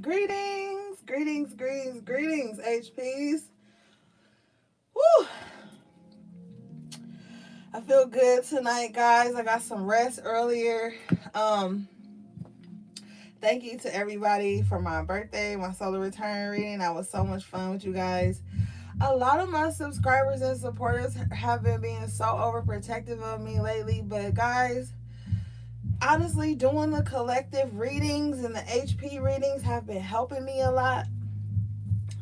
Greetings, greetings, greetings, greetings, HPs. Woo! I feel good tonight, guys. I got some rest earlier. Um, Thank you to everybody for my birthday, my solar return reading. That was so much fun with you guys. A lot of my subscribers and supporters have been being so overprotective of me lately, but guys, honestly, doing the collective readings and the HP readings have been helping me a lot.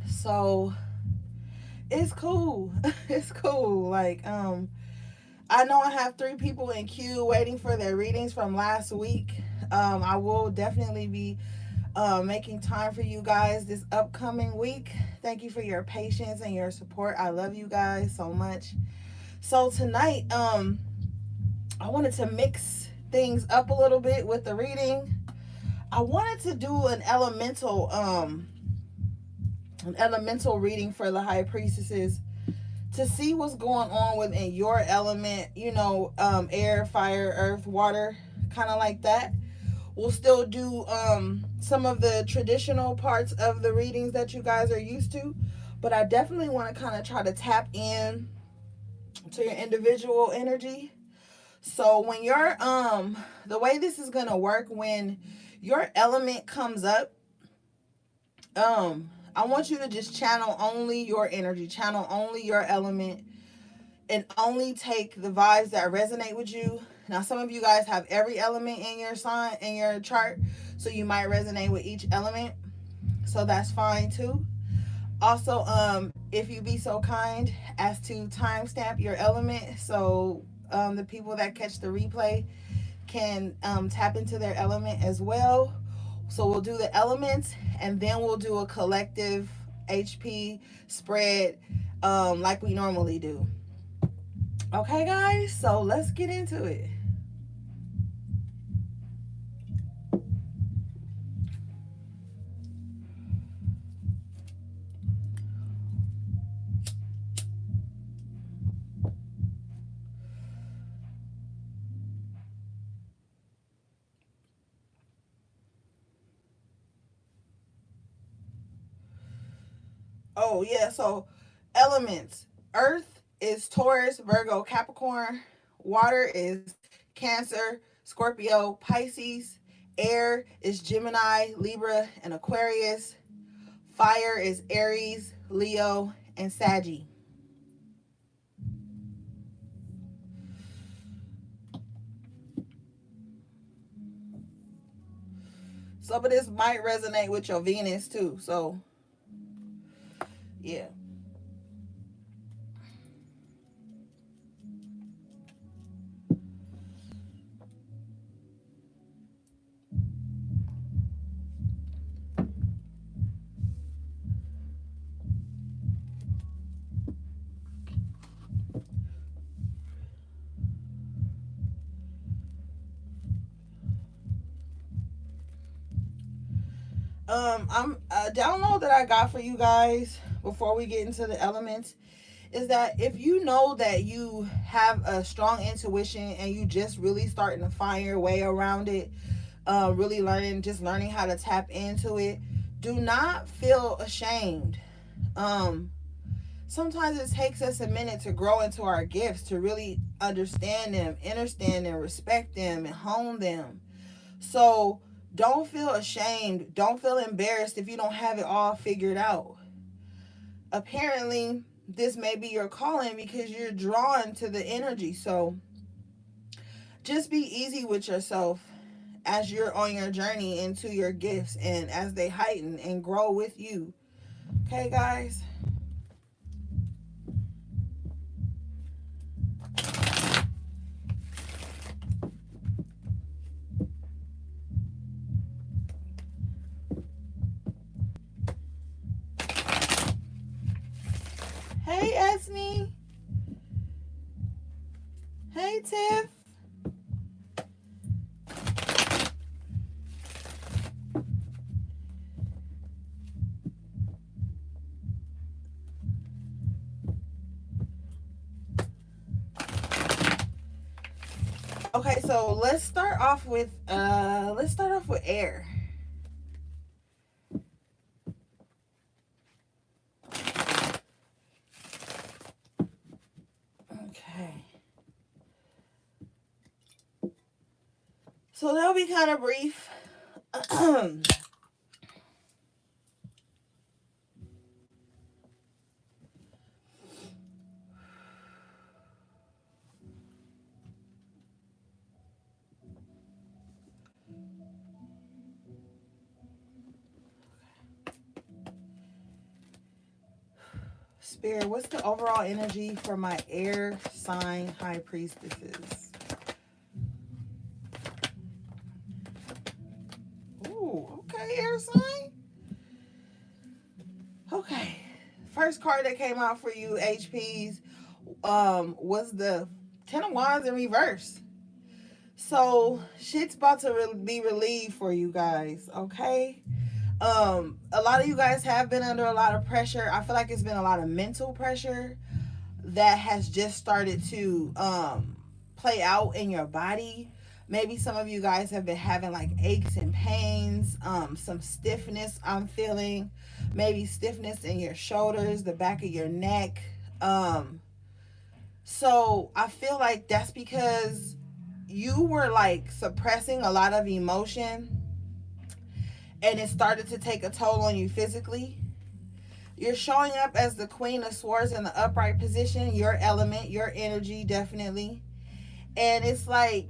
So it's cool. It's cool. I know I have 3 people in queue waiting for their readings from last week. I will definitely be making time for you guys this upcoming week. Thank you for your patience and your support. I love you guys so much. So tonight, I wanted to mix things up a little bit with the reading. I wanted to do an elemental reading for the high priestesses to see what's going on within your element, air, fire, earth, water, kind of like that. We'll still do some of the traditional parts of the readings that you guys are used to, but I definitely want to kind of try to tap in to your individual energy. So when the way this is going to work, when your element comes up, I want you to just channel only your energy, channel only your element, and only take the vibes that resonate with you. Now, some of you guys have every element in your sign, in your chart, so you might resonate with each element. So that's fine too. Also, if you be so kind as to timestamp your element, so the people that catch the replay can tap into their element as well. So we'll do the elements, and then we'll do a collective HP spread like we normally do. Okay, guys, so let's get into it. Oh, yeah, so elements. Earth is Taurus, Virgo, Capricorn. Water is Cancer, Scorpio, Pisces. Air is Gemini, Libra, and Aquarius. Fire is Aries, Leo, and Saggy. Some of this might resonate with your Venus too. So, yeah. I'm a download that I got for you guys before we get into the elements is that if you know that you have a strong intuition and you just really starting to find your way around it, really learning how to tap into it, do not feel ashamed. Um, Sometimes it takes us a minute to grow into our gifts, to really understand them, understand them, respect them, and hone them. So don't feel ashamed. Don't feel embarrassed if you don't have it all figured out. Apparently, this may be your calling because you're drawn to the energy. So just be easy with yourself as you're on your journey into your gifts and as they heighten and grow with you. Okay, guys? Hey, Esme. Hey, Tiff. Okay, so let's start off with air. So that'll be kind of brief. Spirit, what's the overall energy for my air sign high priestesses? Ooh, okay, air sign. Okay. First card that came out for you, HPs, was the Ten of Wands in reverse. So shit's about to be relieved for you guys, okay? A lot of you guys have been under a lot of pressure. I feel like it's been a lot of mental pressure that has just started to play out in your body. Maybe some of you guys have been having like aches and pains, some stiffness I'm feeling, maybe stiffness in your shoulders, the back of your neck. So I feel like that's because you were like suppressing a lot of emotion and it started to take a toll on you physically. You're showing up as the Queen of Swords in the upright position, your element, your energy, definitely. And it's like,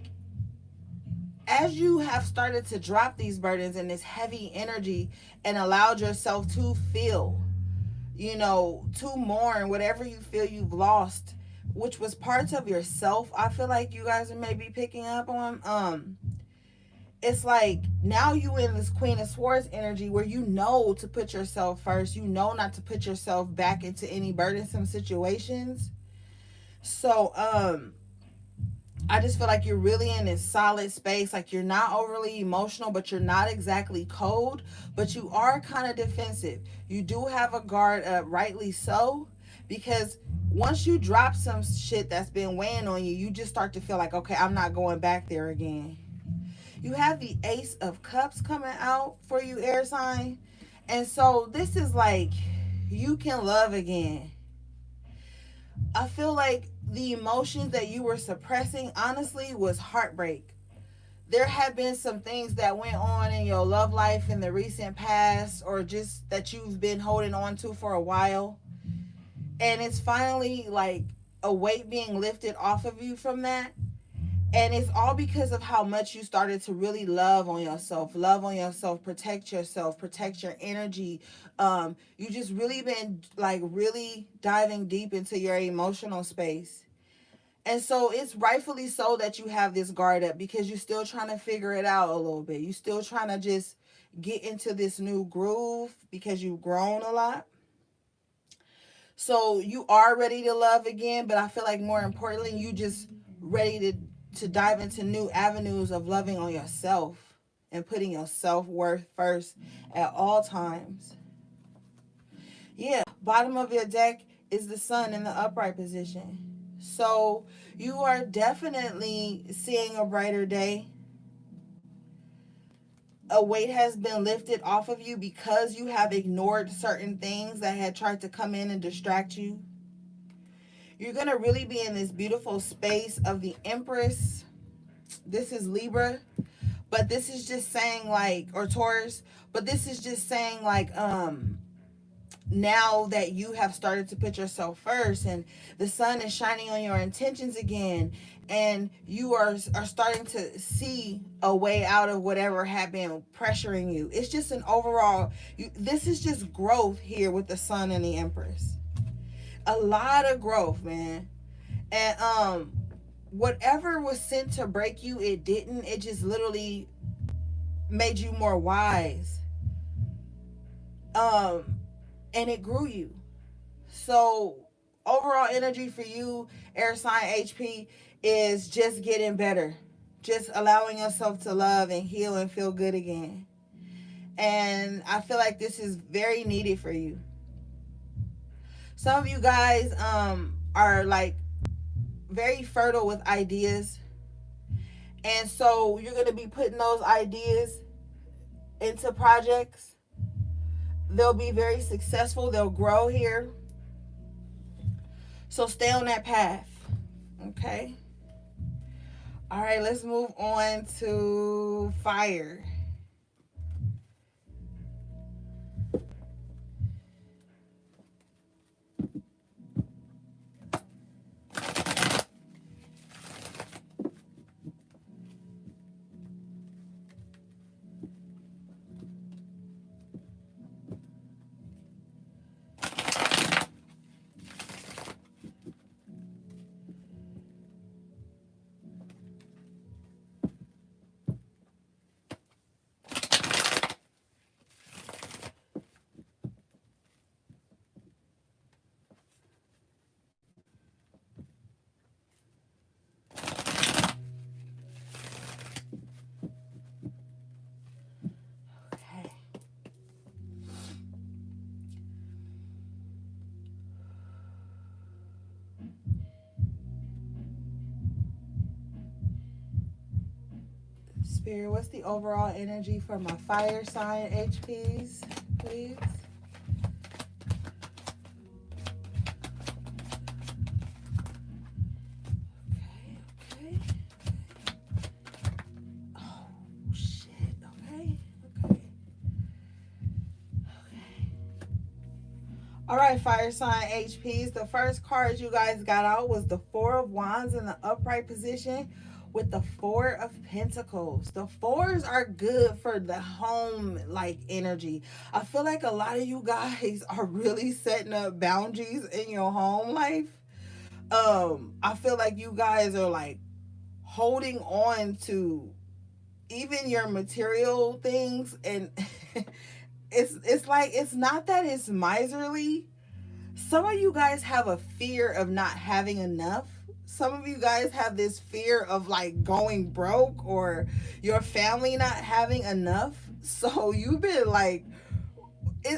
as you have started to drop these burdens and this heavy energy and allowed yourself to feel, to mourn whatever you feel you've lost, which was parts of yourself, I feel like you guys are maybe picking up on. It's like now you in this Queen of Swords energy where you know to put yourself first. You know not to put yourself back into any burdensome situations. So I just feel like you're really in this solid space. Like you're not overly emotional, but you're not exactly cold, but you are kind of defensive. You do have a guard up, rightly so, because once you drop some shit that's been weighing on you, you just start to feel like, okay, I'm not going back there again. You have the Ace of Cups coming out for you, air sign. And so this is like you can love again. I feel like the emotions that you were suppressing, honestly, was heartbreak. There have been some things that went on in your love life in the recent past, or just that you've been holding on to for a while. And it's finally like a weight being lifted off of you from that. And it's all because of how much you started to really love on yourself, protect your energy. You just really been like really diving deep into your emotional space. And so it's rightfully so that you have this guard up because you're still trying to figure it out a little bit. You're still trying to just get into this new groove because you've grown a lot. So you are ready to love again, but I feel like more importantly, you just ready to dive into new avenues of loving on yourself and putting your self-worth first at all times. Yeah, bottom of your deck is the sun in the upright position. So you are definitely seeing a brighter day. A weight has been lifted off of you because you have ignored certain things that had tried to come in and distract you. You're going to really be in this beautiful space of the Empress. This is Libra, but this is just saying like, or Taurus, but this is just saying like, now that you have started to put yourself first and the sun is shining on your intentions again, and you are starting to see a way out of whatever had been pressuring you. It's just an overall, this is just growth here with the sun and the Empress. A lot of growth, man. And whatever was sent to break you, it didn't. It just literally made you more wise. And it grew you. So overall energy for you, air sign HP, is just getting better. Just allowing yourself to love and heal and feel good again. And I feel like this is very needed for you. Some of you guys are like very fertile with ideas. And so you're going to be putting those ideas into projects. They'll be very successful. They'll grow here. So stay on that path. Okay. All right, let's move on to fire. Okay. Spirit, what's the overall energy for my fire sign HPs, please? Okay, okay. Oh, shit. Okay, okay, okay. All right, fire sign HPs. The first card you guys got out was the Four of Wands in the upright position with the Four of Pentacles. The fours are good for the home like energy. I feel like a lot of you guys are really setting up boundaries in your home life. I feel like you guys are like holding on to even your material things, and it's like it's not that it's miserly. Some of you guys have a fear of not having enough. Some of you guys have this fear of like going broke or your family not having enough. So you've been like,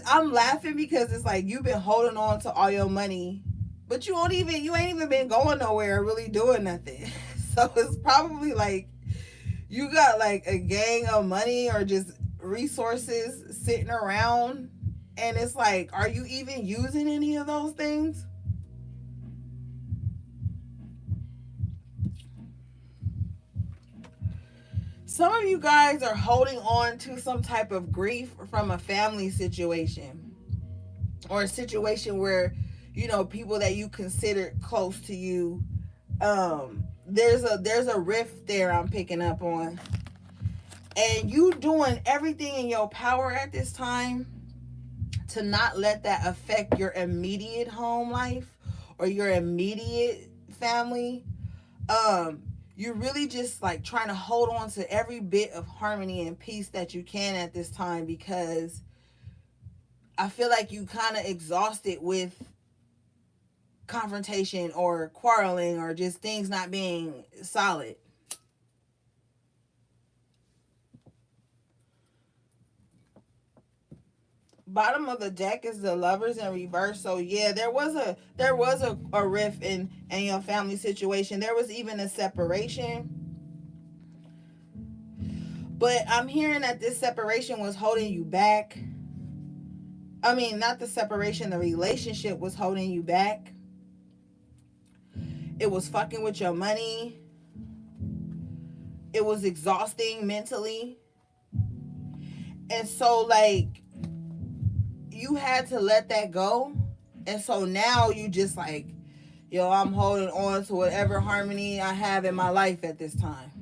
I'm laughing because it's like you've been holding on to all your money, but you ain't even been going nowhere, really doing nothing. So it's probably like you got like a gang of money or just resources sitting around, and it's like, are you even using any of those things? Some of you guys are holding on to some type of grief from a family situation or a situation where, you know, people that you considered close to you, there's a rift there I'm picking up on, and you doing everything in your power at this time to not let that affect your immediate home life or your immediate family. You're really just like trying to hold on to every bit of harmony and peace that you can at this time, because I feel like you kind of exhausted with confrontation or quarreling or just things not being solid. Bottom of the deck is the Lovers in reverse. So yeah, there was a rift in your family situation. There was even a separation. But I'm hearing that this separation was holding you back. I mean, not the separation, the relationship was holding you back. It was fucking with your money. It was exhausting mentally. And so, like, you had to let that go. And so now you just like, yo, I'm holding on to whatever harmony I have in my life at this time.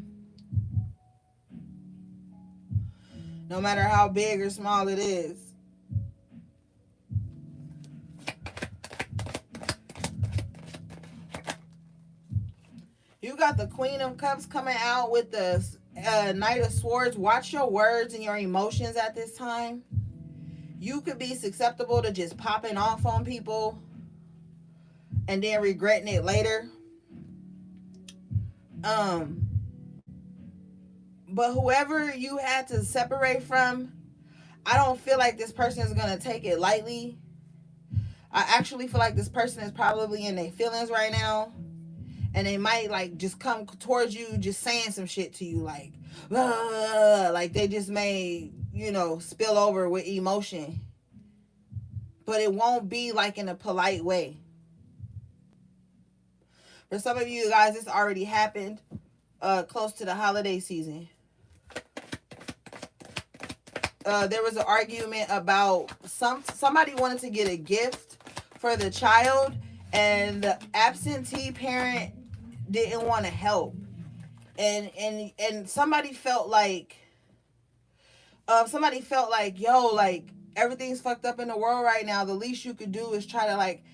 No matter how big or small it is. You got the Queen of Cups coming out with the Knight of Swords. Watch your words and your emotions at this time. You could be susceptible to just popping off on people and then regretting it later. Um, but whoever you had to separate from, I don't feel like this person is gonna take it lightly. I actually feel like this person is probably in their feelings right now, and they might like just come towards you, just saying some shit to you, like, like they just may, you know, spill over with emotion, but it won't be like in a polite way. For some of you guys, this already happened. close to the holiday season. There was an argument about somebody wanted to get a gift for the child, and the absentee parent didn't want to help, and somebody felt like, yo, like, everything's fucked up in the world right now. The least you could do is try to, like,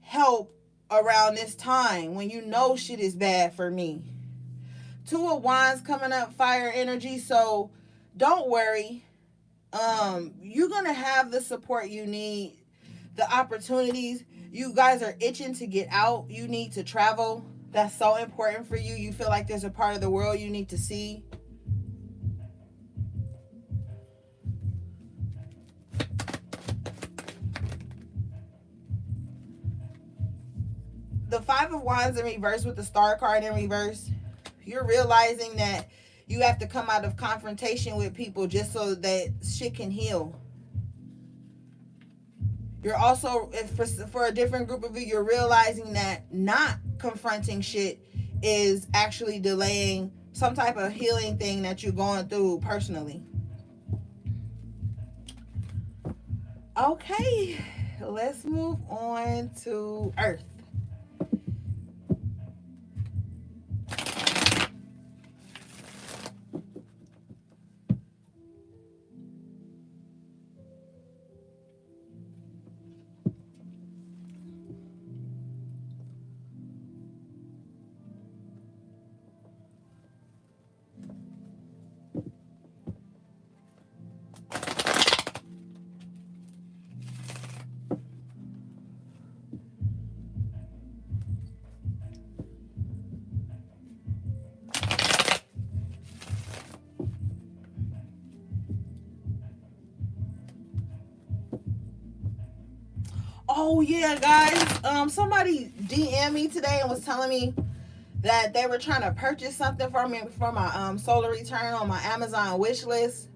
help around this time when you know shit is bad for me. Two of Wands coming up, fire energy. So don't worry. You're gonna have the support you need, the opportunities. You guys are itching to get out. You need to travel. That's so important for you. You feel like there's a part of the world you need to see. The Five of Wands in reverse with the Star card in reverse, you're realizing that you have to come out of confrontation with people just so that shit can heal. You're also, for a different group of you, you're realizing that not confronting shit is actually delaying some type of healing thing that you're going through personally. Okay, let's move on to Earth. Oh yeah, guys. Somebody DM'd me today and was telling me that they were trying to purchase something for me for my solar return on my Amazon wish list.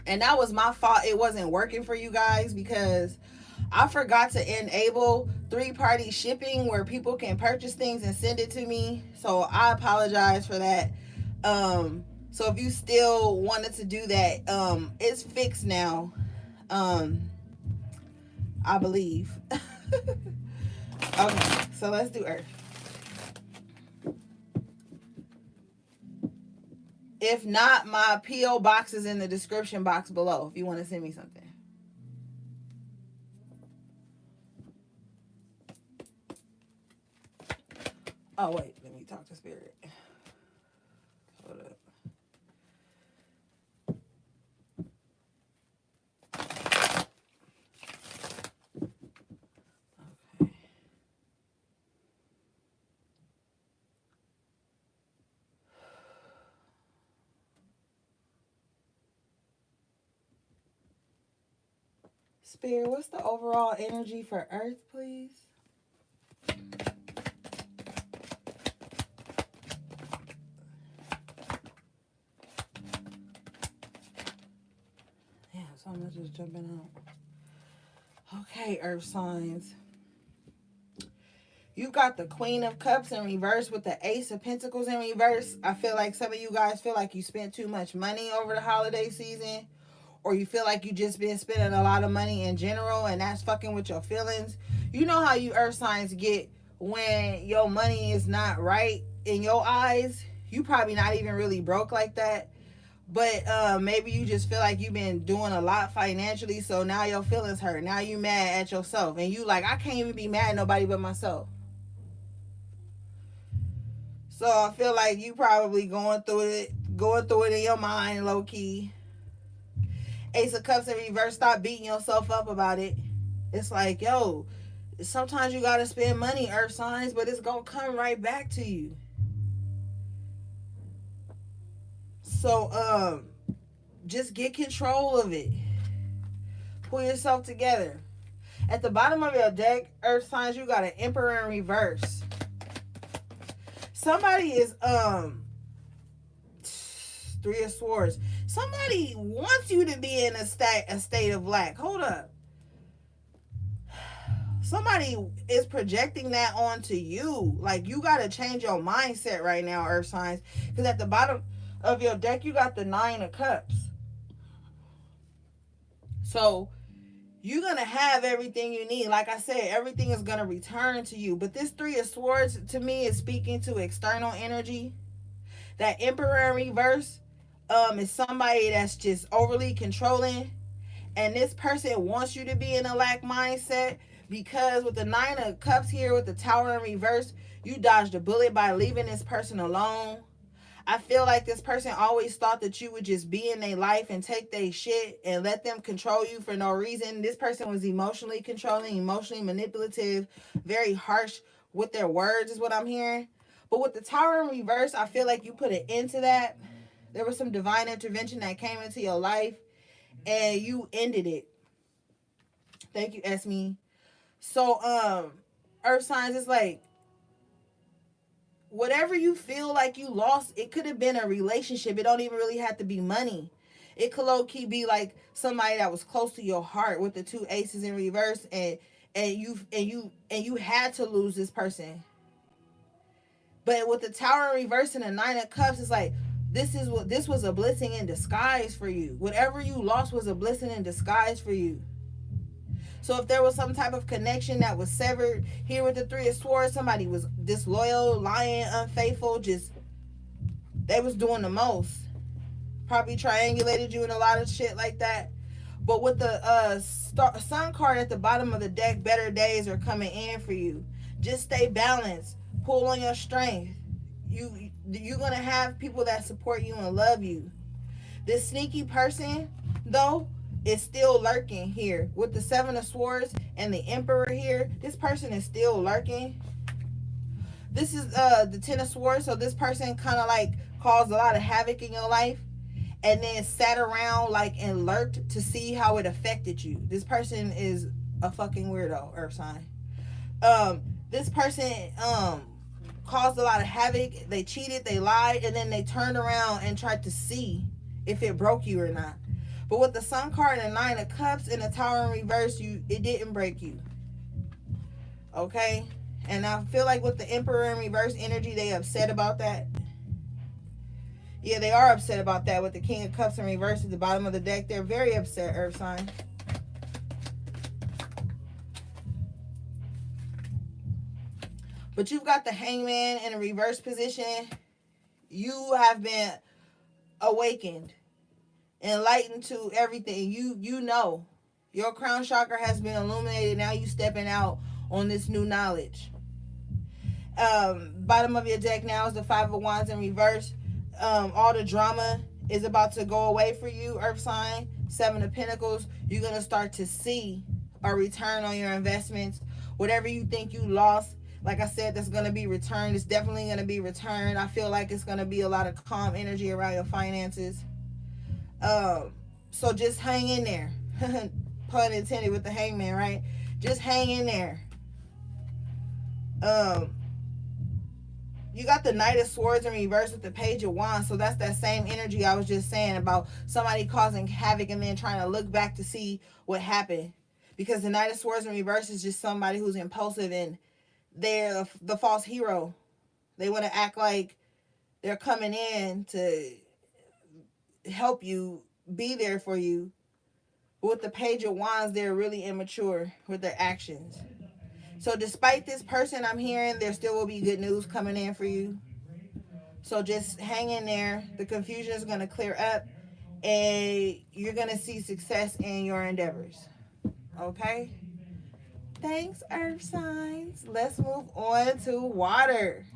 And that was my fault. It wasn't working for you guys because I forgot to enable 3-party shipping where people can purchase things and send it to me. So I apologize for that. So if you still wanted to do that, it's fixed now. I believe. Okay, so let's do Earth. If not, my P.O. box is in the description box below if you want to send me something. Oh, wait. Let me talk to Spirit. Hold up. Okay. Spirit, what's the overall energy for Earth, please? Yeah, so much is jumping out. Okay, Earth signs. You got the Queen of Cups in reverse with the Ace of Pentacles in reverse. I feel like some of you guys feel like you spent too much money over the holiday season, or you feel like you just been spending a lot of money in general and that's fucking with your feelings. You know how you Earth signs get when your money is not right in your eyes. You probably not even really broke like that, but maybe you just feel like you've been doing a lot financially, so now your feelings hurt. Now you mad at yourself and you like, I can't even be mad at nobody but myself. So I feel like you probably going through it in your mind, low key. Ace of Cups in reverse. Stop beating yourself up about it. It's like, yo, sometimes you gotta spend money, Earth signs, but it's gonna come right back to you. So just get control of it. Pull yourself together. At the bottom of your deck, Earth signs, you got an Emperor in reverse. Somebody is Three of Swords. Somebody wants you to be in a state of lack. Hold up. somebody is projecting that onto you. Like, you got to change your mindset right now, earth signs, because at the bottom of your deck you got the 9 of Cups. So you're gonna have everything you need. Like I said, everything is gonna return to you. But this 3 of Swords to me is speaking to external energy. That Emperor in reverse is somebody that's just overly controlling, and this person wants you to be in a lack mindset, because with the 9 of Cups here with the Tower in reverse, you dodged a bullet by leaving this person alone. I feel like this person always thought that you would just be in their life and take their shit and let them control you for no reason. This person was emotionally controlling, emotionally manipulative, very harsh with their words, is what I'm hearing. But with the Tower in reverse, I feel like you put an end to that. There was some divine intervention that came into your life and you ended it. Thank you, Esme. So, Earth signs, is like, whatever you feel like you lost, it could have been a relationship. It don't even really have to be money. It could low key be like somebody that was close to your heart with the 2 Aces in reverse, and you had to lose this person. But with the Tower in reverse and the 9 of Cups, it's like, this was a blessing in disguise for you. Whatever you lost was a blessing in disguise for you. So if there was some type of connection that was severed here with the 3 of Swords, somebody was disloyal, lying, unfaithful, just, they was doing the most. Probably triangulated you in a lot of shit like that. But with the Sun card at the bottom of the deck, better days are coming in for you. Just stay balanced. Pull on your strength. You're going to have people that support you and love you. This sneaky person, though, is still lurking here. With the 7 of Swords and the Emperor here, this person is still lurking. This is the 10 of Swords, so this person kind of like caused a lot of havoc in your life and then sat around like and lurked to see how it affected you. This person is a fucking weirdo, earth sign. This person caused a lot of havoc. They cheated, they lied, and then they turned around and tried to see if it broke you or not. But with the Sun card and 9 of Cups and the Tower in reverse, it didn't break you. Okay? And I feel like with the Emperor in reverse energy, they upset about that. Yeah, they are upset about that with the King of Cups in reverse at the bottom of the deck. They're very upset, earth sign. But you've got the Hangman in a reverse position. You have been awakened, enlightened to everything. You know. Your crown chakra has been illuminated. Now you stepping out on this new knowledge. Bottom of your deck now is the 5 of Wands in reverse. All the drama is about to go away for you, earth sign. 7 of Pentacles. You're going to start to see a return on your investments. Whatever you think you lost, like I said, that's going to be returned. It's definitely going to be returned. I feel like it's going to be a lot of calm energy around your finances. So just hang in there. Pun intended with the Hangman, right? Just hang in there. You got the Knight of Swords in reverse with the Page of Wands. So that's that same energy I was just saying about somebody causing havoc and then trying to look back to see what happened. Because the Knight of Swords in reverse is just somebody who's impulsive and they're the false hero. They want to act like they're coming in to help you, be there for you. But with the Page of Wands, they're really immature with their actions. So despite this person I'm hearing, there still will be good news coming in for you. So just hang in there. The confusion is going to clear up and you're going to see success in your endeavors. Okay? Thanks, earth signs. Let's move on to water.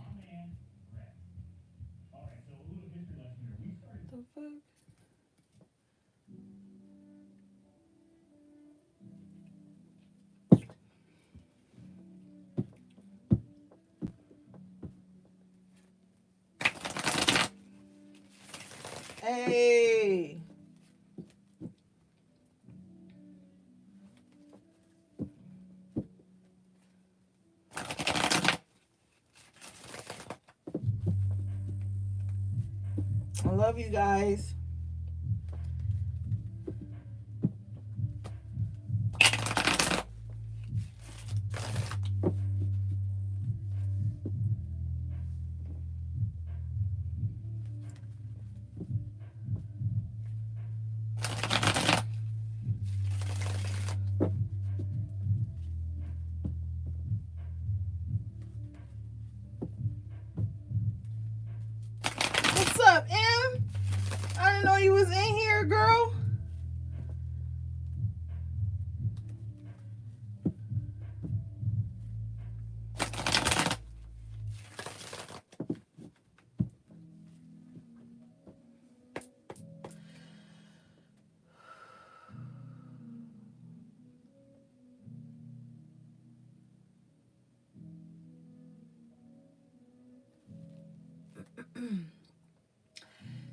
The fuck? Hey. I love you guys.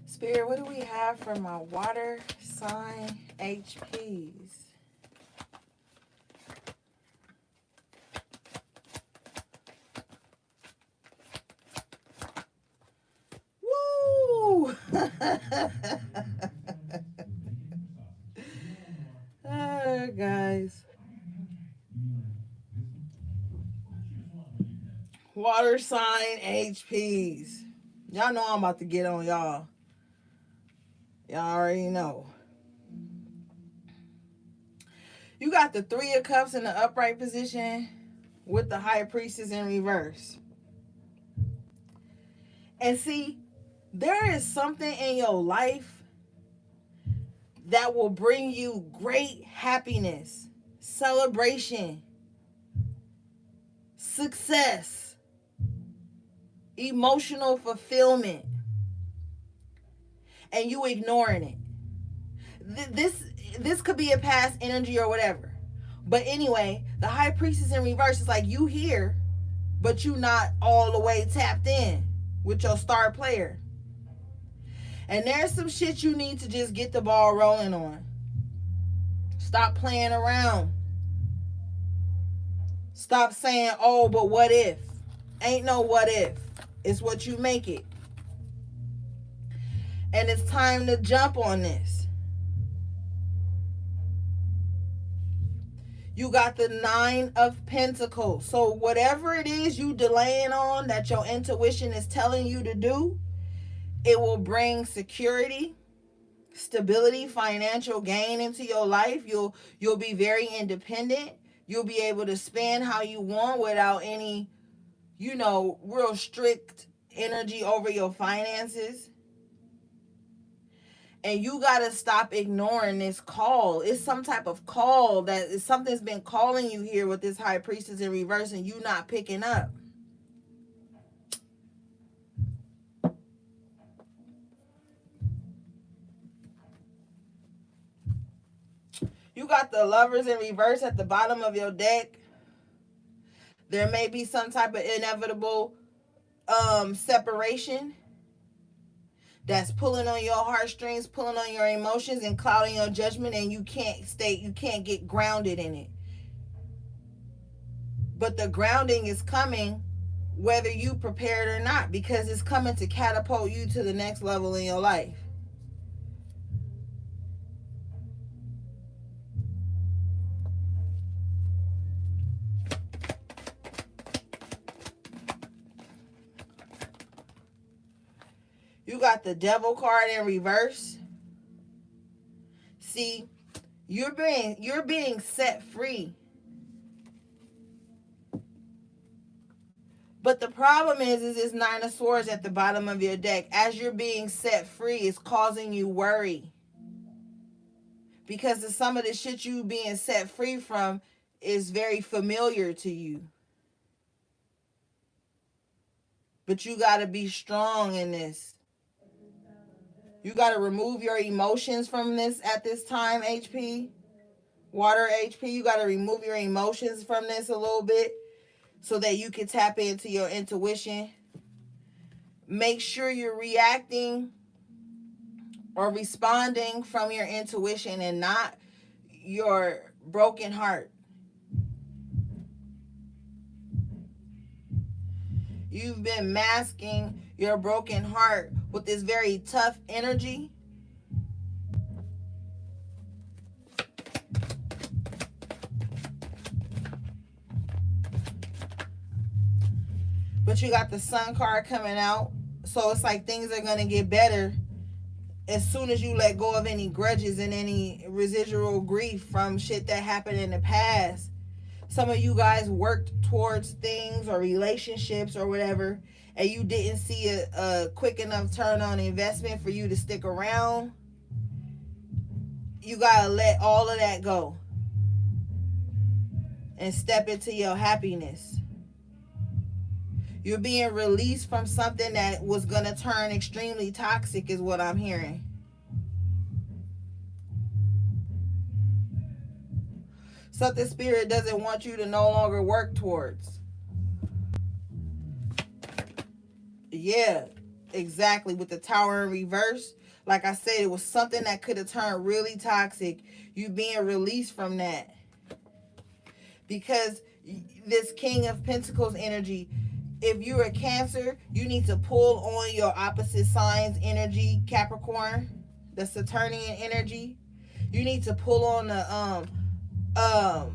Spirit, what do we have for my water sign HPs? Woo! Guys. Water sign HPs. Y'all know I'm about to get on y'all. Y'all already know. You got the Three of Cups in the upright position with the High Priestess in reverse. And see, there is something in your life that will bring you great happiness, celebration, success, emotional fulfillment, and you ignoring it. This could be a past energy or whatever. But anyway, the High Priestess in reverse is like you here, but you not all the way tapped in with your star player. And there's some shit you need to just get the ball rolling on. Stop playing around. Stop saying, oh, but what if? Ain't no what if. It's what you make it. And it's time to jump on this. You got the Nine of Pentacles. So whatever it is you delaying on that your intuition is telling you to do, it will bring security, stability, financial gain into your life. You'll be very independent. You'll be able to spend how you want without any, real strict energy over your finances. And you got to stop ignoring this call. It's some type of call that something's been calling you here with this High Priestess in reverse and you not picking up. You got the Lovers in reverse at the bottom of your deck. There may be some type of inevitable separation that's pulling on your heartstrings, pulling on your emotions and clouding your judgment, and you can't get grounded in it. But the grounding is coming whether you prepared or not, because it's coming to catapult you to the next level in your life. You got the Devil card in reverse. See, you're being set free. But the problem is it's Nine of Swords at the bottom of your deck. As you're being set free, it's causing you worry. Because some of the shit you being set free from is very familiar to you. But you got to be strong in this. You got to remove your emotions from this at this time, HP. Water HP, you got to remove your emotions from this a little bit so that you can tap into your intuition. Make sure you're reacting or responding from your intuition and not your broken heart. You've been masking your broken heart with this very tough energy. But you got the Sun card coming out. So it's like things are going to get better as soon as you let go of any grudges and any residual grief from shit that happened in the past. Some of you guys worked towards things or relationships or whatever, and you didn't see a quick enough turn on investment for you to stick around. You got to let all of that go and step into your happiness. You're being released from something that was going to turn extremely toxic is what I'm hearing. Something Spirit doesn't want you to no longer work towards. Yeah. Exactly, with the Tower in reverse. Like I said, it was something that could have turned really toxic. You being released from that. Because this King of Pentacles energy, if you're a Cancer, you need to pull on your opposite signs energy, Capricorn, the Saturnian energy. You need to pull on the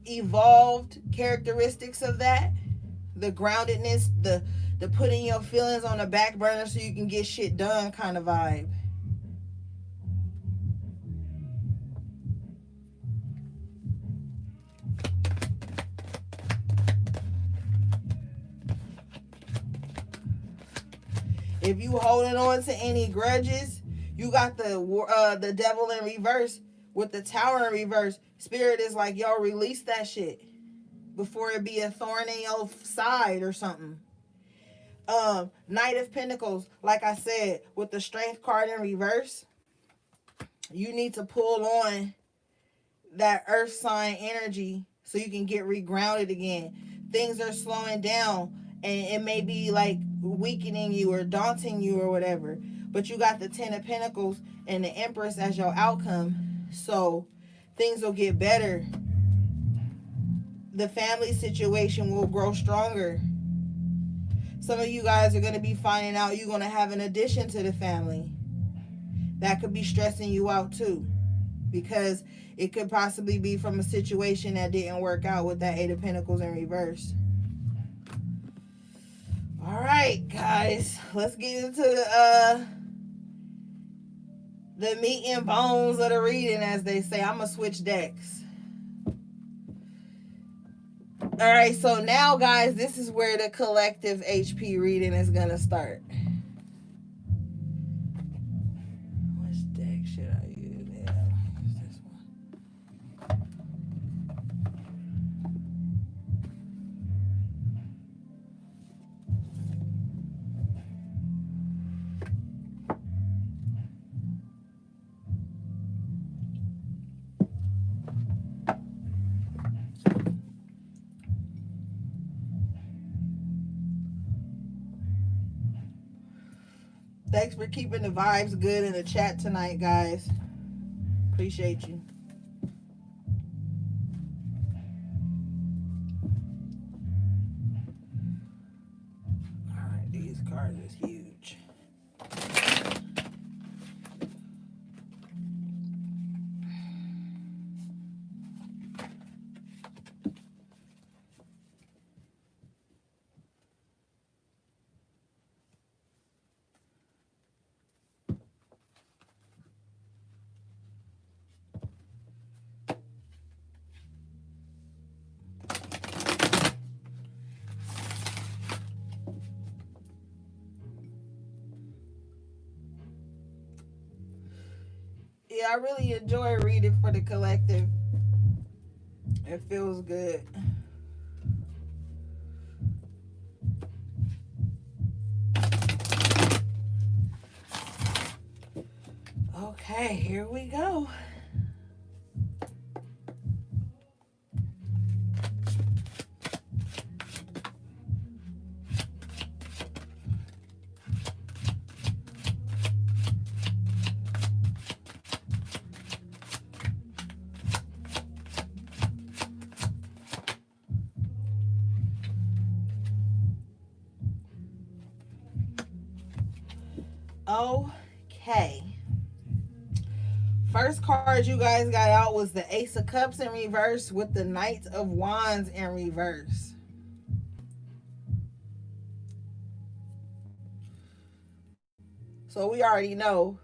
evolved characteristics of that, the groundedness, the putting your feelings on the back burner so you can get shit done kind of vibe. If you holding on to any grudges, you got the devil in reverse with the Tower in reverse. Spirit is like, yo, release that shit before it be a thorn in your side or something. Knight of Pentacles, like I said, with the Strength card in reverse, you need to pull on that earth sign energy so you can get regrounded again. Things are slowing down and it may be like weakening you or daunting you or whatever. But you got the Ten of Pentacles and the Empress as your outcome. So things will get better. The family situation will grow stronger. Some of you guys are going to be finding out you're going to have an addition to the family. That could be stressing you out too, because it could possibly be from a situation that didn't work out with that Eight of Pentacles in reverse. All right, guys, let's get into the meat and bones of the reading, as they say. I'm going to switch decks. All right, so now, guys, this is where the collective HP reading is going to start. Which deck should I use? Yeah, I'll use this one. Thanks for keeping the vibes good in the chat tonight, guys. Appreciate you. All right, these cards is huge. Yeah, I really enjoy reading for the collective. It feels good. Okay, here we go. Okay. First card you guys got out was the Ace of Cups in reverse with the Knight of Wands in reverse. So we already know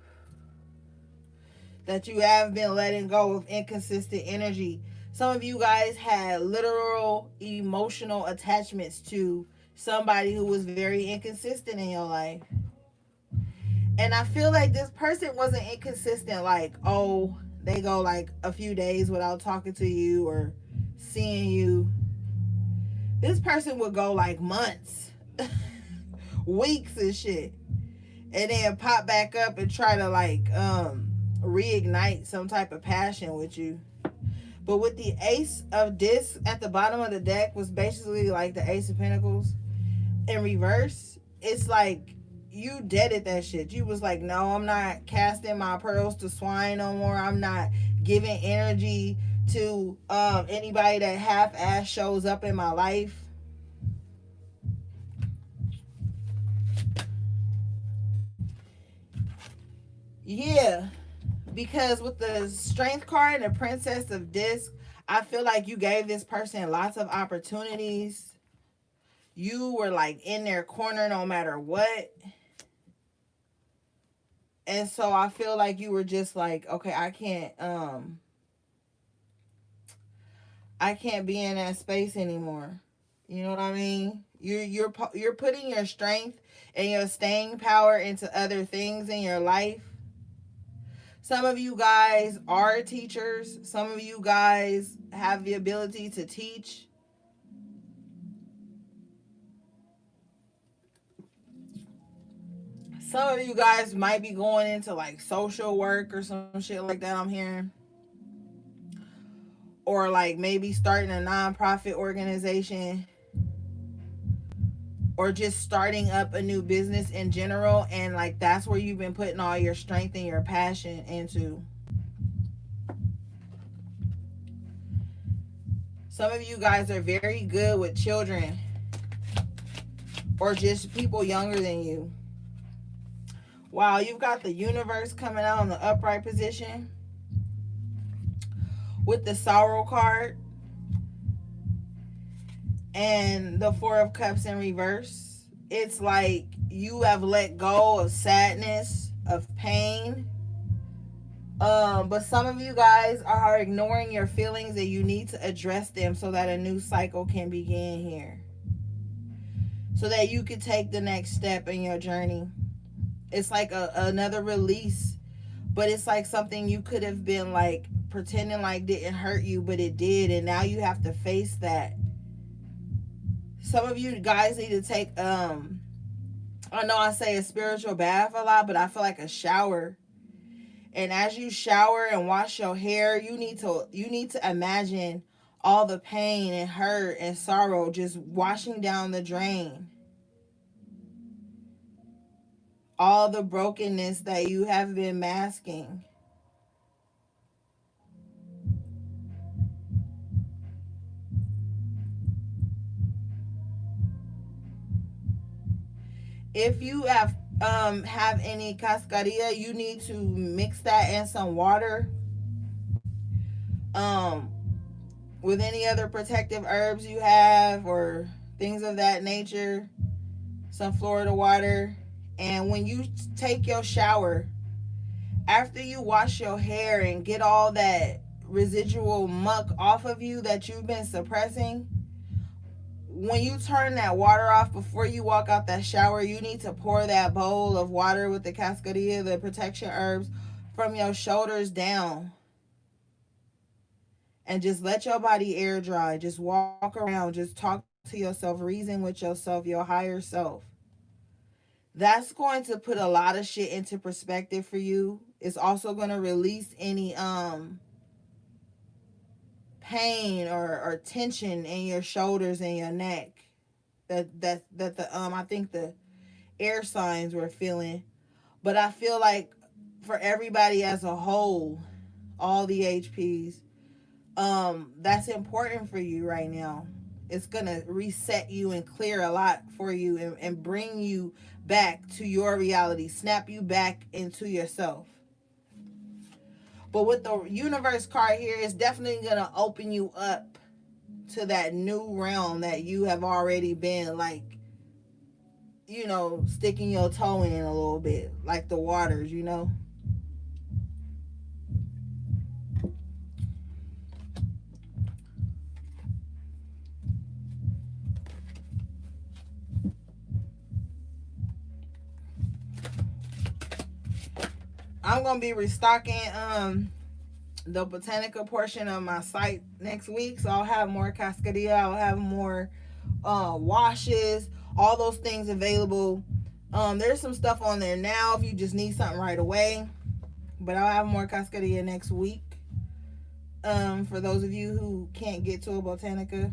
that you have been letting go of inconsistent energy. Some of you guys had literal emotional attachments to somebody who was very inconsistent in your life. And I feel like this person wasn't inconsistent, like, oh, they go like a few days without talking to you or seeing you. This person would go like months, weeks and shit, and then pop back up and try to like reignite some type of passion with you. But with the Ace of Discs at the bottom of the deck was basically like the Ace of Pentacles in reverse. it's like you deaded that shit. You was like, no, I'm not casting my pearls to swine no more. I'm not giving energy to anybody that half ass shows up in my life. Yeah, because with the strength card and the princess of disc, I feel like you gave this person lots of opportunities. You were like in their corner no matter what. And so I feel like you were just like, okay, I can't be in that space anymore. You know what I mean? You're putting your strength and your staying power into other things in your life. Some of you guys are teachers. Some of you guys have the ability to teach. Some of you guys might be going into like social work or some shit like that, I'm hearing. Or like maybe starting a nonprofit organization, or just starting up a new business in general, and like that's where you've been putting all your strength and your passion into. Some of you guys are very good with children or just people younger than you. Wow, you've got the universe coming out in the upright position with the sorrow card and the four of cups in reverse. It's like you have let go of sadness, of pain. But some of you guys are ignoring your feelings and you need to address them so that a new cycle can begin here. So that you can take the next step in your journey. It's like another release, but it's like something you could have been like pretending like didn't hurt you, but it did, and now you have to face that. Some of you guys need to take I know I say a spiritual bath a lot, but I feel like a shower. And as you shower and wash your hair, you need to imagine all the pain and hurt and sorrow just washing down the drain. All the brokenness that you have been masking. If you have any cascarilla, you need to mix that in some water. Um with any other protective herbs you have or things of that nature, some Florida water. And when you take your shower, after you wash your hair and get all that residual muck off of you that you've been suppressing, when you turn that water off before you walk out that shower, you need to pour that bowl of water with the cascarilla, the protection herbs, from your shoulders down, and just let your body air dry. Just walk around, just talk to yourself, reason with yourself, your higher self. That's going to put a lot of shit into perspective for you. It's also going to release any pain or tension in your shoulders and your neck that the I think the air signs were feeling. But I feel like for everybody as a whole, all the HPs, that's important for you right now. It's gonna reset you and clear a lot for you, and bring you back to your reality, snap you back into yourself. But with the universe card here, it's definitely gonna open you up to that new realm that you have already been like, sticking your toe in a little bit, like the waters. I'm gonna be restocking the botanica portion of my site next week, so I'll have more cascadilla, I'll have more washes, all those things available. There's some stuff on there now if you just need something right away, but I'll have more cascadilla next week. For those of you who can't get to a botanica.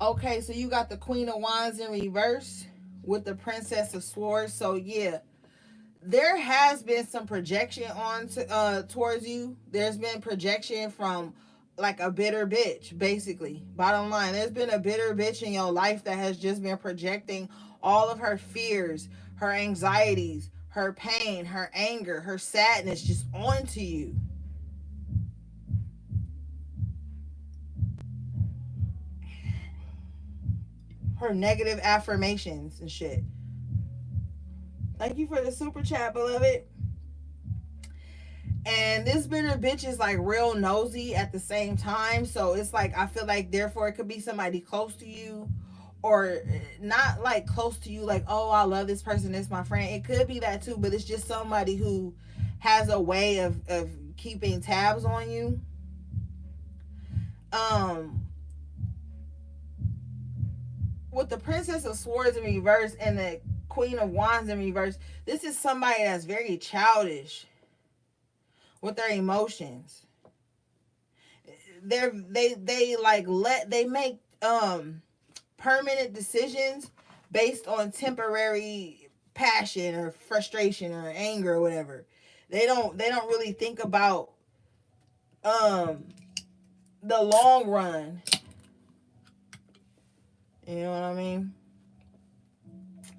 Okay, so you got the Queen of Wands in reverse with the Princess of Swords. So yeah, there has been some projection on towards you. There's been projection from like a bitter bitch, basically. Bottom line, there's been a bitter bitch in your life that has just been projecting all of her fears, her anxieties, her pain, her anger, her sadness just onto you. Her negative affirmations and shit. Thank you for the super chat, beloved. And this bitter bitch is like real nosy at the same time. So it's like, I feel like, therefore, it could be somebody close to you, or not like close to you, like, oh, I love this person, it's my friend. It could be that too, but it's just somebody who has a way of keeping tabs on you. Um, with the Princess of Swords in reverse and the Queen of Wands in reverse, this is somebody that's very childish with their emotions. They like they make permanent decisions based on temporary passion or frustration or anger or whatever. They don't really think about um the long run. You know what I mean?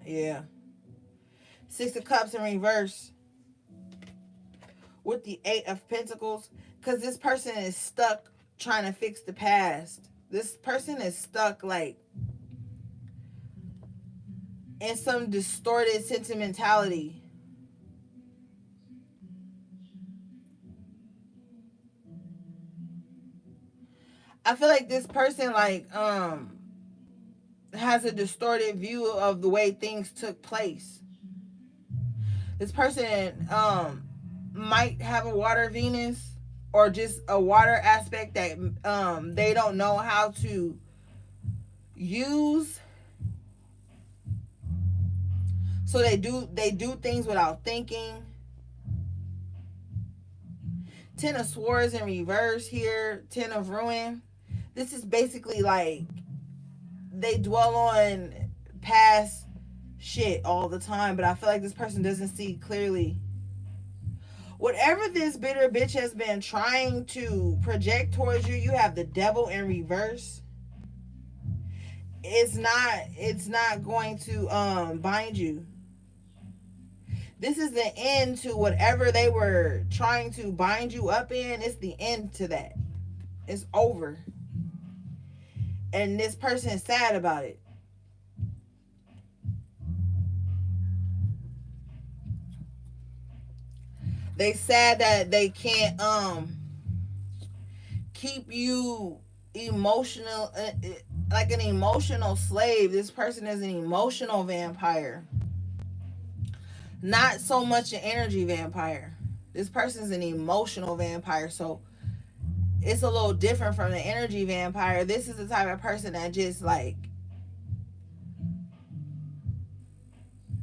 Yeah. Six of Cups in reverse with the Eight of Pentacles, because this person is stuck trying to fix the past. This person is stuck like in some distorted sentimentality. I feel like this person like has a distorted view of the way things took place. This person might have a water Venus, or just a water aspect that they don't know how to use. So they do things without thinking. Ten of Swords in reverse here, Ten of Ruin. This is basically like they dwell on past shit all the time, but I feel like this person doesn't see clearly. Whatever this bitter bitch has been trying to project towards you, you have the Devil in reverse. It's not going to bind you. This is the end to whatever they were trying to bind you up in. It's the end to that. It's over. And this person is sad about it. They sad that they can't keep you emotional, like an emotional slave. This person is an emotional vampire, not so much an energy vampire. This person's an emotional vampire, so it's a little different from the energy vampire. This is the type of person that just like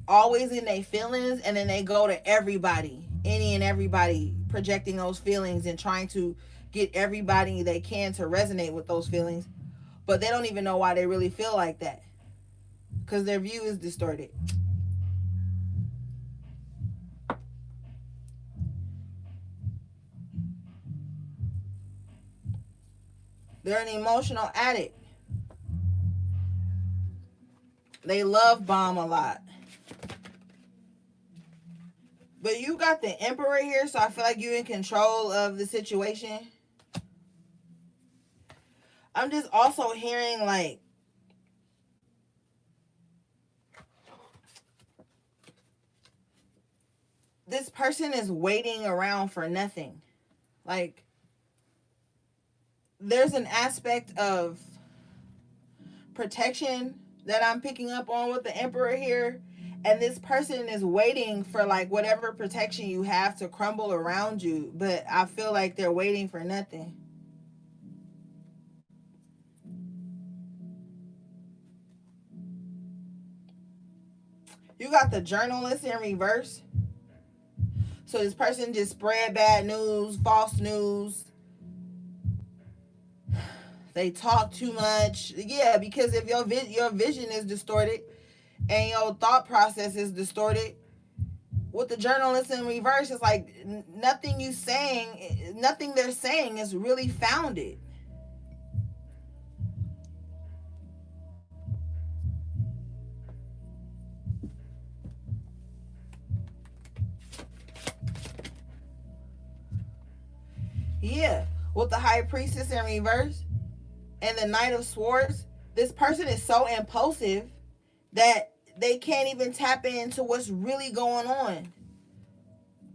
always in their feelings, and then they go to everybody, any and everybody, projecting those feelings and trying to get everybody they can to resonate with those feelings, but they don't even know why they really feel like that, because their view is distorted. They're an emotional addict. They love bomb a lot. But you got the Emperor here, so I feel like you're in control of the situation. I'm just also hearing like this person is waiting around for nothing. Like there's an aspect of protection that I'm picking up on with the Emperor here. And this person is waiting for like whatever protection you have to crumble around you. But I feel like they're waiting for nothing. You got the Journalist in reverse. So this person just spread bad news, false news. They talk too much. Yeah, because if your vision is distorted, and your thought process is distorted. With the journalist in reverse, it's like nothing they're saying is really founded. Yeah, with the high priestess in reverse and the knight of swords, this person is so impulsive that they can't even tap into what's really going on.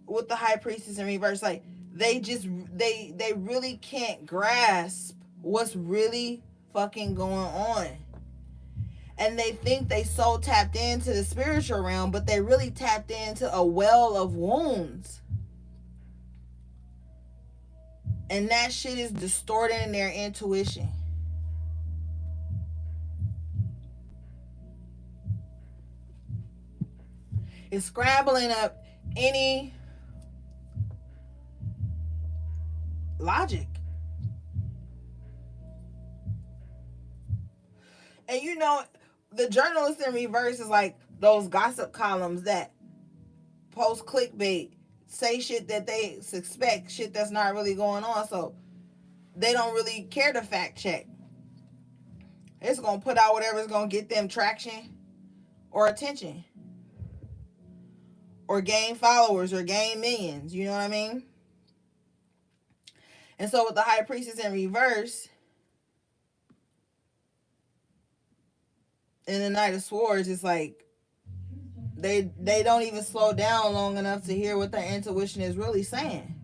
With the high priestess in reverse, like they really can't grasp what's really fucking going on. And they think they so tapped into the spiritual realm, but they really tapped into a well of wounds. And that shit is distorting their intuition. It's scrambling up any logic. And you know, the journalist in reverse is like those gossip columns that post clickbait, say shit that they suspect, shit that's not really going on. So they don't really care to fact check. It's gonna put out whatever's gonna get them traction or attention, or gain followers, or gain millions. You know what I mean? And so with the high priestess in reverse and the knight of swords, it's like they don't even slow down long enough to hear what their intuition is really saying.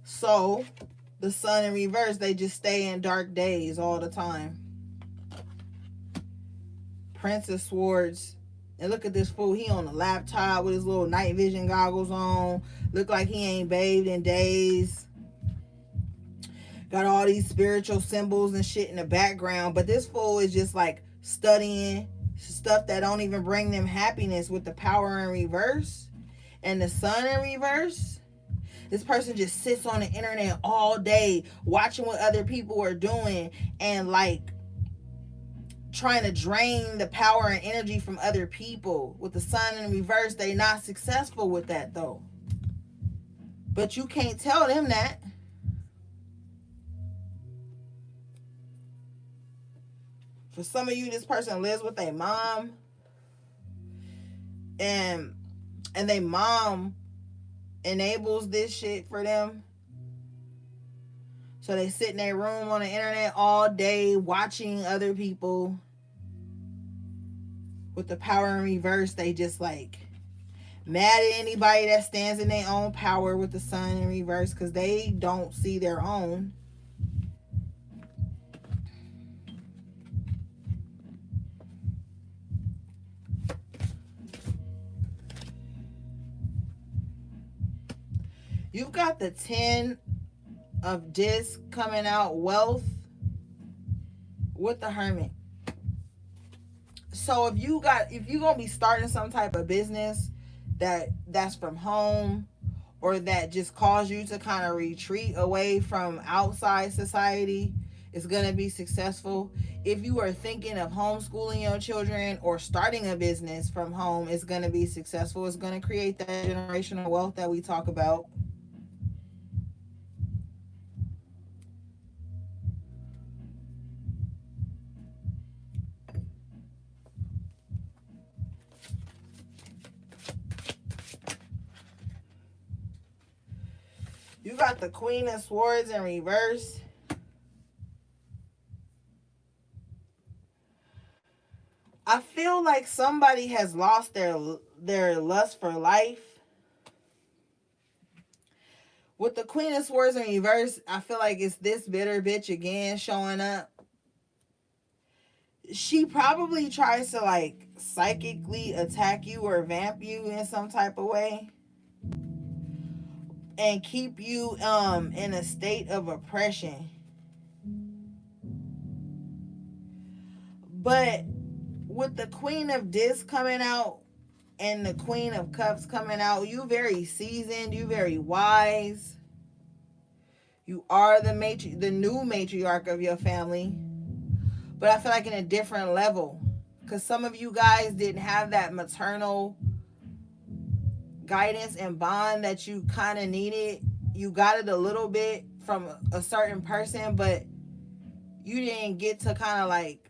So the sun in reverse, they just stay in dark days all the time. Prince of Swords. And look at this fool. He on the laptop with his little night vision goggles on. Look like he ain't bathed in days. Got all these spiritual symbols and shit in the background. But this fool is just like studying stuff that don't even bring them happiness with the power in reverse. And the sun in reverse. This person just sits on the internet all day watching what other people are doing and like trying to drain the power and energy from other people. With the sun in reverse, they not successful with that though. But you can't tell them that. For some of you, this person lives with their mom, and their mom enables this shit for them. So they sit in their room on the internet all day watching other people. With the power in reverse, they just like mad at anybody that stands in their own power with the sun in reverse because they don't see their own. You've got the 10 of disc coming out, wealth, with the hermit. So if you're gonna be starting some type of business that's from home, or that just cause you to kind of retreat away from outside society, it's gonna be successful. If you are thinking of homeschooling your children or starting a business from home, it's gonna be successful. It's gonna create that generational wealth that we talk about. You got the Queen of Swords in reverse. I feel like somebody has lost their lust for life. With the Queen of Swords in reverse, I feel like it's this bitter bitch again showing up. She probably tries to like psychically attack you or vamp you in some type of way and keep you in a state of oppression. But with the Queen of Discs coming out and the Queen of Cups coming out, you very seasoned, you very wise. You are the new matriarch of your family, but I feel like in a different level. Because some of you guys didn't have that maternal guidance and bond that you kind of needed. You got it a little bit from a certain person, but you didn't get to kind of like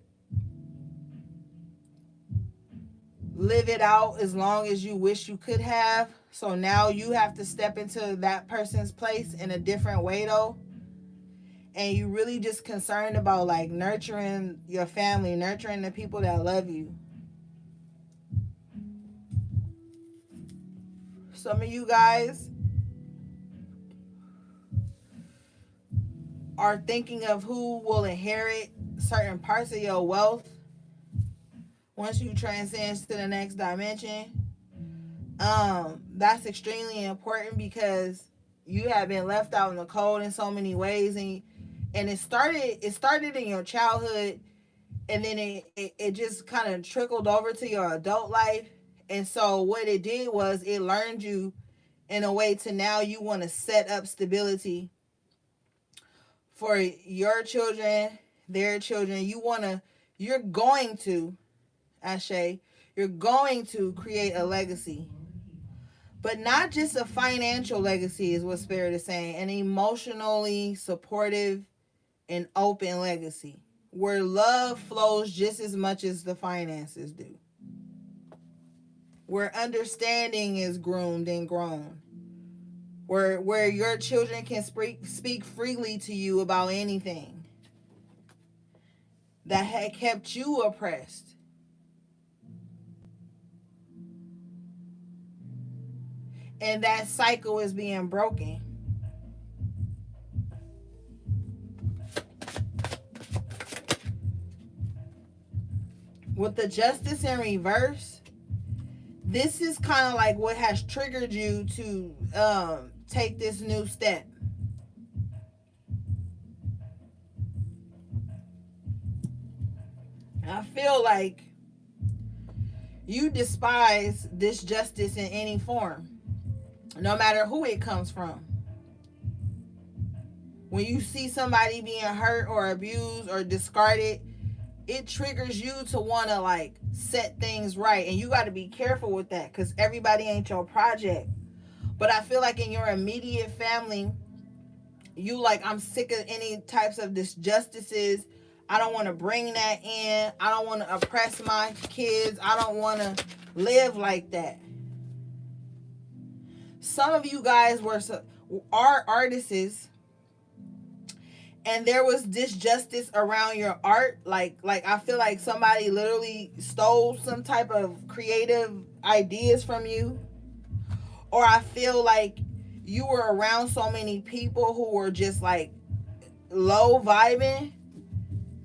live it out as long as you wish you could have. So now you have to step into that person's place in a different way though. And you really just concerned about like nurturing your family, nurturing the people that love you. Some of you guys are thinking of who will inherit certain parts of your wealth once you transcend to the next dimension. That's extremely important because you have been left out in the cold in so many ways, and it started in your childhood, and then it just kind of trickled over to your adult life. And so what it did was it learned you in a way to now you want to set up stability for your children, their children. You're going to, Ashe, you're going to create a legacy. But not just a financial legacy is what Spirit is saying, an emotionally supportive and open legacy where love flows just as much as the finances do. Where understanding is groomed and grown. Where your children can speak freely to you about anything that had kept you oppressed. And that cycle is being broken. With the justice in reverse, this is kind of like what has triggered you to take this new step. I feel like you despise this justice in any form, no matter who it comes from. When you see somebody being hurt or abused or discarded, it triggers you to want to like set things right. And you got to be careful with that because everybody ain't your project. But I feel like in your immediate family, you like, I'm sick of any types of disjustices. I don't want to bring that in. I don't want to oppress my kids. I don't want to live like that. Some of you guys are artists, and there was disjustice around your art. Like I feel like somebody literally stole some type of creative ideas from you. Or I feel like you were around so many people who were just like low vibing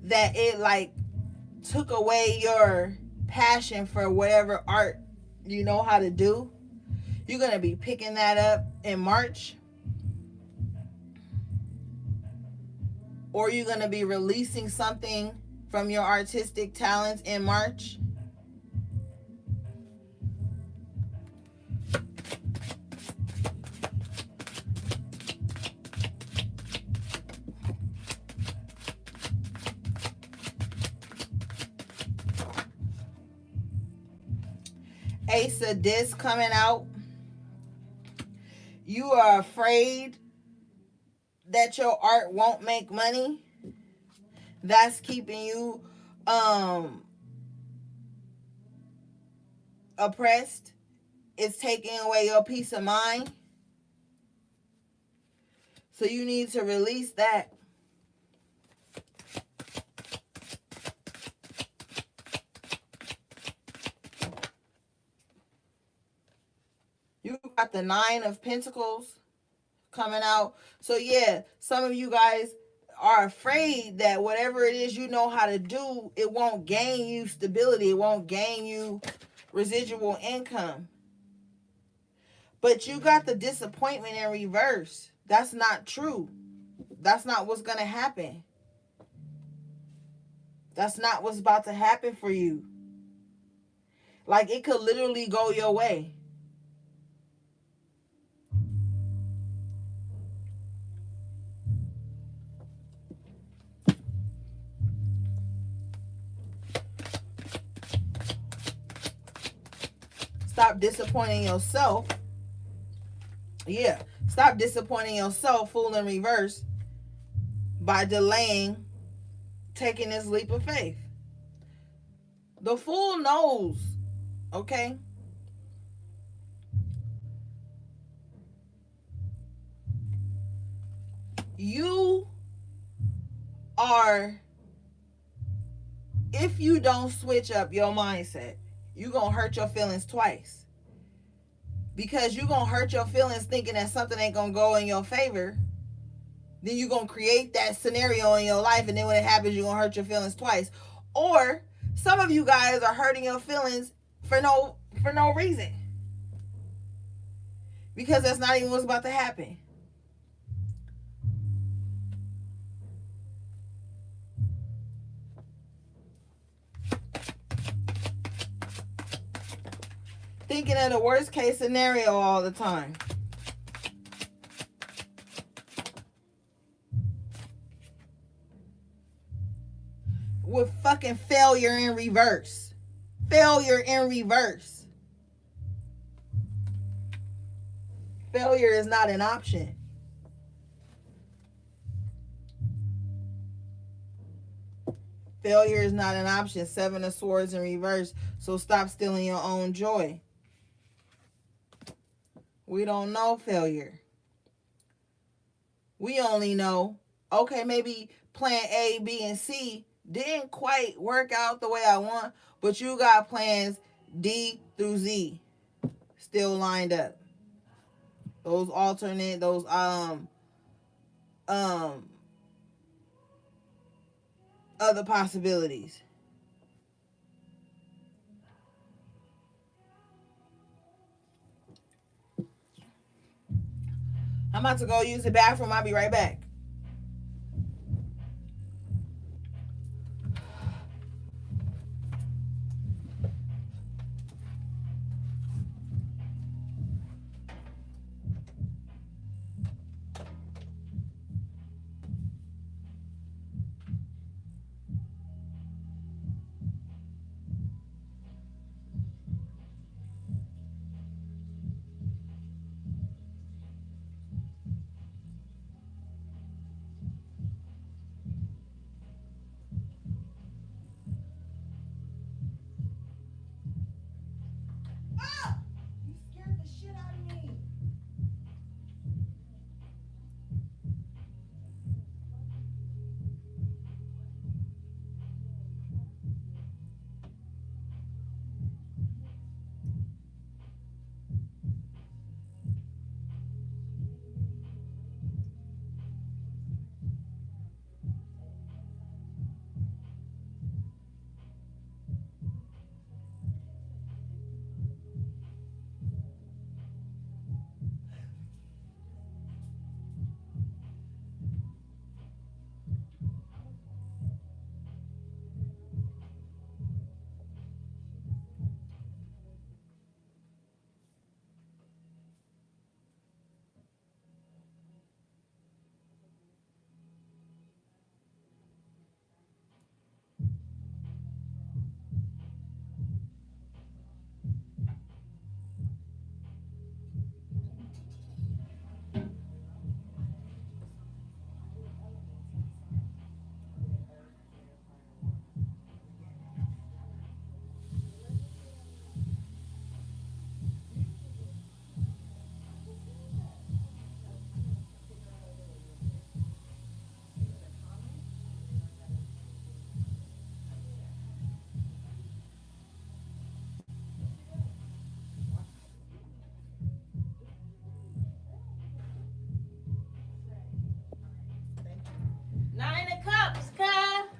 that it like took away your passion for whatever art you know how to do. You're going to be picking that up in March. Or you're going to be releasing something from your artistic talents in March. Ace of Disc coming out. You are afraid that your art won't make money. That's keeping you oppressed. It's taking away your peace of mind. So you need to release that. You got the 9 of Pentacles coming out. So yeah, some of you guys are afraid that whatever it is you know how to do, it won't gain you stability. It won't gain you residual income. But you got the disappointment in reverse. That's not true. That's not what's going to happen. That's not what's about to happen for you. Like, it could literally go your way. Stop disappointing yourself. Yeah. Stop disappointing yourself, Fool in reverse, by delaying taking this leap of faith. The Fool knows, okay? You are, if you don't switch up your mindset, you're going to hurt your feelings twice. Because you're going to hurt your feelings thinking that something ain't going to go in your favor. Then you're going to create that scenario in your life, and then when it happens, you're going to hurt your feelings twice. Or some of you guys are hurting your feelings for no reason. Because that's not even what's about to happen. Thinking of the worst case scenario all the time. With fucking failure in reverse. Failure in reverse. Failure is not an option. Failure is not an option. 7 of Swords in reverse. So stop stealing your own joy. We don't know failure. We only know, okay, maybe plan A, B, and C didn't quite work out the way I want, but you got plans D through Z still lined up. Those alternate, those other possibilities. I'm about to go use the bathroom. I'll be right back. You scared the shit out of me.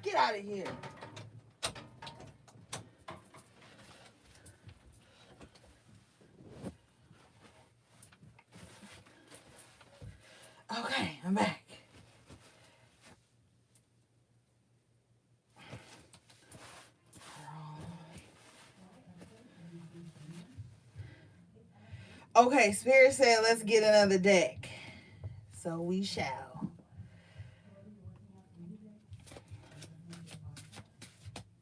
Get out of here. Okay, I'm back. Okay, Spirit said let's get another deck. So we shall.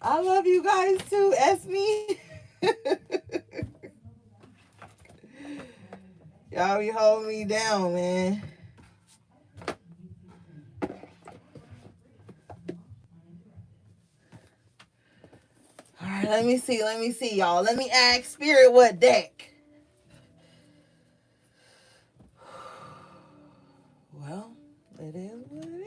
I love you guys too, Esme. Y'all be holding me down, man. All right, let me see, y'all. Let me ask Spirit what deck. Well, it is what it is.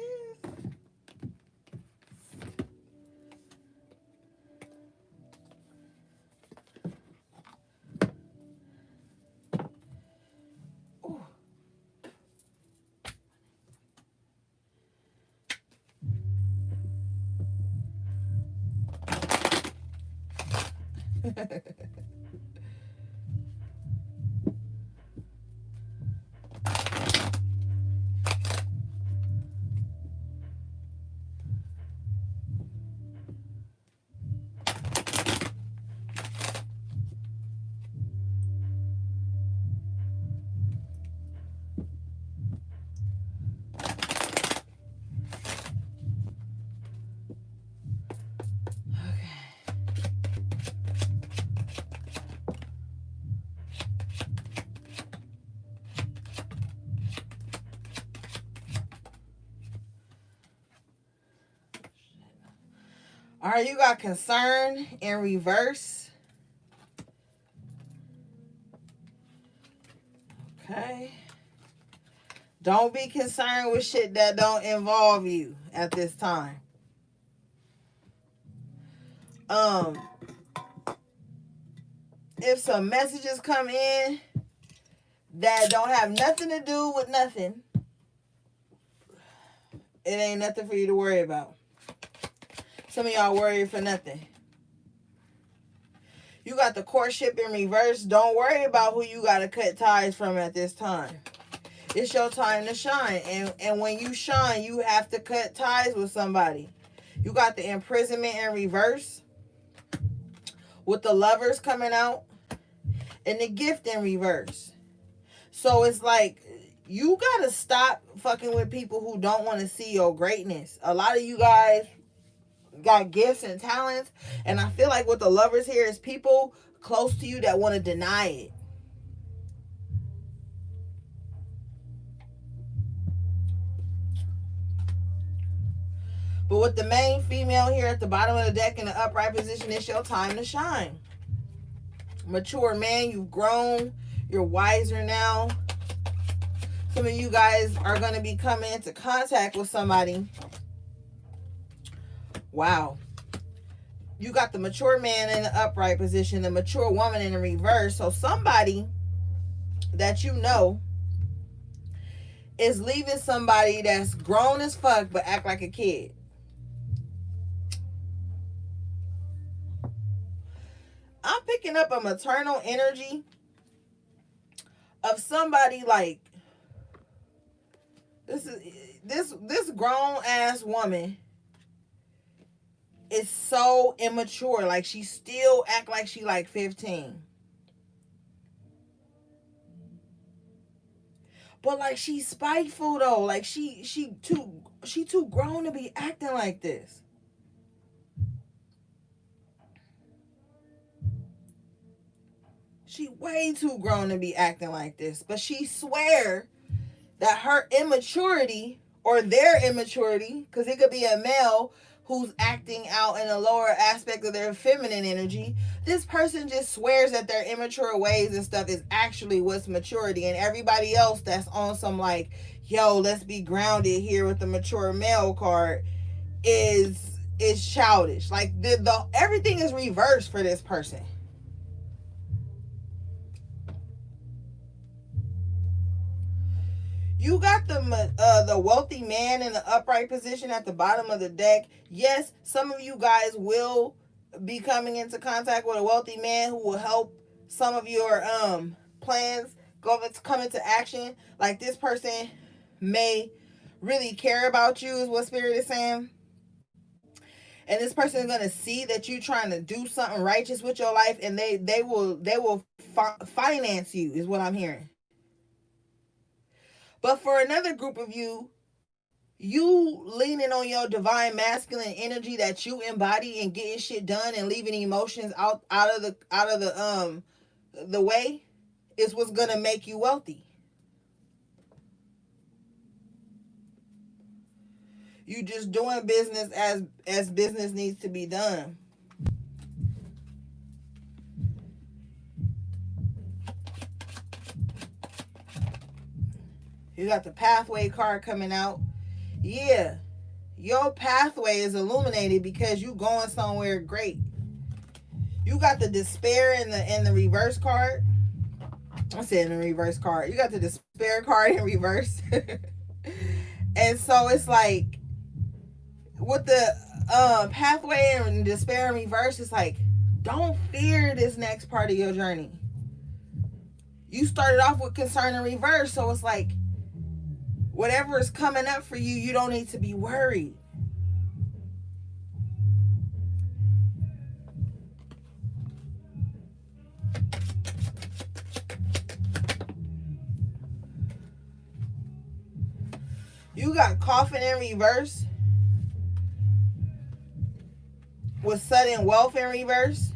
All right, you got concern in reverse. Okay. Don't be concerned with shit that don't involve you at this time. If some messages come in that don't have nothing to do with nothing, it ain't nothing for you to worry about. Some of y'all worry for nothing. You got the courtship in reverse. Don't worry about who you got to cut ties from at this time. It's your time to shine. And when you shine, you have to cut ties with somebody. You got the imprisonment in reverse with the lovers coming out and the gift in reverse. So it's like you got to stop fucking with people who don't want to see your greatness. A lot of you guys got gifts and talents, and I feel like with the lovers here is people close to you that want to deny it. But with the main female here at the bottom of the deck in the upright position, it's your time to shine. Mature man, you've grown, you're wiser now. Some of you guys are going to be coming into contact with somebody. Wow. You got the mature man in the upright position, the mature woman in the reverse. So somebody that you know is leaving somebody that's grown as fuck but act like a kid. I'm picking up a maternal energy of somebody like this grown ass woman is so immature. Like she still act like she like 15. But like she's spiteful though. Like she too grown to be acting like this. She way too grown to be acting like this. But she swear that her immaturity or their immaturity, because it could be a male who's acting out in a lower aspect of their feminine energy, this person just swears that their immature ways and stuff is actually what's maturity, and everybody else that's on some like, yo, let's be grounded here with the mature male card is childish. Like the everything is reversed for this person. You got the wealthy man in the upright position at the bottom of the deck. Yes, some of you guys will be coming into contact with a wealthy man who will help some of your plans come into action. Like this person may really care about you, is what Spirit is saying. And this person is gonna see that you trying to do something righteous with your life, and they will finance you, is what I'm hearing. But for another group of you leaning on your divine masculine energy that you embody and getting shit done and leaving emotions out of the way is what's gonna make you wealthy. You just doing business as business needs to be done. You got the pathway card coming out. Yeah, your pathway is illuminated because you going somewhere great. You got the despair in the reverse card. I said in the reverse card. You got the despair card in reverse. And so it's like with the pathway and despair in reverse, it's like, don't fear this next part of your journey. You started off with concern in reverse, so it's like whatever is coming up for you, you don't need to be worried. You got coffin in reverse with sudden wealth in reverse.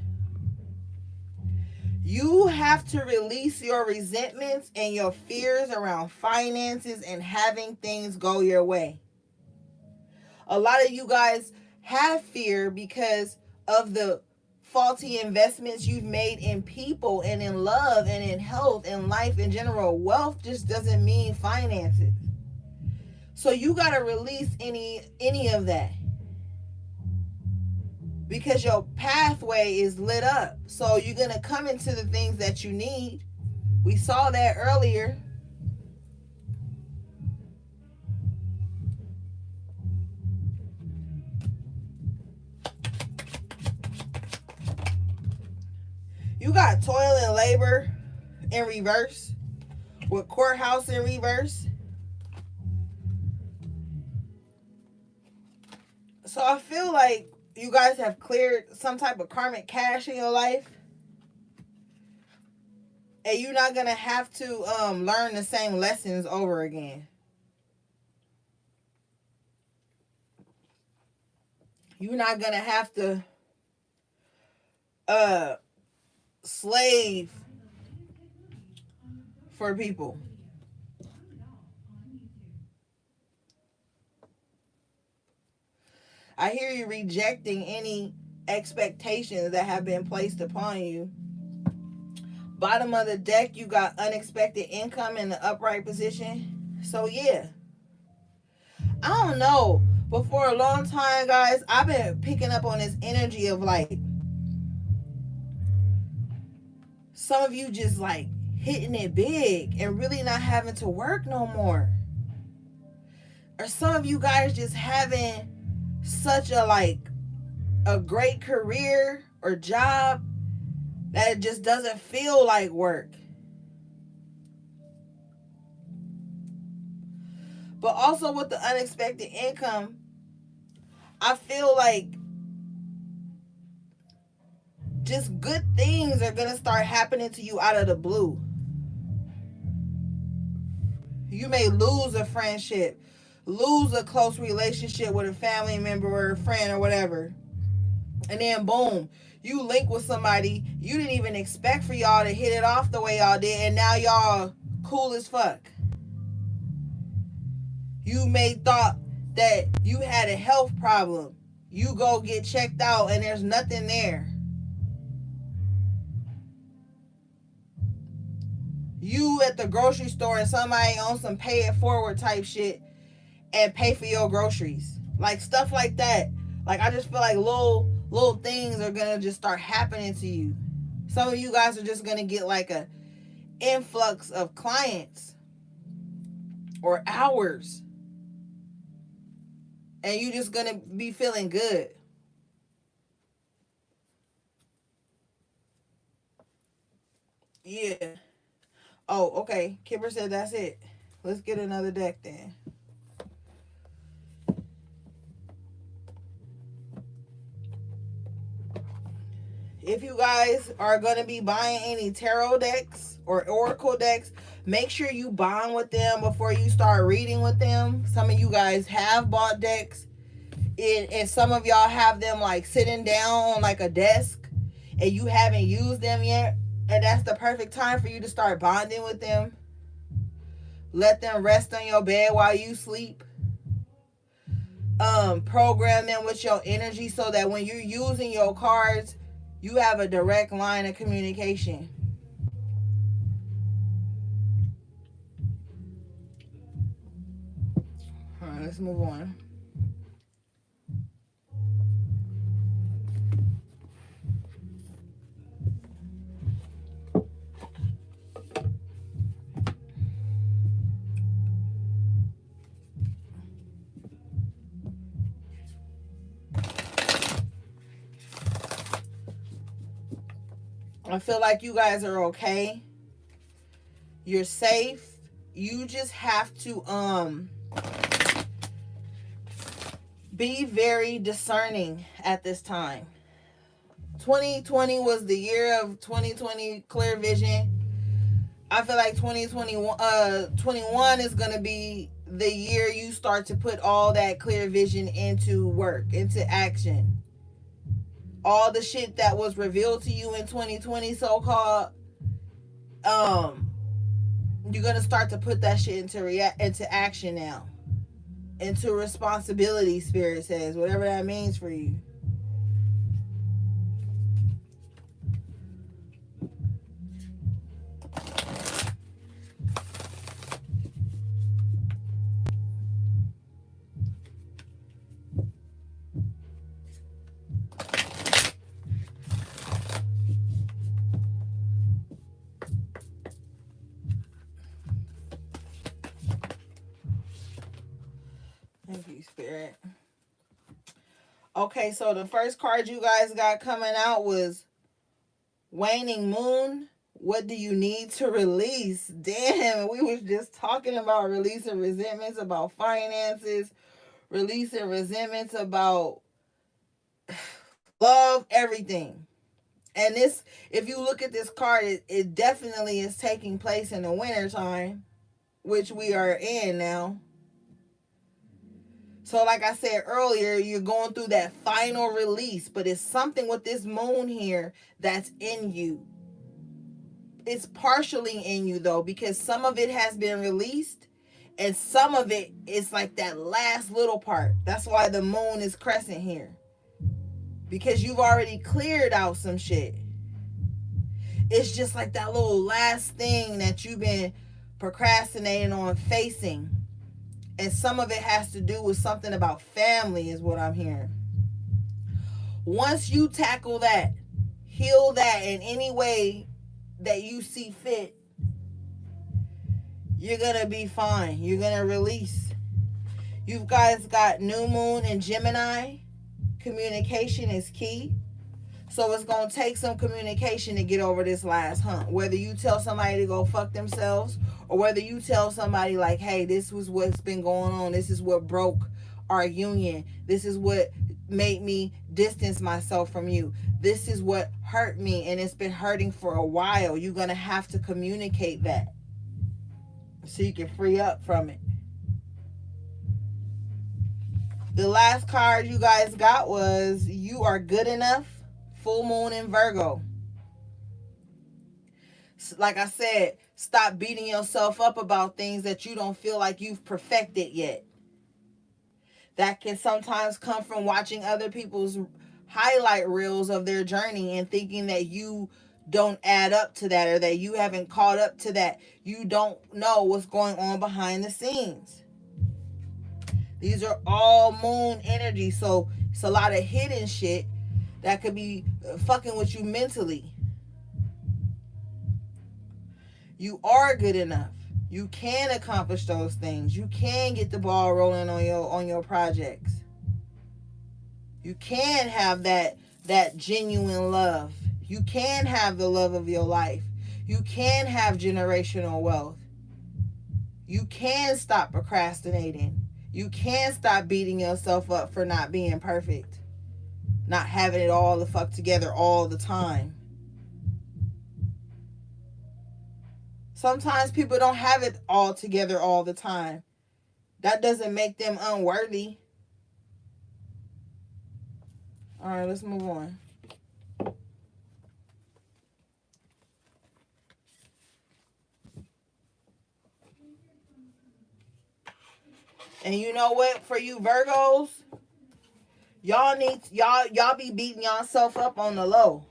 You have to release your resentments and your fears around finances and having things go your way. A lot of you guys have fear because of the faulty investments you've made in people and in love and in health and life in general. Wealth just doesn't mean finances. So you got to release any of that, because your pathway is lit up. So you're going to come into the things that you need. We saw that earlier. You got toil and labor in reverse with courthouse in reverse. So I feel like you guys have cleared some type of karmic cash in your life. And you're not going to have to learn the same lessons over again. You're not going to have to slave for people. I hear you rejecting any expectations that have been placed upon you. Bottom of the deck, you got unexpected income in the upright position. So yeah, I don't know, but for a long time, guys, I've been picking up on this energy of like some of you just like hitting it big and really not having to work no more. Or some of you guys just having such a great career or job that it just doesn't feel like work. But also with the unexpected income, I feel like just good things are going to start happening to you out of the blue. You may lose a friendship, lose a close relationship with a family member or a friend or whatever. And then boom, you link with somebody you didn't even expect for y'all to hit it off the way y'all did, and now y'all cool as fuck. You may thought that you had a health problem. You go get checked out and there's nothing there. You at the grocery store and somebody on some pay it forward type shit and pay for your groceries. Like stuff like that. Like I just feel like little things are gonna just start happening to you. Some of you guys are just gonna get like a influx of clients or hours. And you just gonna be feeling good. Yeah. Oh, okay. Kipper said that's it. Let's get another deck then. If you guys are going to be buying any tarot decks or oracle decks, make sure you bond with them before you start reading with them. Some of you guys have bought decks, and some of y'all have them like sitting down on like a desk and you haven't used them yet. And that's the perfect time for you to start bonding with them. Let them rest on your bed while you sleep. program them with your energy so that when you're using your cards, you have a direct line of communication. All right, let's move on. I feel like you guys are okay. You're safe. You just have to be very discerning at this time. 2020 was the year of 2020 clear vision. I feel like 21 is going to be the year you start to put all that clear vision into work, into action. All the shit that was revealed to you in 2020 so called, you're going to start to put that shit into action now. Into responsibility, spirit says, whatever that means for you. Thank you, spirit. Okay, so the first card you guys got coming out was Waning Moon. What do you need to release? Damn, we was just talking about releasing resentments about finances, releasing resentments about love, everything. And this, if you look at this card, it definitely is taking place in the winter time, which we are in now. So like I said earlier, you're going through that final release, but it's something with this moon here that's in you. It's partially in you though, because some of it has been released and some of it is like that last little part. That's why the moon is crescent here. Because you've already cleared out some shit. It's just like that little last thing that you've been procrastinating on facing. And some of it has to do with something about family is what I'm hearing. Once you tackle that, heal that in any way that you see fit, you're going to be fine. You're going to release. You guys got new moon in Gemini. Communication is key. So it's going to take some communication to get over this last hump. Whether you tell somebody to go fuck themselves or whether you tell somebody like, hey, this was what's been going on. This is what broke our union. This is what made me distance myself from you. This is what hurt me and it's been hurting for a while. You're going to have to communicate that so you can free up from it. The last card you guys got was You Are Good Enough. Full moon in Virgo. Like I said, stop beating yourself up about things that you don't feel like you've perfected yet. That can sometimes come from watching other people's highlight reels of their journey and thinking that you don't add up to that or that you haven't caught up to that. You don't know what's going on behind the scenes. These are all moon energy, so it's a lot of hidden shit that could be fucking with you mentally. You are good enough. You can accomplish those things. You can get the ball rolling on your projects. You can have that genuine love. You can have the love of your life. You can have generational wealth. You can stop procrastinating. You can stop beating yourself up for not being perfect. Not having it all the fuck together all the time. Sometimes people don't have it all together all the time. That doesn't make them unworthy. All right, let's move on. And you know what? For you Virgos, Y'all be beating yourself up on the low,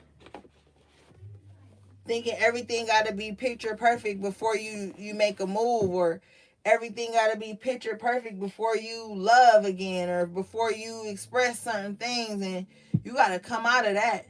thinking everything got to be picture perfect before you make a move, or everything got to be picture perfect before you love again, or before you express certain things, and you got to come out of that.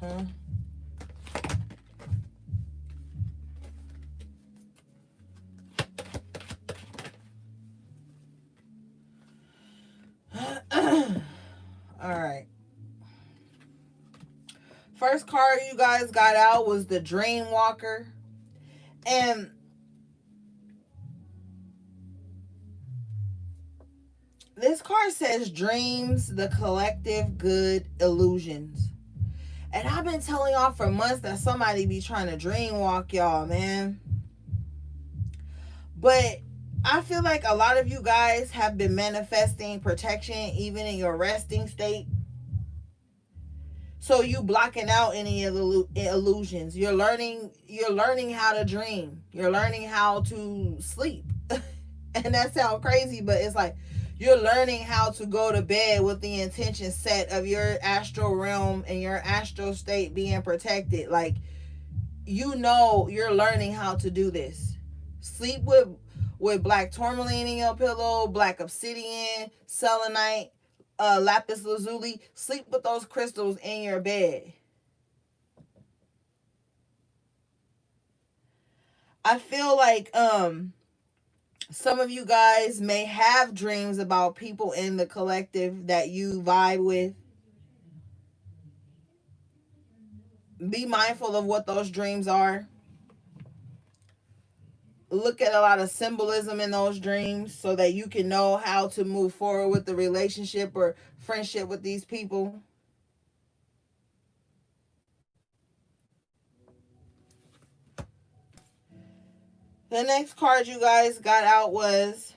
Uh-huh. All right. First card you guys got out was the Dream Walker. And this card says dreams, the collective good illusions. And I've been telling y'all for months that somebody be trying to dream walk y'all, man. But I feel like a lot of you guys have been manifesting protection even in your resting state. So you blocking out any of the illusions. You're learning how to dream. You're learning how to sleep. And that sounds crazy, but it's like you're learning how to go to bed with the intention set of your astral realm and your astral state being protected. Like, you're learning how to do this. Sleep with black tourmaline in your pillow, black obsidian, selenite, lapis lazuli. Sleep with those crystals in your bed. I feel like some of you guys may have dreams about people in the collective that you vibe with. Be mindful of what those dreams are. Look at a lot of symbolism in those dreams so that you can know how to move forward with the relationship or friendship with these people. The next card you guys got out was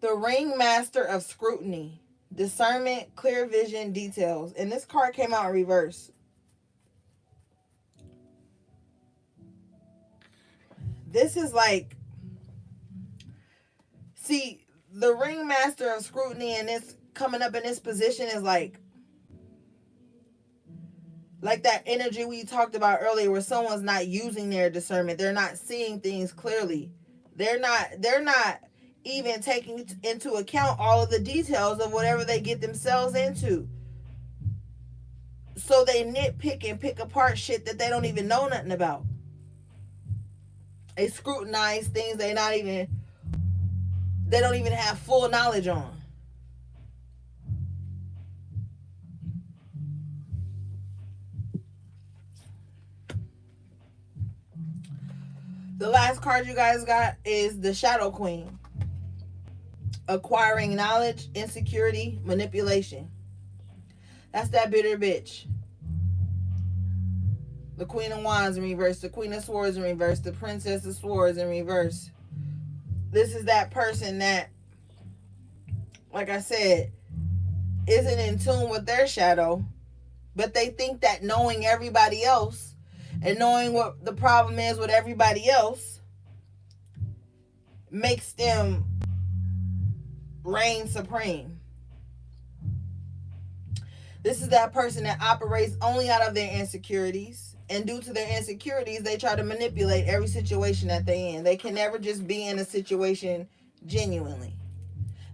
the Ringmaster of Scrutiny. Discernment, clear vision, details. And this card came out in reverse. This is like, see, the Ringmaster of Scrutiny and this coming up in this position is like that energy we talked about earlier where someone's not using their discernment. They're not seeing things clearly. They're not even taking into account all of the details of whatever they get themselves into. So they nitpick and pick apart shit that they don't even know nothing about. They scrutinize things they don't even have full knowledge on. The last card you guys got is the Shadow Queen. Acquiring knowledge, insecurity, manipulation. That's that bitter bitch. The Queen of Wands in reverse, the Queen of Swords in reverse, the Princess of Swords in reverse. This is that person that, like I said, isn't in tune with their shadow, but they think that knowing everybody else and knowing what the problem is with everybody else makes them reign supreme. This is that person that operates only out of their insecurities, And due to their insecurities, they try to manipulate every situation that they in. They can never just be in a situation genuinely.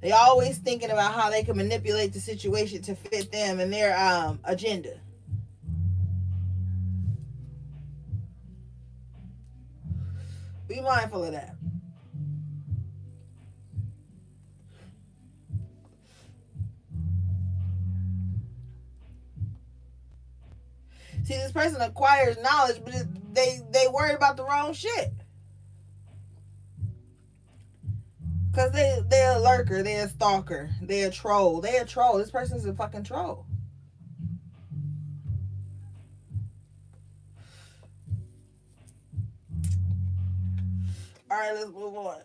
They always thinking about how they can manipulate the situation to fit them and their agenda. Be mindful of that. See, this person acquires knowledge, but they worry about the wrong shit. Cause they're a lurker, they're a stalker, they're a troll, they're a troll. This person's a fucking troll. All right, let's move on.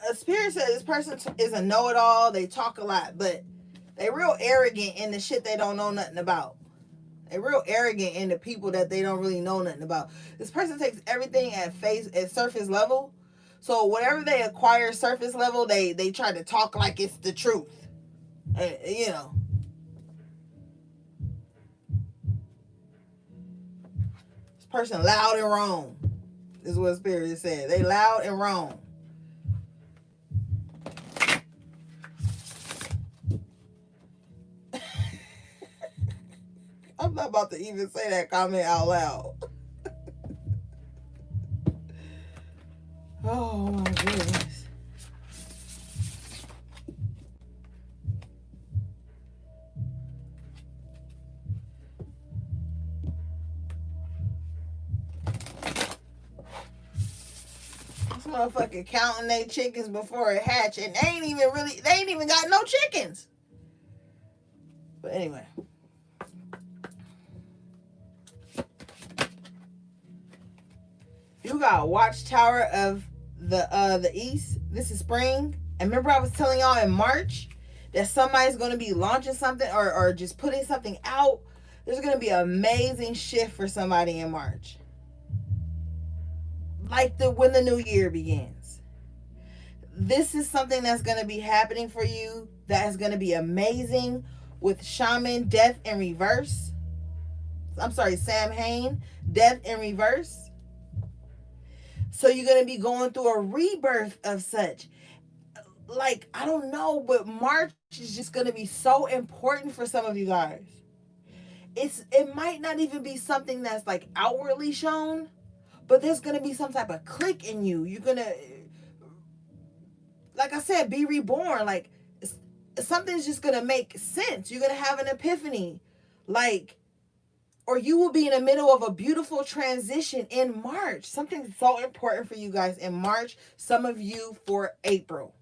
A spirit said this person is a know-it-all. They talk a lot, but they real arrogant in the shit they don't know nothing about. They real arrogant in the people that they don't really know nothing about. This person takes everything at surface level. So whatever they acquire surface level, they try to talk like it's the truth. You know. This person loud and wrong. Is what spirit said. They loud and wrong. I'm not about to even say that comment out loud. Oh my goodness. This motherfucker counting their chickens before it hatch, and they ain't even got no chickens. But anyway. You got Watchtower of the East. This is spring. And remember I was telling y'all in March that somebody's going to be launching something or just putting something out. There's going to be an amazing shift for somebody in March. Like when the new year begins. This is something that's going to be happening for you that is going to be amazing with Shaman Death in Reverse. I'm sorry, Sam Hain, Death in Reverse. So you're going to be going through a rebirth of such. Like, I don't know, but March is just going to be so important for some of you guys. It might not even be something that's like outwardly shown, but there's going to be some type of click in you. You're going to, like I said, be reborn. Like, something's just going to make sense. You're going to have an epiphany. Like, or you will be in the middle of a beautiful transition in March. Something so important for you guys in March. Some of you for April.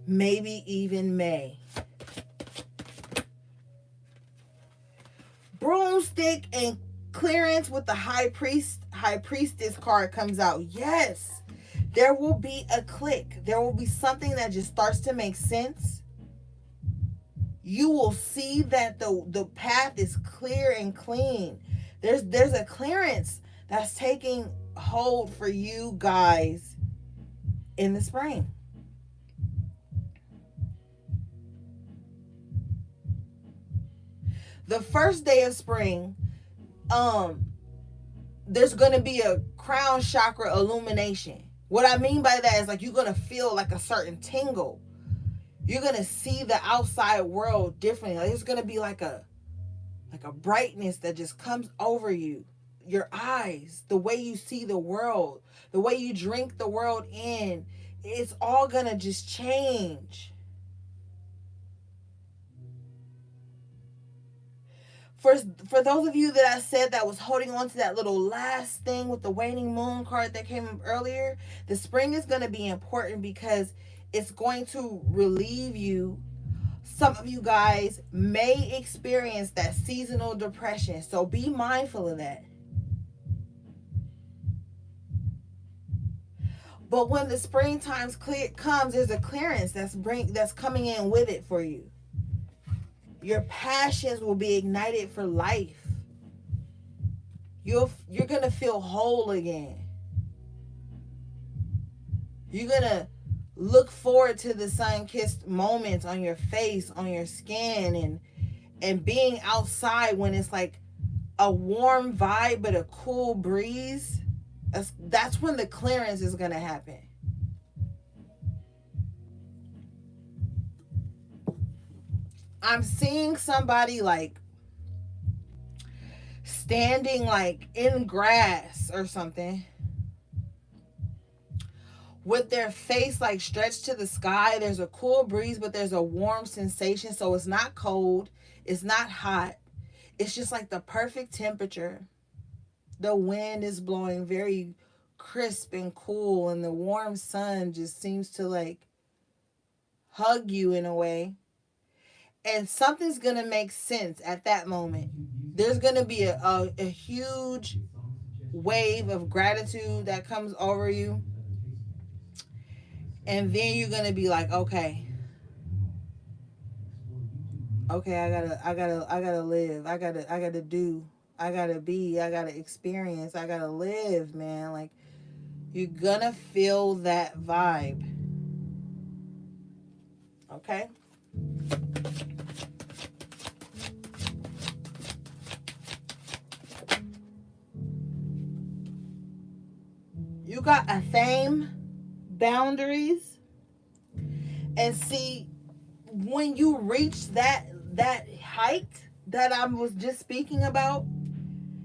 Maybe even May. Broomstick and clearance with the high priestess card comes out. Yes. There will be a click. There will be something that just starts to make sense. You will see that the path is clear and clean. There's a clearance that's taking hold for you guys in the spring. The first day of spring, there's going to be a crown chakra illumination. What I mean by that is like you're going to feel like a certain tingle. You're going to see the outside world differently. Like it's going to be like a brightness that just comes over you. Your eyes, the way you see the world, the way you drink the world in, it's all going to just change. For those of you that I said that was holding on to that little last thing with the waning moon card that came up earlier, the spring is going to be important because it's going to relieve you Some of you guys may experience that seasonal depression, so be mindful of that. But when the springtime comes, there's a clearance that's coming in with it for you. Your passions will be ignited for life. You're gonna feel whole again. You're gonna look forward to the sun-kissed moments on your face, on your skin, and being outside when it's like a warm vibe but a cool breeze. That's when the clearance is gonna happen. I'm seeing somebody like standing like in grass or something with their face like stretched to the sky. There's a cool breeze, but there's a warm sensation. So it's not cold, it's not hot. It's just like the perfect temperature. The wind is blowing very crisp and cool, and the warm sun just seems to like hug you in a way. And something's gonna make sense at that moment. There's gonna be a huge wave of gratitude that comes over you. And then you're gonna be like, okay, I gotta live. I gotta do. I gotta be. I gotta experience. I gotta live, man. Like, you're gonna feel that vibe. Okay? You got a theme, boundaries, and see, when you reach that height that I was just speaking about,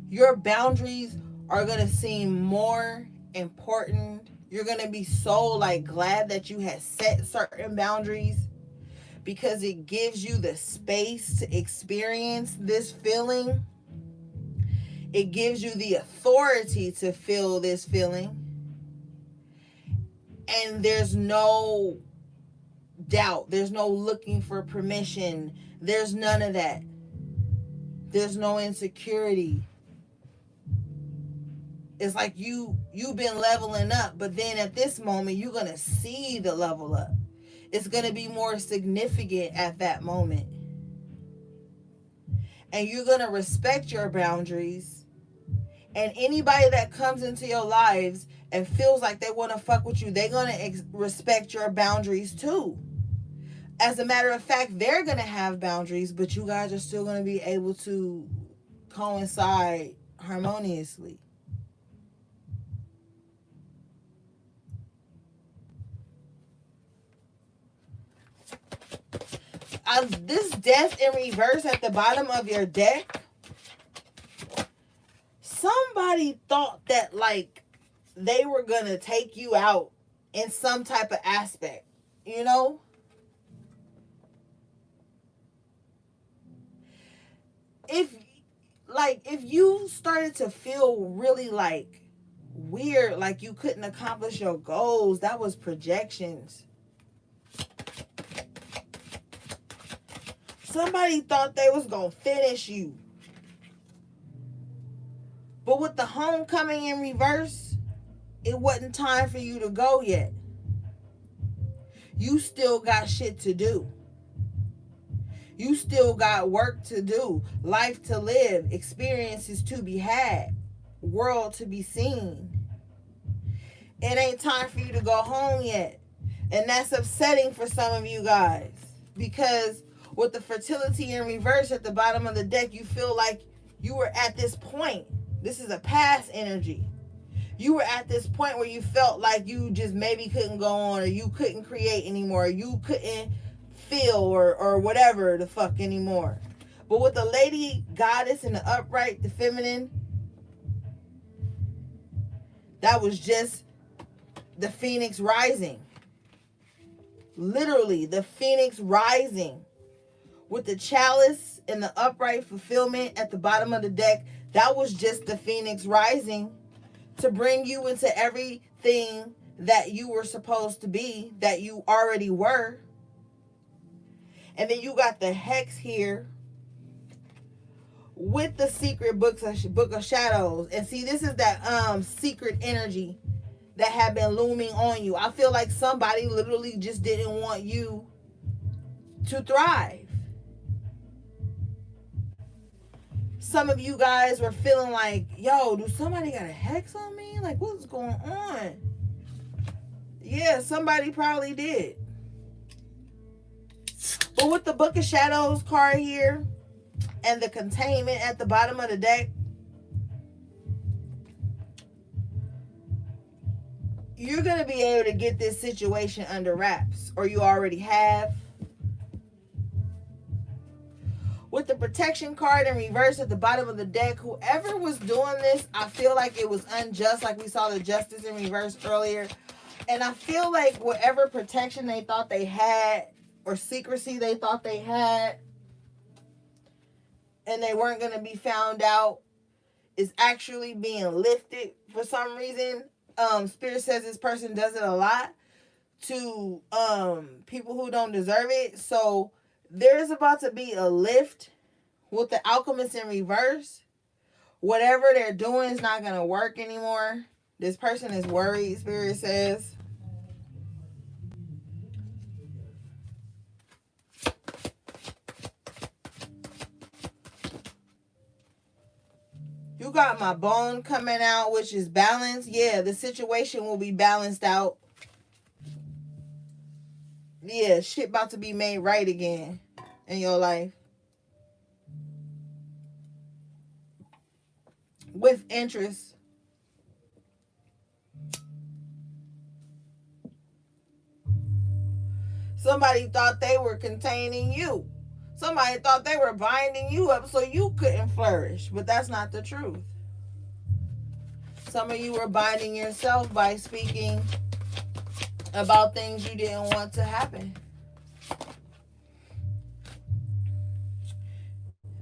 your boundaries are gonna seem more important. You're gonna be so like glad that you had set certain boundaries, because it gives you the space to experience this feeling. It gives you the authority to feel this feeling. And there's no doubt. There's no looking for permission. There's none of that. There's no insecurity. It's like you've been leveling up, but then at this moment, you're going to see the level up. It's going to be more significant at that moment. And you're going to respect your boundaries. And anybody that comes into your lives and feels like they want to fuck with you, they're going to respect your boundaries too. As a matter of fact, they're going to have boundaries, but you guys are still going to be able to coincide harmoniously. This death in reverse at the bottom of your deck, somebody thought that like they were going to take you out in some type of aspect, you know? If you started to feel really like weird, like you couldn't accomplish your goals, that was projections. Somebody thought they was gonna finish you. But with the homecoming in reverse, it wasn't time for you to go yet. You still got shit to do. You still got work to do, life to live, experiences to be had, world to be seen. It ain't time for you to go home yet. And that's upsetting for some of you guys, because with the fertility in reverse at the bottom of the deck, you feel like you were at this point. This is a past energy. You were at this point where you felt like you just maybe couldn't go on, or you couldn't create anymore, or you couldn't feel or whatever the fuck anymore. But with the lady goddess and the upright, the feminine, that was just the phoenix rising. Literally, the phoenix rising. With the chalice and the upright fulfillment at the bottom of the deck, that was just the phoenix rising to bring you into everything that you were supposed to be, that you already were. And then you got the hex here with the secret book of shadows. And see, this is that secret energy that have been looming on you. I feel like somebody literally just didn't want you to thrive. Some of you guys were feeling like, yo, do somebody got a hex on me? Like, what's going on? Yeah, somebody probably did. But with the Book of Shadows card here and the containment at the bottom of the deck, you're going to be able to get this situation under wraps, or you already have. With the protection card in reverse at the bottom of the deck, whoever was doing this, I feel like it was unjust, like we saw the justice in reverse earlier. And I feel like whatever protection they thought they had, or secrecy they thought they had, and they weren't going to be found out, is actually being lifted for some reason. Spirit says this person does it a lot to people who don't deserve it. So there's about to be a lift with the Alchemist in reverse. Whatever they're doing is not going to work anymore. This person is worried, Spirit says. You got my bone coming out, which is balance. Yeah, the situation will be balanced out. Yeah, shit about to be made right again in your life. With interest. Somebody thought they were containing you. Somebody thought they were binding you up so you couldn't flourish. But that's not the truth. Some of you were binding yourself by speaking about things you didn't want to happen.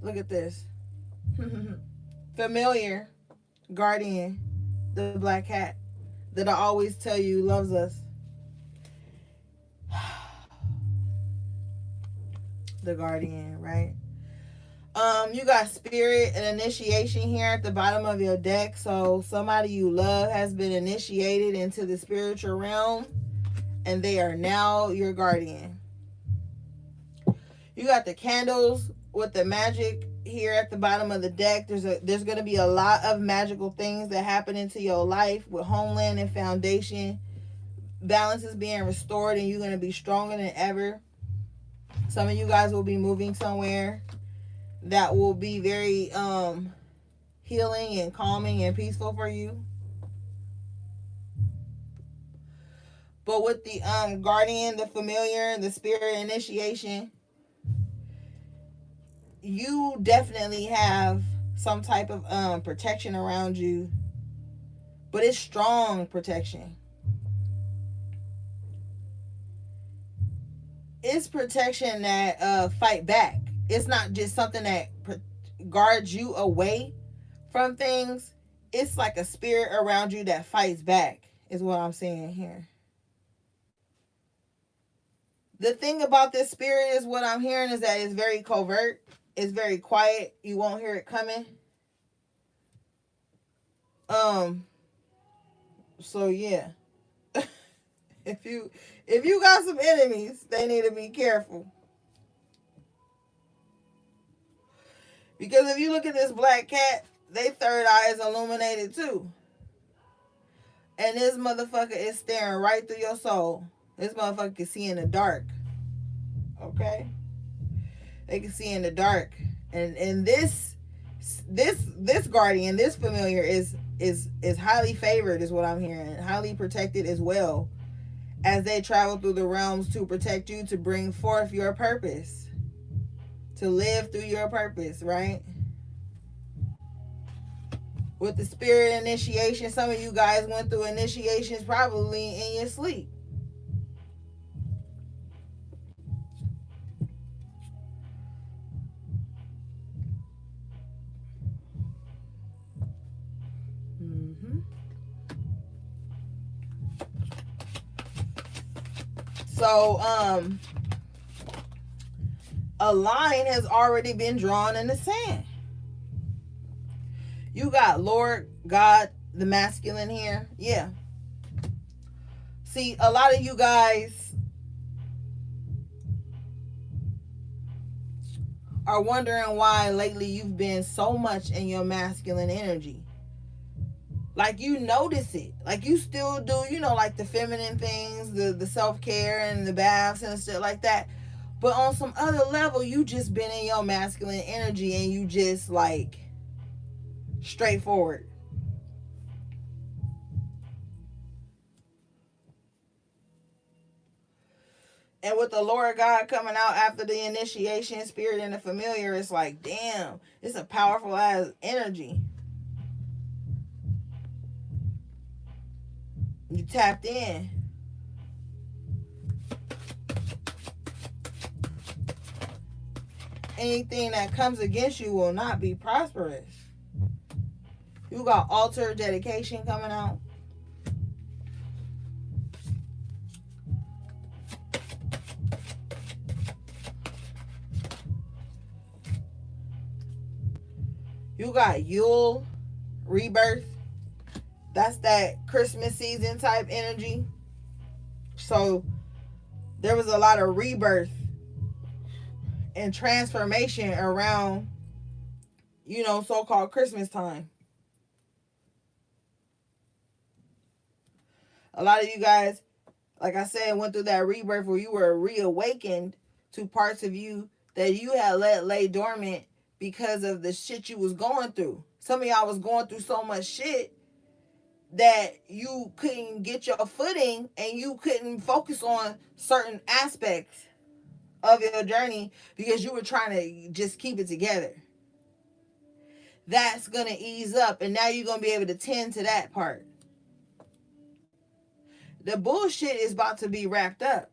Look at this. Familiar guardian, the black cat that I always tell you loves us. The guardian, right? You got spirit and initiation here at the bottom of your deck. So somebody you love has been initiated into the spiritual realm, and they are now your guardian. You got the candles with the magic here at the bottom of the deck. There's going to be a lot of magical things that happen into your life with homeland and foundation. Balance is being restored, and you're going to be stronger than ever. Some of you guys will be moving somewhere that will be very healing and calming and peaceful for you. But with the guardian, the familiar, the spirit initiation, you definitely have some type of protection around you. But it's strong protection. It's protection that fight back. It's not just something that guards you away from things. It's like a spirit around you that fights back, is what I'm saying here. The thing about this spirit is, what I'm hearing is that it's very covert. It's very quiet. You won't hear it coming. So yeah. If you got some enemies, they need to be careful. Because if you look at this black cat, they third eye is illuminated too. And this motherfucker is staring right through your soul. This motherfucker can see in the dark. Okay? They can see in the dark. And this guardian, this familiar is highly favored, is what I'm hearing. Highly protected as well, as they travel through the realms to protect you, to bring forth your purpose, to live through your purpose, right? With the spirit initiation, some of you guys went through initiations probably in your sleep. So, a line has already been drawn in the sand. You got Lord God, the masculine here. Yeah. See, a lot of you guys are wondering why lately you've been so much in your masculine energy. Like, you notice it. Like, you still do, like the feminine things, the self-care and the baths and shit like that. But on some other level, you just been in your masculine energy and you just like straightforward. And with the Lord God coming out after the initiation, spirit, and the familiar, it's like, damn, it's a powerful ass energy. You tapped in. Anything that comes against you will not be prosperous. You got altar dedication coming out. You got Yule, rebirth. That's that Christmas season type energy. So there was a lot of rebirth and transformation around, so-called Christmas time. A lot of you guys, like I said, went through that rebirth where you were reawakened to parts of you that you had let lay dormant because of the shit you was going through. Some of y'all was going through so much shit that you couldn't get your footing and you couldn't focus on certain aspects of your journey because you were trying to just keep it together. That's going to ease up, and now you're going to be able to tend to that part. The bullshit is about to be wrapped up.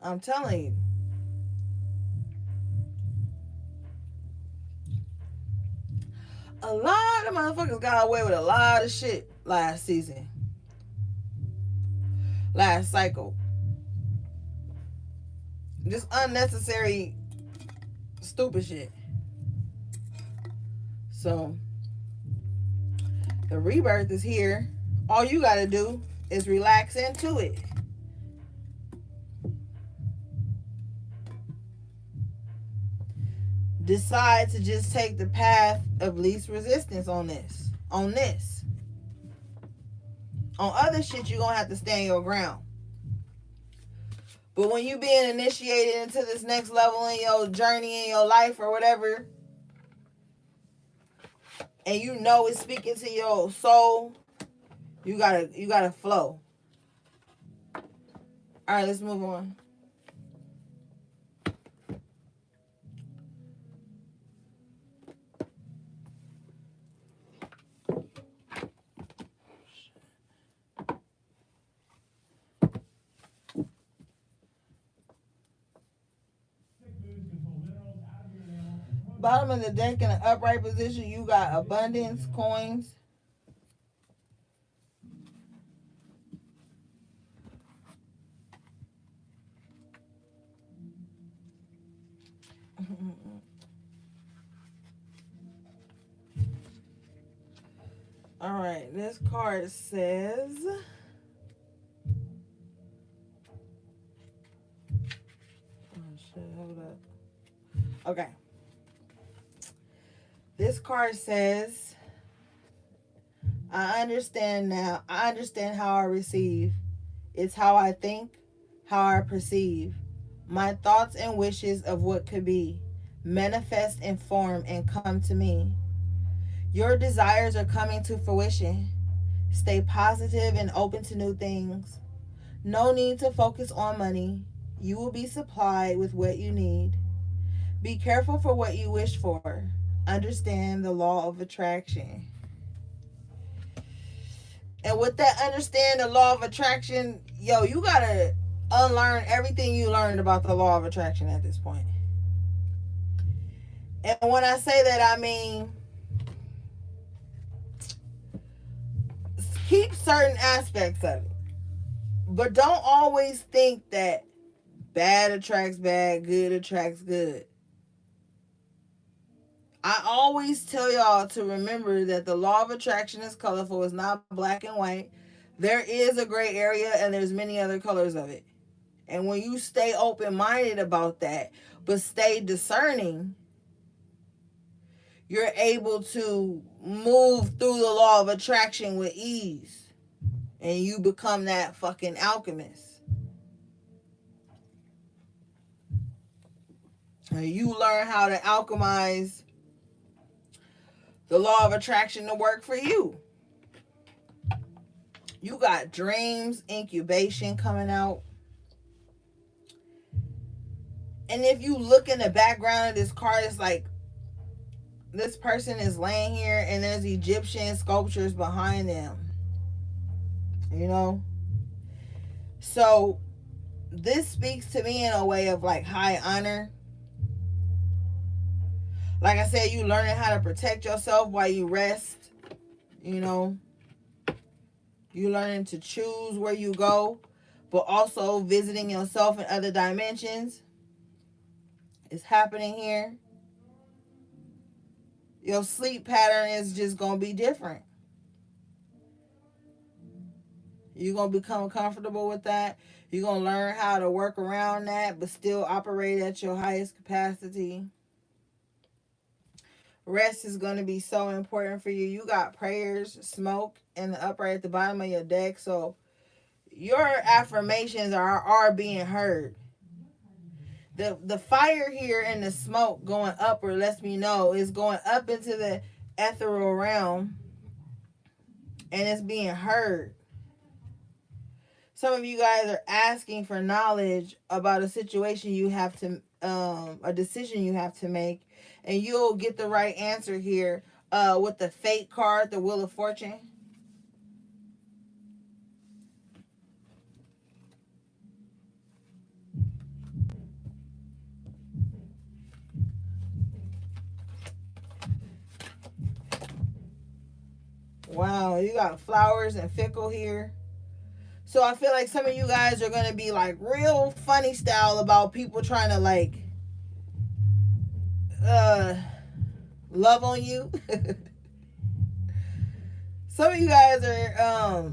I'm telling you. A lot of motherfuckers got away with a lot of shit last season. Last cycle. Just unnecessary stupid shit. So the rebirth is here. All you gotta do is relax into it. Decide to just take the path of least resistance on this. On other shit, you're gonna have to stand your ground. But when you being initiated into this next level in your journey in your life or whatever, and you know it's speaking to your soul, you gotta flow. All right, let's move on. Bottom of the deck in an upright position, you got abundance, coins. All right, this card says, oh shit, hold up. Okay. This card says, I understand now. I understand how I receive. It's how I think, how I perceive. My thoughts and wishes of what could be manifest in form and come to me. Your desires are coming to fruition. Stay positive and open to new things. No need to focus on money. You will be supplied with what you need. Be careful for what you wish for. Understand the law of attraction. And with that, understand the law of attraction, you gotta unlearn everything you learned about the law of attraction at this point. And when I say that, I mean, keep certain aspects of it. But don't always think that Bad attracts bad, good attracts good. I always tell y'all to remember that the law of attraction is colorful. It's not black and white. There is a gray area and there's many other colors of it. And when you stay open minded about that, but stay discerning, you're able to move through the law of attraction with ease. And you become that fucking alchemist. And you learn how to alchemize the law of attraction to work for you. You got dreams, incubation coming out. And if you look in the background of this card, it's like this person is laying here and there's Egyptian sculptures behind them. You know? So this speaks to me in a way of like high honor. Like I said, you learning how to protect yourself while you rest. You know? You learning to choose where you go, but also visiting yourself in other dimensions is happening here. Your sleep pattern is just going to be different. You're going to become comfortable with that. You're going to learn how to work around that, but still operate at your highest capacity. Rest is going to be so important for you. You got prayers, smoke, and the upright at the bottom of your deck. So your affirmations are being heard. The fire here and the smoke going upward lets me know is going up into the ethereal realm and it's being heard. Some of you guys are asking for knowledge about a situation you have to, a decision you have to make, and you'll get the right answer here with the Fate card, the Wheel of Fortune. Wow, you got flowers and fickle here. So I feel like some of you guys are going to be like real funny style about people trying to like love on you. Some of you guys are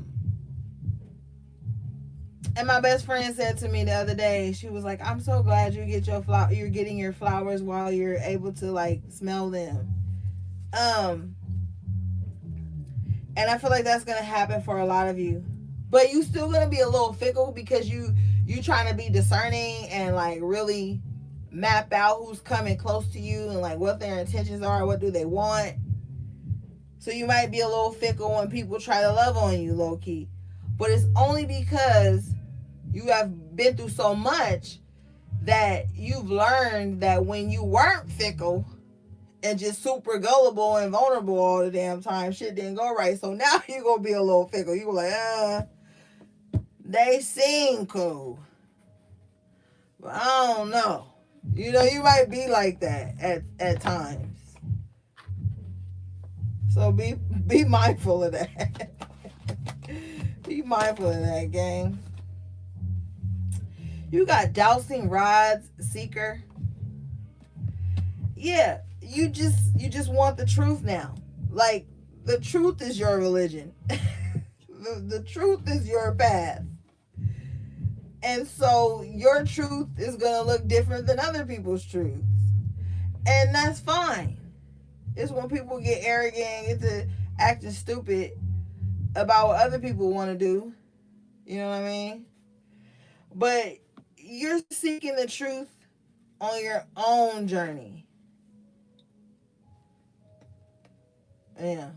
and my best friend said to me the other day, she was like, I'm so glad you get your you're getting your flowers while you're able to like smell them. And I feel like that's going to happen for a lot of you. But you still going to be a little fickle because you trying to be discerning and like really map out who's coming close to you and like what their intentions are, what do they want. So you might be a little fickle when people try to love on you, low key. But it's only because you have been through so much that you've learned that when you weren't fickle and just super gullible and vulnerable all the damn time, shit didn't go right. So now you're going to be a little fickle. You're like, they seem cool, but I don't know. You know, you might be like that at times. So be mindful of that. Be mindful of that, gang. You got dousing rods, seeker. Yeah, you just want the truth now. Like, the truth is your religion. The truth is your path. And so your truth is going to look different than other people's truths. And that's fine. It's when people get arrogant and get to acting stupid about what other people want to do. You know what I mean? But you're seeking the truth on your own journey. Yeah.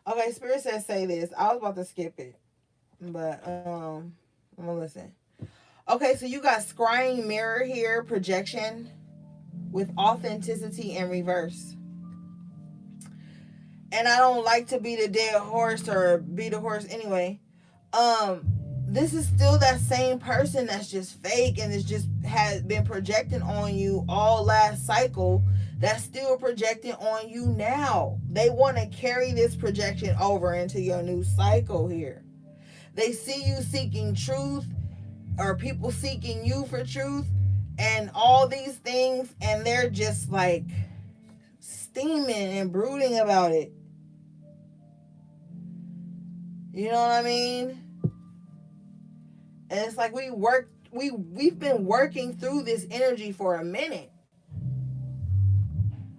Okay, Spirit says say this. I was about to skip it. But I'm gonna listen. Okay, so you got scrying mirror here, projection with authenticity in reverse. And I don't like to be the dead horse or be the horse anyway. This is still that same person that's just fake and it's just has been projecting on you all last cycle. That's still projecting on you now. They want to carry this projection over into your new cycle here. They see you seeking truth, or people seeking you for truth, and all these things, and they're just like steaming and brooding about it. You know what I mean? And it's like we've been working through this energy for a minute.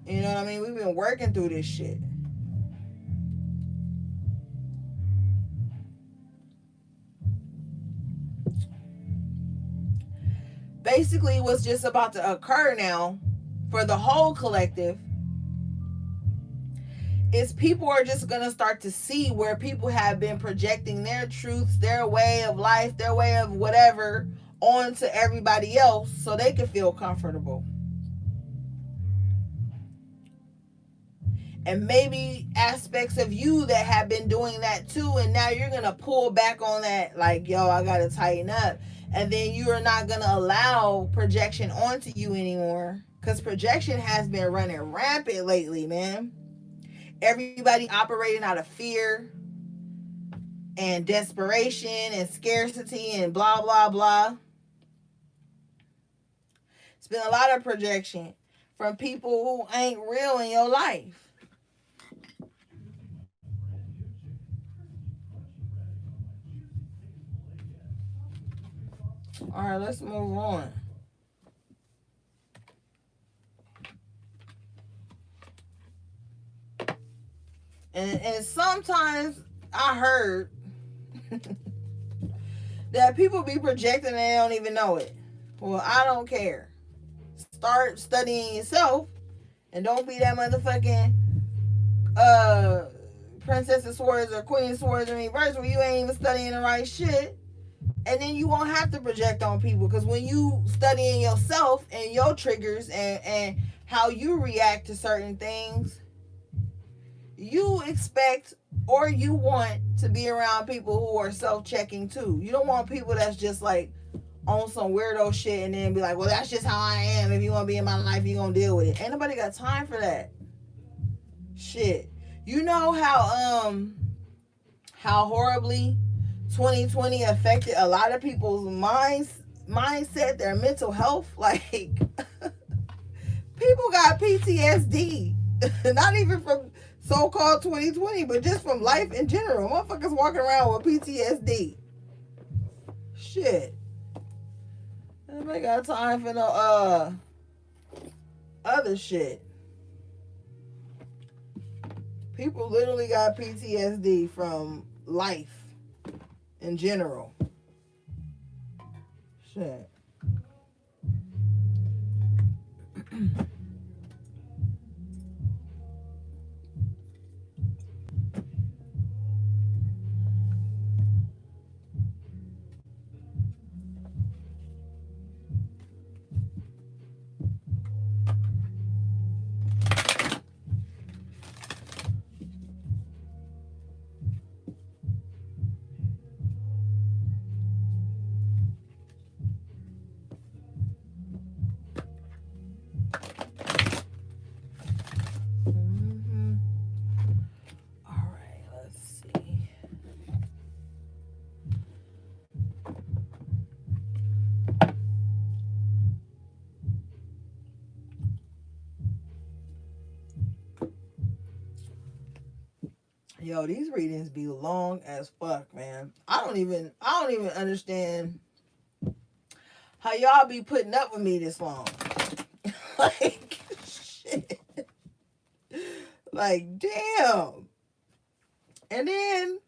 You know what I mean? We've been working through this shit. Basically, what's just about to occur now for the whole collective is people are just going to start to see where people have been projecting their truths, their way of life, their way of whatever onto everybody else so they can feel comfortable. And maybe aspects of you that have been doing that too, and now you're going to pull back on that, like, yo, I got to tighten up. And then you are not going to allow projection onto you anymore, because projection has been running rampant lately, man. Everybody operating out of fear and desperation and scarcity and blah, blah, blah. It's been a lot of projection from people who ain't real in your life. All right, let's move on. And sometimes I heard that people be projecting and they don't even know it. Well, I don't care. Start studying yourself and don't be that motherfucking Princess of Swords or Queen of Swords in reverse where you ain't even studying the right shit. And then you won't have to project on people, because when you studying yourself and your triggers and how you react to certain things, you expect or you want to be around people who are self-checking too. You don't want people that's just like on some weirdo shit and then be like, well, that's just how I am. If you want to be in my life, you're going to deal with it. Ain't nobody got time for that shit. You know how horribly 2020 affected a lot of people's mindset, their mental health. Like, people got PTSD. Not even from so-called 2020, but just from life in general. Motherfuckers walking around with PTSD. Shit. Nobody got time for no other shit. People literally got PTSD from life in general. Shit. Yo, these readings be long as fuck, man. I don't even understand how y'all be putting up with me this long. Like, shit. Like, damn. And then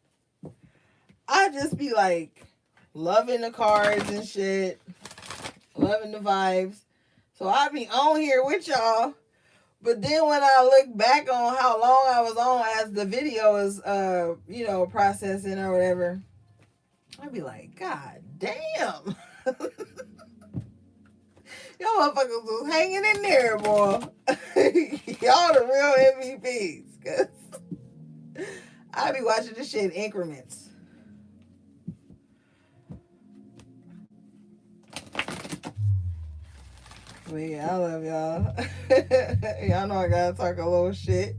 I just be like loving the cards and shit, loving the vibes. So I be on here with y'all. But then when I look back on how long I was on as the video is, processing or whatever, I'd be like, God damn. Y'all motherfuckers was hanging in there, boy. Y'all the real MVPs. Cause I be watching this shit in increments. But yeah, I love y'all. Y'all know I gotta talk a little shit.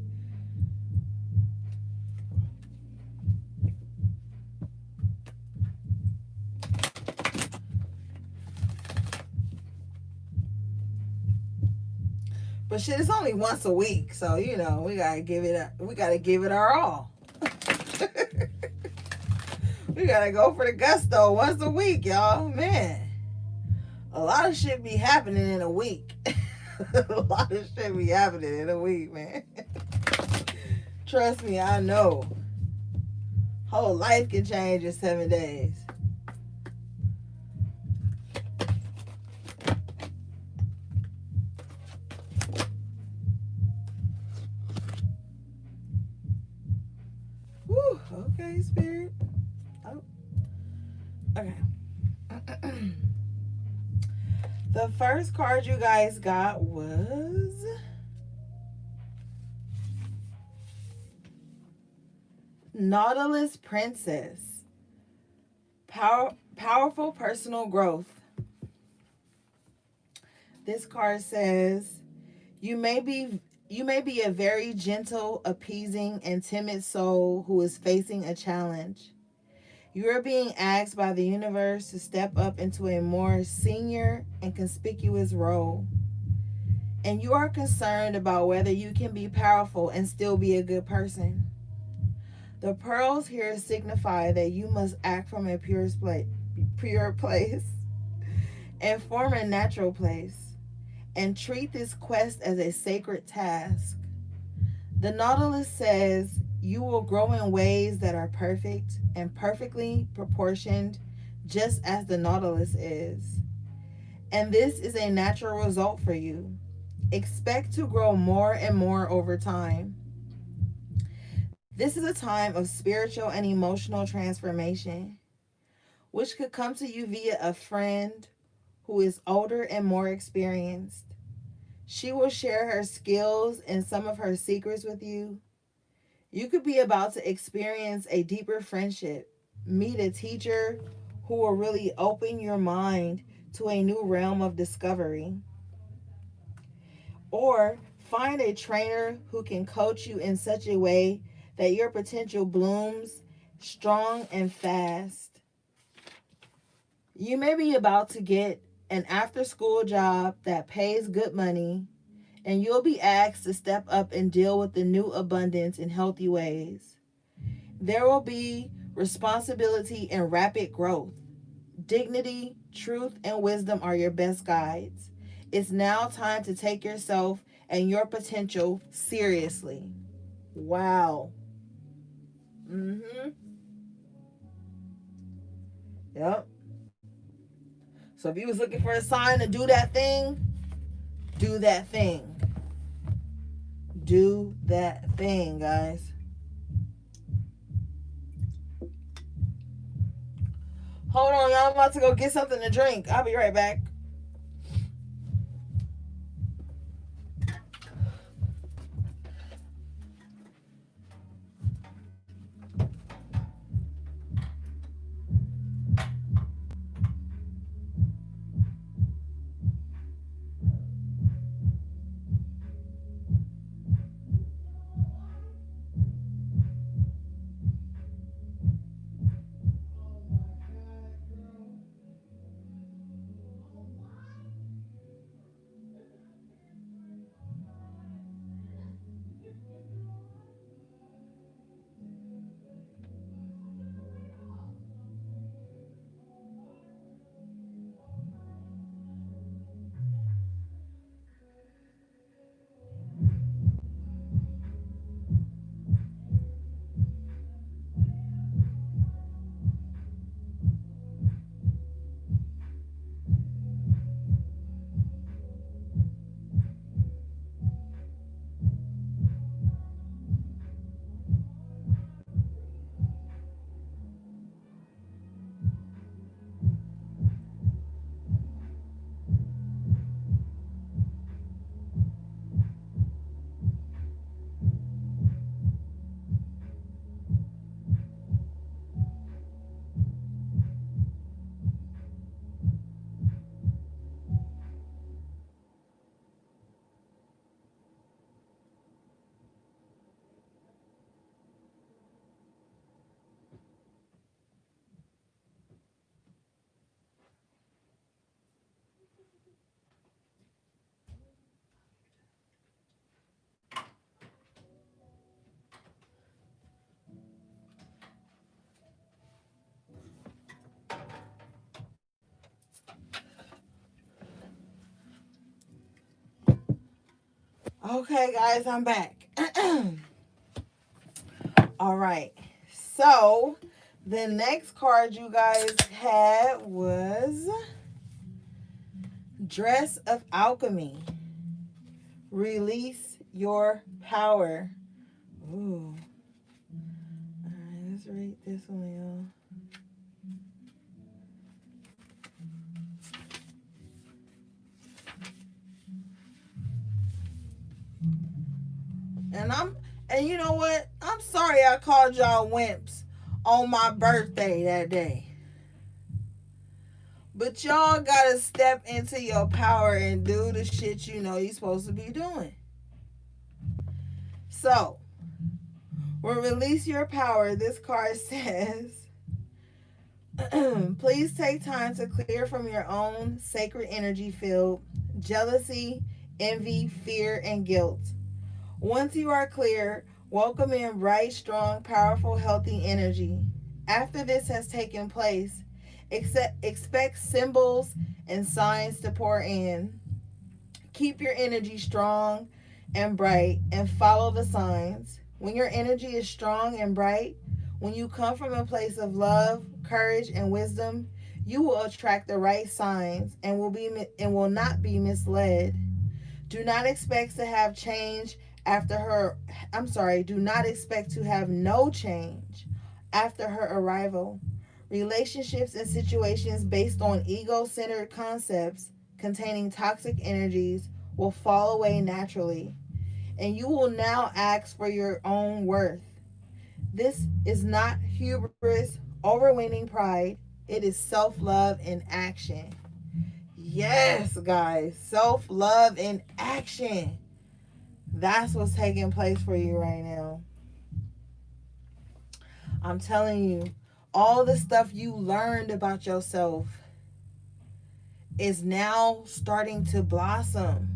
But shit, it's only once a week, so we gotta give it our all. We gotta go for the gusto once a week, y'all. Man, a lot of shit be happening in a week. A lot of shit be happening in a week, man. Trust me, I know. Whole life can change in 7 days. Whew, okay, spirit. Oh, okay. The first card you guys got was Nautilus Princess. Powerful personal growth. This card says you may be a very gentle, appeasing, and timid soul who is facing a challenge. You are being asked by the universe to step up into a more senior and conspicuous role. And you are concerned about whether you can be powerful and still be a good person. The pearls here signify that you must act from a pure place and form a natural place, and treat this quest as a sacred task. The Nautilus says you will grow in ways that are perfect and perfectly proportioned, just as the Nautilus is. And this is a natural result for you. Expect to grow more and more over time. This is a time of spiritual and emotional transformation, which could come to you via a friend who is older and more experienced. She will share her skills and some of her secrets with you. You could be about to experience a deeper friendship, meet a teacher who will really open your mind to a new realm of discovery, or find a trainer who can coach you in such a way that your potential blooms strong and fast. You may be about to get an after school job that pays good money, and you'll be asked to step up and deal with the new abundance in healthy ways. There will be responsibility and rapid growth. Dignity, truth, and wisdom are your best guides. It's now time to take yourself and your potential seriously. Wow. Mm-hmm. Yep. So if you was looking for a sign to do that thing, do that thing. Do that thing, guys. Hold on, y'all. I'm about to go get something to drink. I'll be right back. Okay, guys, I'm back. All right. So, the next card you guys had was Dress of Alchemy. Release your power. Ooh. All right, let's read this one, y'all. And you know what? I'm sorry I called y'all wimps on my birthday that day. But y'all gotta step into your power and do the shit you know you're supposed to be doing. So, when release your power, this card says, please take time to clear from your own sacred energy field jealousy, envy, fear, and guilt. Once you are clear, welcome in bright, strong, powerful, healthy energy. After this has taken place, expect symbols and signs to pour in. Keep your energy strong and bright and follow the signs. When your energy is strong and bright, when you come from a place of love, courage, and wisdom, you will attract the right signs and will not be misled. Do not expect to have change after her do not expect to have no change after her arrival. Relationships and situations based on ego-centered concepts containing toxic energies will fall away naturally, and you will now ask for your own worth. This is not hubris, overweening pride. It is self-love in action. Yes, guys, self-love in action. That's what's taking place for you right now. I'm telling you, all the stuff you learned about yourself is now starting to blossom.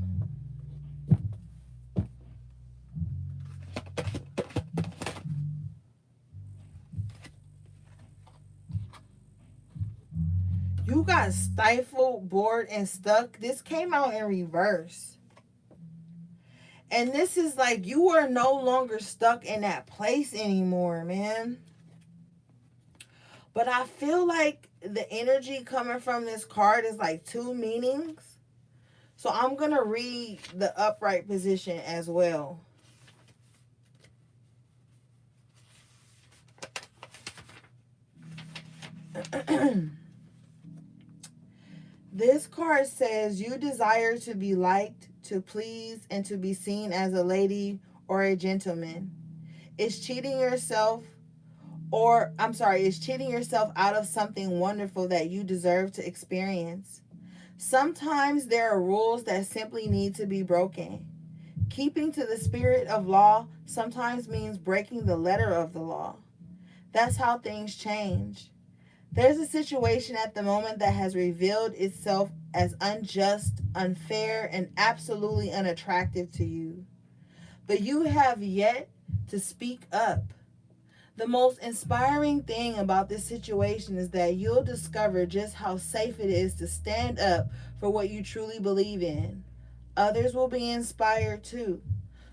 You got stifled, bored, and stuck. This came out in reverse. And this is like you are no longer stuck in that place anymore, man. But I feel like the energy coming from this card is like two meanings. So I'm going to read the upright position as well. This card says you desire to be liked, to please, and to be seen as a lady or a gentleman. It's cheating yourself it's cheating yourself out of something wonderful that you deserve to experience. Sometimes there are rules that simply need to be broken. Keeping to the spirit of law sometimes means breaking the letter of the law. That's how things change. There's a situation at the moment that has revealed itself as unjust, unfair, and absolutely unattractive to you. But you have yet to speak up. The most inspiring thing about this situation is that you'll discover just how safe it is to stand up for what you truly believe in. Others will be inspired too.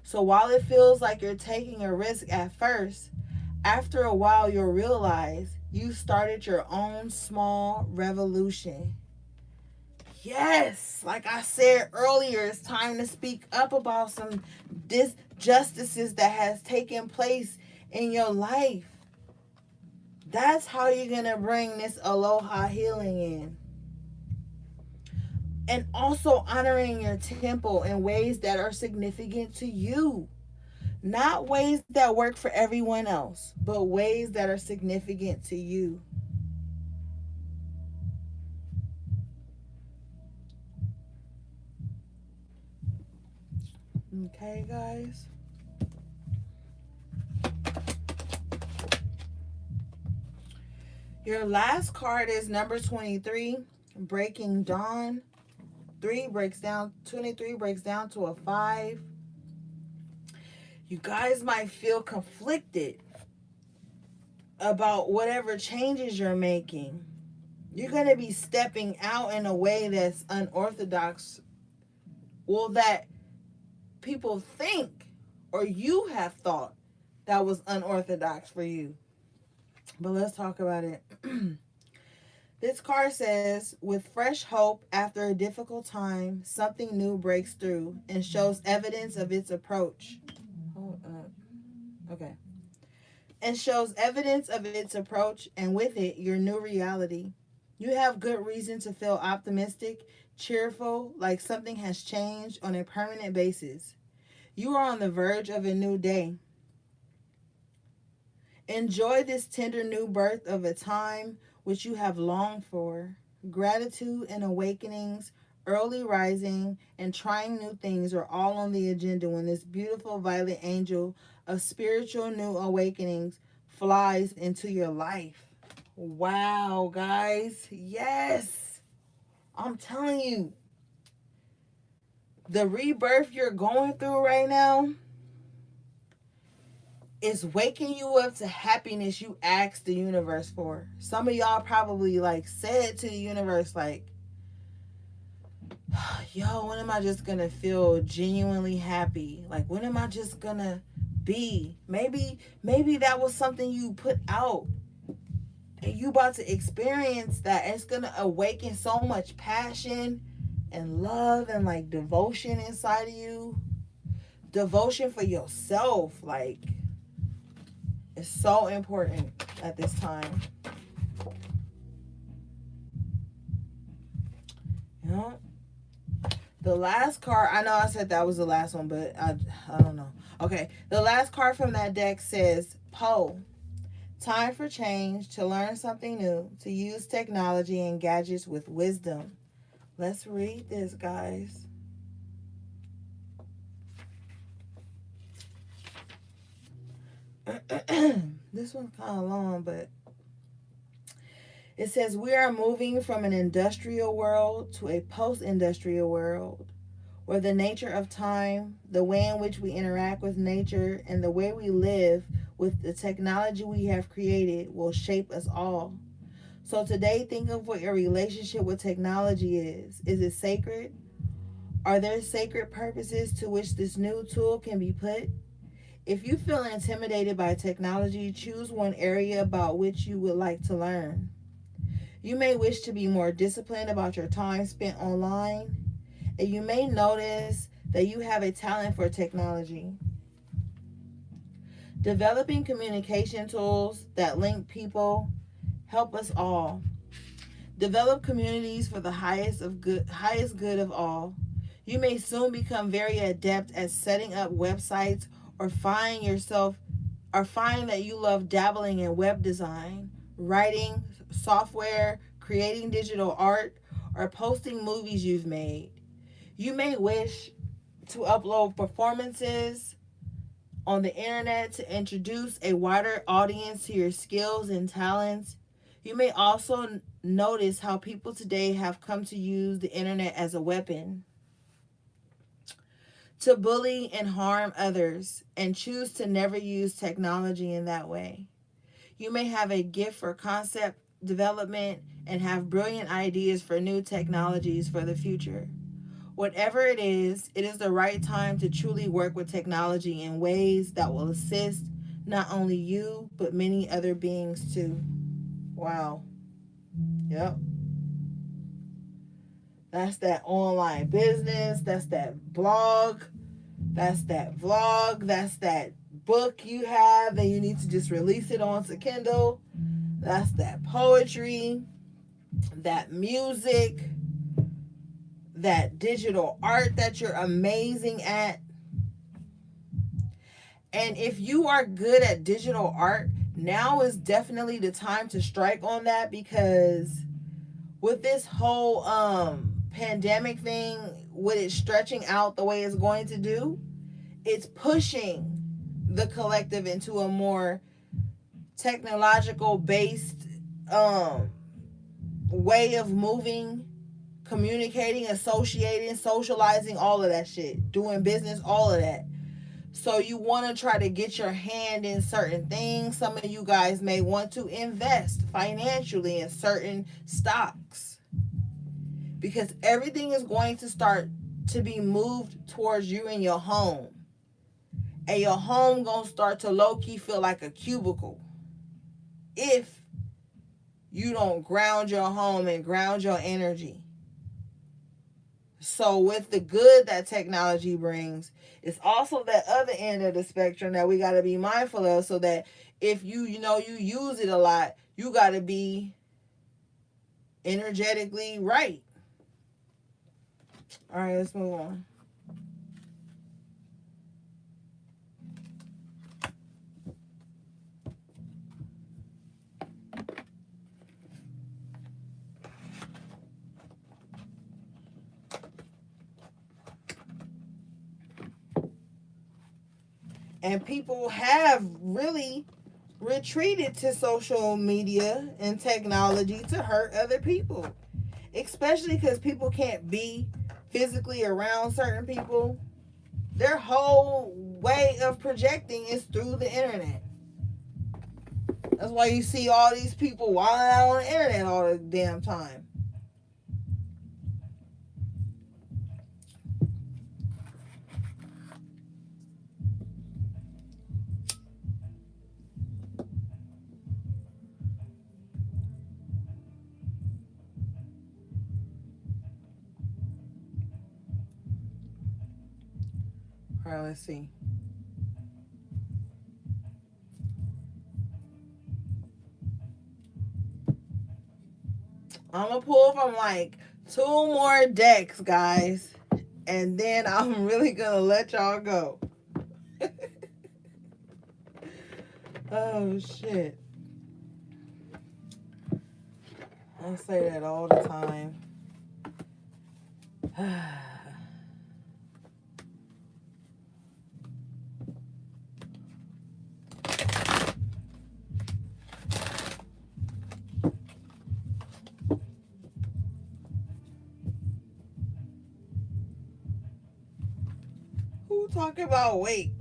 So while it feels like you're taking a risk at first, after a while you'll realize you started your own small revolution. Yes, like I said earlier, it's time to speak up about some disjustices that has taken place in your life. That's how you're going to bring this aloha healing in. And also honoring your temple in ways that are significant to you. Not ways that work for everyone else, but ways that are significant to you. Okay, guys. Your last card is number 23, Breaking Dawn. 23 breaks down to a 5. You guys might feel conflicted about whatever changes you're making. You're going to be stepping out in a way that's unorthodox. Well, that people think or you have thought that was unorthodox for you. But let's talk about it. This card says, with fresh hope after a difficult time, something new breaks through and shows evidence of its approach. Hold up. Okay. And shows evidence of its approach, and with it, your new reality. You have good reason to feel optimistic, cheerful, like something has changed on a permanent basis. You are on the verge of a new day. Enjoy this tender new birth of a time which you have longed for. Gratitude and awakenings, early rising, and trying new things are all on the agenda when this beautiful violet angel of spiritual new awakenings flies into your life. Wow, guys. Yes. I'm telling you, the rebirth you're going through right now is waking you up to happiness you asked the universe for. Some of y'all probably like said to the universe, like, yo, when am I just gonna feel genuinely happy? Like, when am I just gonna be? Maybe that was something you put out and you about to experience that. It's gonna awaken so much passion and love and like devotion inside of you. Devotion for yourself, like, it's so important at this time. You know? The last card, I know I said that was the last one, but I don't know. Okay, the last card from that deck says, Poe, time for change, to learn something new, to use technology and gadgets with wisdom. Let's read this, guys. This one's kind of long, but it says, we are moving from an industrial world to a post-industrial world where the nature of time, the way in which we interact with nature, and the way we live with the technology we have created will shape us all. So today, think of what your relationship with technology is. Is it sacred? Are there sacred purposes to which this new tool can be put? If you feel intimidated by technology, choose one area about which you would like to learn. You may wish to be more disciplined about your time spent online, and you may notice that you have a talent for technology. Developing communication tools that link people help us all. Develop communities for the highest good of all. You may soon become very adept at setting up websites or find that you love dabbling in web design, writing, software, creating digital art, or posting movies you've made. You may wish to upload performances on the internet to introduce a wider audience to your skills and talents. You may also notice how people today have come to use the internet as a weapon to bully and harm others, and choose to never use technology in that way. You may have a gift for concept development and have brilliant ideas for new technologies for the future. Whatever it is the right time to truly work with technology in ways that will assist not only you, but many other beings too. Wow. Yep. That's that online business. That's that blog. That's that vlog. That's that book you have and you need to just release it onto Kindle. That's that poetry, that music, that digital art that you're amazing at. And if you are good at digital art, now is definitely the time to strike on that, because with this whole pandemic thing, with it stretching out the way it's going to do, it's pushing the collective into a more technological based way of moving, communicating, associating, socializing, all of that shit, doing business, all of that. So you want to try to get your hand in certain things. Some of you guys may want to invest financially in certain stocks, because everything is going to start to be moved towards you in your home. And your home gonna start to low-key feel like a cubicle if you don't ground your home and ground your energy. So with the good that technology brings, it's also that other end of the spectrum that we got to be mindful of, so that if you use it a lot, you got to be energetically right. All right, let's move on. And people have really retreated to social media and technology to hurt other people, especially because people can't be physically around certain people. Their whole way of projecting is through the internet. That's why you see all these people wilding out on the internet all the damn time. All right, let's see. I'm gonna pull from like 2 more decks, guys, and then I'm really gonna let y'all go. Oh shit. I say that all the time. Who talking about weight?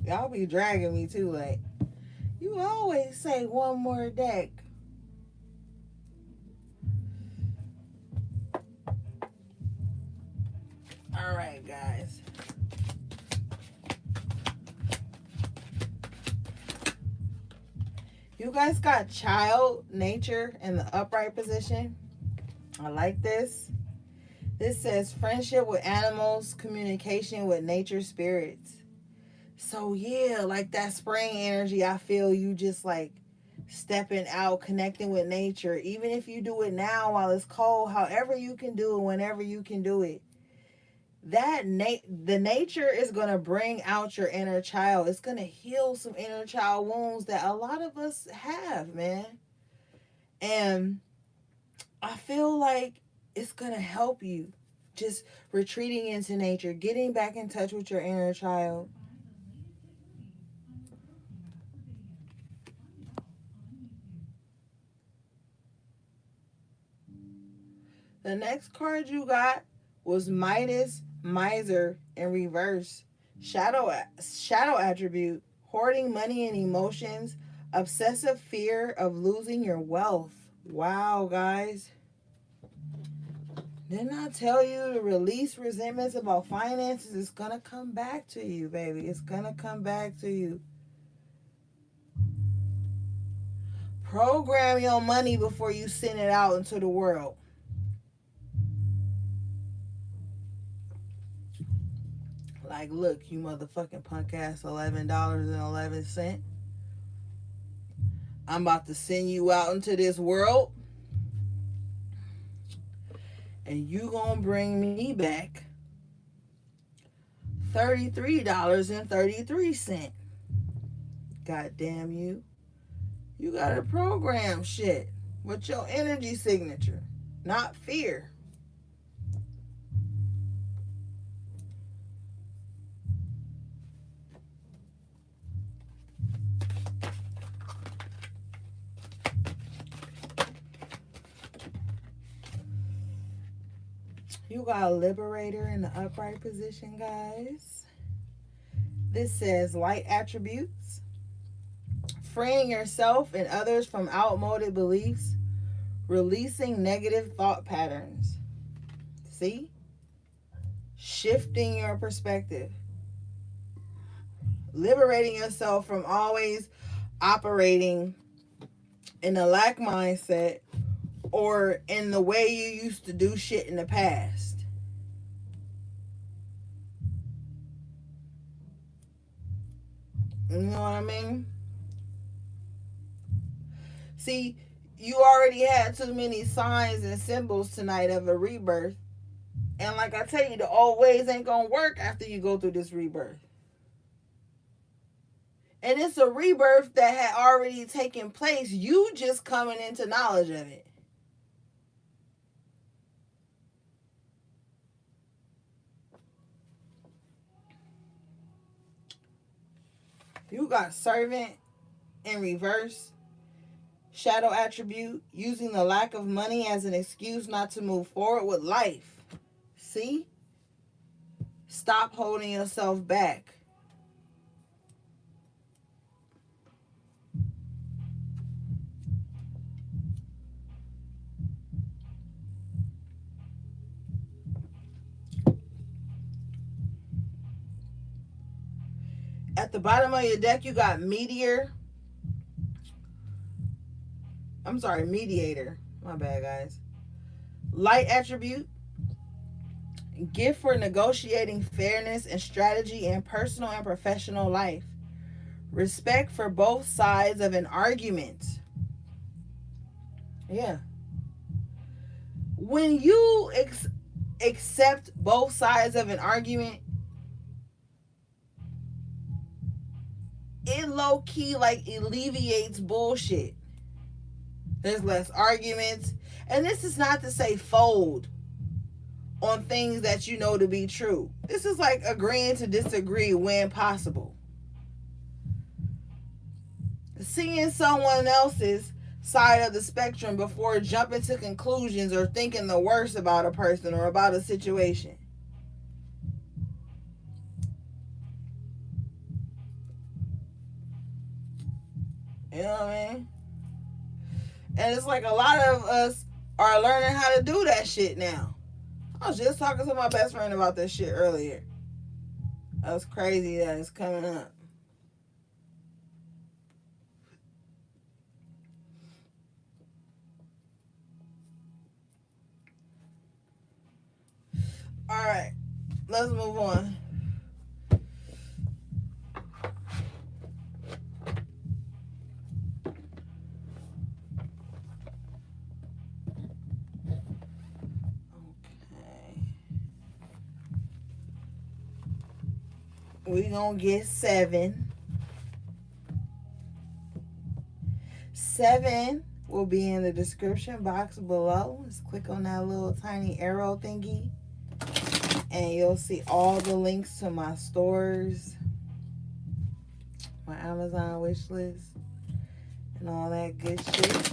Y'all be dragging me too, like, you always say 1 more deck. All right, guys. You guys got child nature in the upright position. I like this. This says friendship with animals, communication with nature spirits. So yeah, like that spring energy, I feel you just like stepping out, connecting with nature. Even if you do it now while it's cold, however you can do it, whenever you can do it. The nature is going to bring out your inner child. It's going to heal some inner child wounds that a lot of us have, man. And I feel like it's going to help you just retreating into nature, getting back in touch with your inner child. The next card you got was Midas, Miser in reverse. Shadow attribute, hoarding money and emotions, obsessive fear of losing your wealth. Wow, guys. Didn't I tell you to release resentments about finances? It's going to come back to you, baby. It's going to come back to you. Program your money before you send it out into the world. Like, look, you motherfucking punk ass $11.11. I'm about to send you out into this world. And you gonna bring me back $33.33. God damn you. You gotta program shit with your energy signature, not fear. You got a liberator in the upright position, guys. This says light attributes, freeing yourself and others from outmoded beliefs, releasing negative thought patterns. See? Shifting your perspective, liberating yourself from always operating in a lack mindset or in the way you used to do shit in the past. You know what I mean? See, you already had too many signs and symbols tonight of a rebirth. And like I tell you, the old ways ain't gonna work after you go through this rebirth. And it's a rebirth that had already taken place. You just coming into knowledge of it. You got servant in reverse. Shadow attribute, using the lack of money as an excuse not to move forward with life. See? Stop holding yourself back. At the bottom of your deck, you got mediator. My bad, guys. Light attribute, gift for negotiating fairness and strategy in personal and professional life. Respect for both sides of an argument. Yeah. When you accept both sides of an argument, it low key like alleviates bullshit. There's less arguments. And this is not to say fold on things that you know to be true. This is like agreeing to disagree when possible. Seeing someone else's side of the spectrum before jumping to conclusions or thinking the worst about a person or about a situation. You know what I mean? And it's like a lot of us are learning how to do that shit now. I was just talking to my best friend about this shit earlier. That's crazy that it's coming up. Alright, let's move on. We gonna get 7. 7 will be in the description box below. Just click on that little tiny arrow thingy and you'll see all the links to my stores, my Amazon wish list, and all that good shit.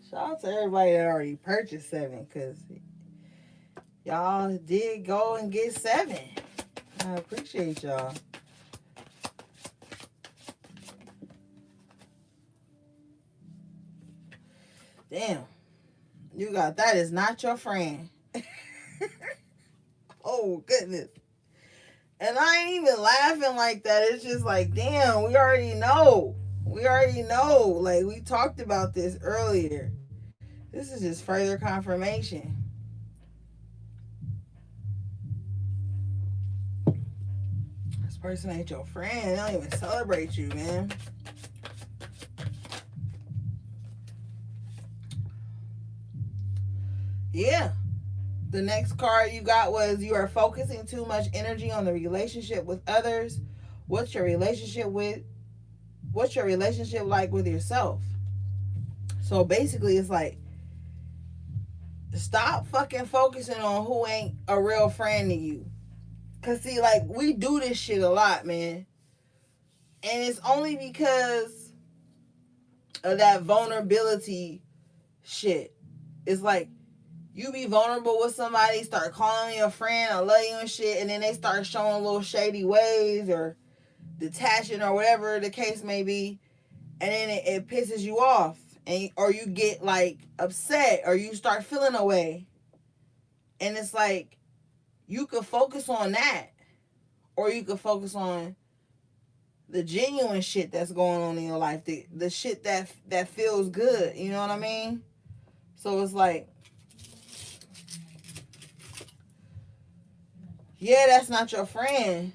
Shout out to everybody that already purchased 7, because y'all did go and get 7. I appreciate y'all. Damn. You got that is not your friend. Oh, goodness. And I ain't even laughing like that. It's just like, damn, we already know. Like, we talked about this earlier. This is just further confirmation. This person ain't your friend. They don't even celebrate you, man. Yeah. The next card you got was, you are focusing too much energy on the relationship with others. What's your relationship like with yourself? So basically it's like, stop fucking focusing on who ain't a real friend to you. Cause see, like, we do this shit a lot, man. And it's only because of that vulnerability shit. It's like you be vulnerable with somebody, start calling me a friend, I love you and shit, and then they start showing little shady ways or detaching or whatever the case may be, and then it pisses you off, and or you get like upset or you start feeling away, and it's like you could focus on that, or you could focus on the genuine shit that's going on in your life, the shit that feels good. You know what I mean? So it's like, yeah, that's not your friend,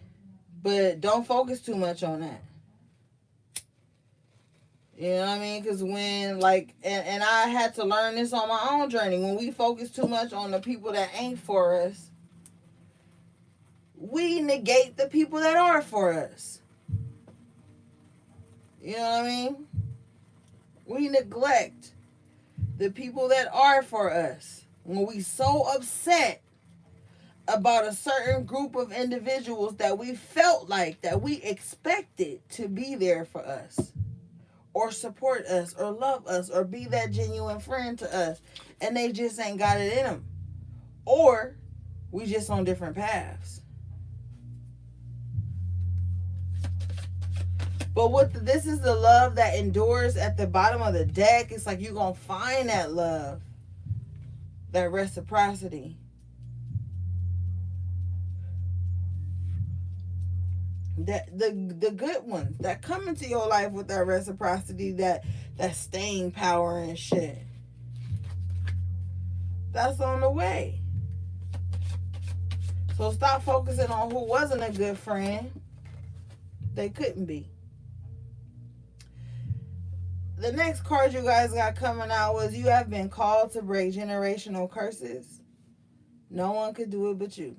but don't focus too much on that. You know what I mean? Because when, like, and I had to learn this on my own journey, when we focus too much on the people that ain't for us, we negate the people that are for us. You know what I mean? We neglect the people that are for us. When we so upset about a certain group of individuals that we felt like, that we expected to be there for us, or support us, or love us, or be that genuine friend to us, and they just ain't got it in them, or we just on different paths. But this is the love that endures at the bottom of the deck. It's like you're gonna find that love, that reciprocity. That the good ones that come into your life with that reciprocity, that staying power and shit. That's on the way. So stop focusing on who wasn't a good friend. They couldn't be. The next card you guys got coming out was, you have been called to break generational curses. No one could do it but you.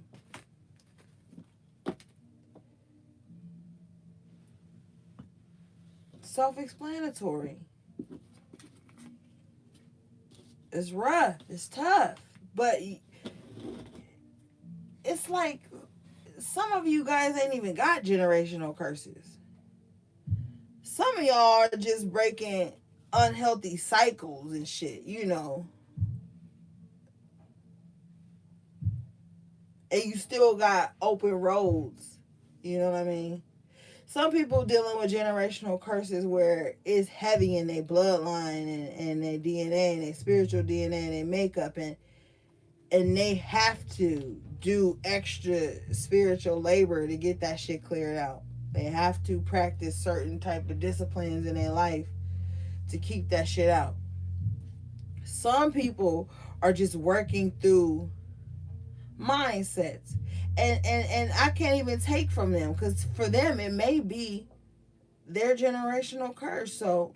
Self-explanatory. It's rough. It's tough. But it's like some of you guys ain't even got generational curses. Some of y'all are just breaking unhealthy cycles and shit, you know. And you still got open roads. You know what I mean? Some people dealing with generational curses where it's heavy in their bloodline and their DNA and their spiritual DNA and their makeup, and they have to do extra spiritual labor to get that shit cleared out. They have to practice certain type of disciplines in their life to keep that shit out. Some people are just working through mindsets, and I can't even take from them, because for them it may be their generational curse. So,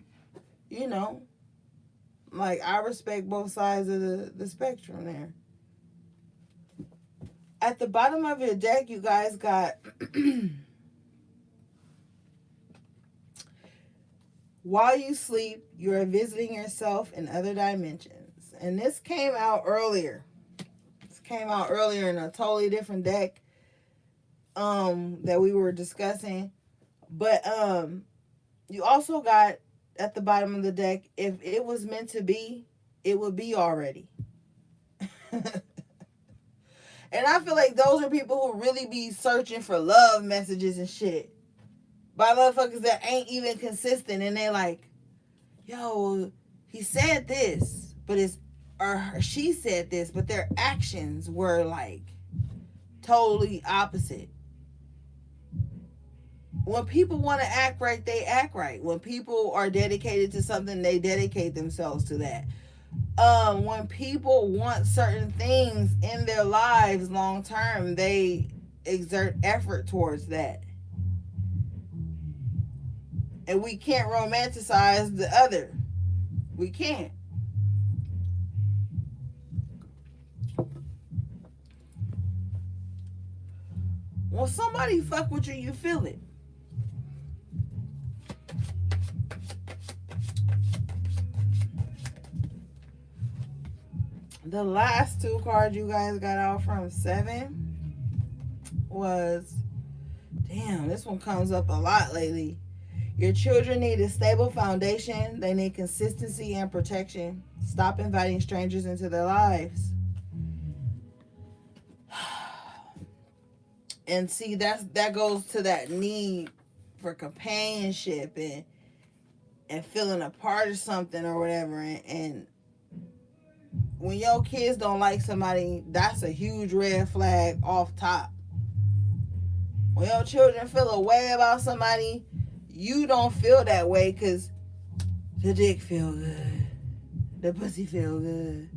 you know, like, I respect both sides of the spectrum there. At the bottom of your deck, you guys got while you sleep, you are visiting yourself in other dimensions. And this came out earlier. This came out earlier in a totally different deck that we were discussing. But you also got at the bottom of the deck, if it was meant to be, it would be already. And I feel like those are people who really be searching for love messages and shit by motherfuckers that ain't even consistent, and they like, yo, he said this, but it's, or she said this, but their actions were like totally opposite. When people want to act right, they act right. When people are dedicated to something, they dedicate themselves to that. When people want certain things in their lives long term, they exert effort towards that. And we can't romanticize the other. We can't. When somebody fuck with you, you feel it. The last two cards you guys got out from 7 was, damn, this one comes up a lot lately. Your children need a stable foundation. They need consistency and protection. Stop inviting strangers into their lives. And see, that goes to that need for companionship and feeling a part of something or whatever. And when your kids don't like somebody, that's a huge red flag off top. When your children feel a way about somebody, you don't feel that way because the dick feel good, the pussy feel good,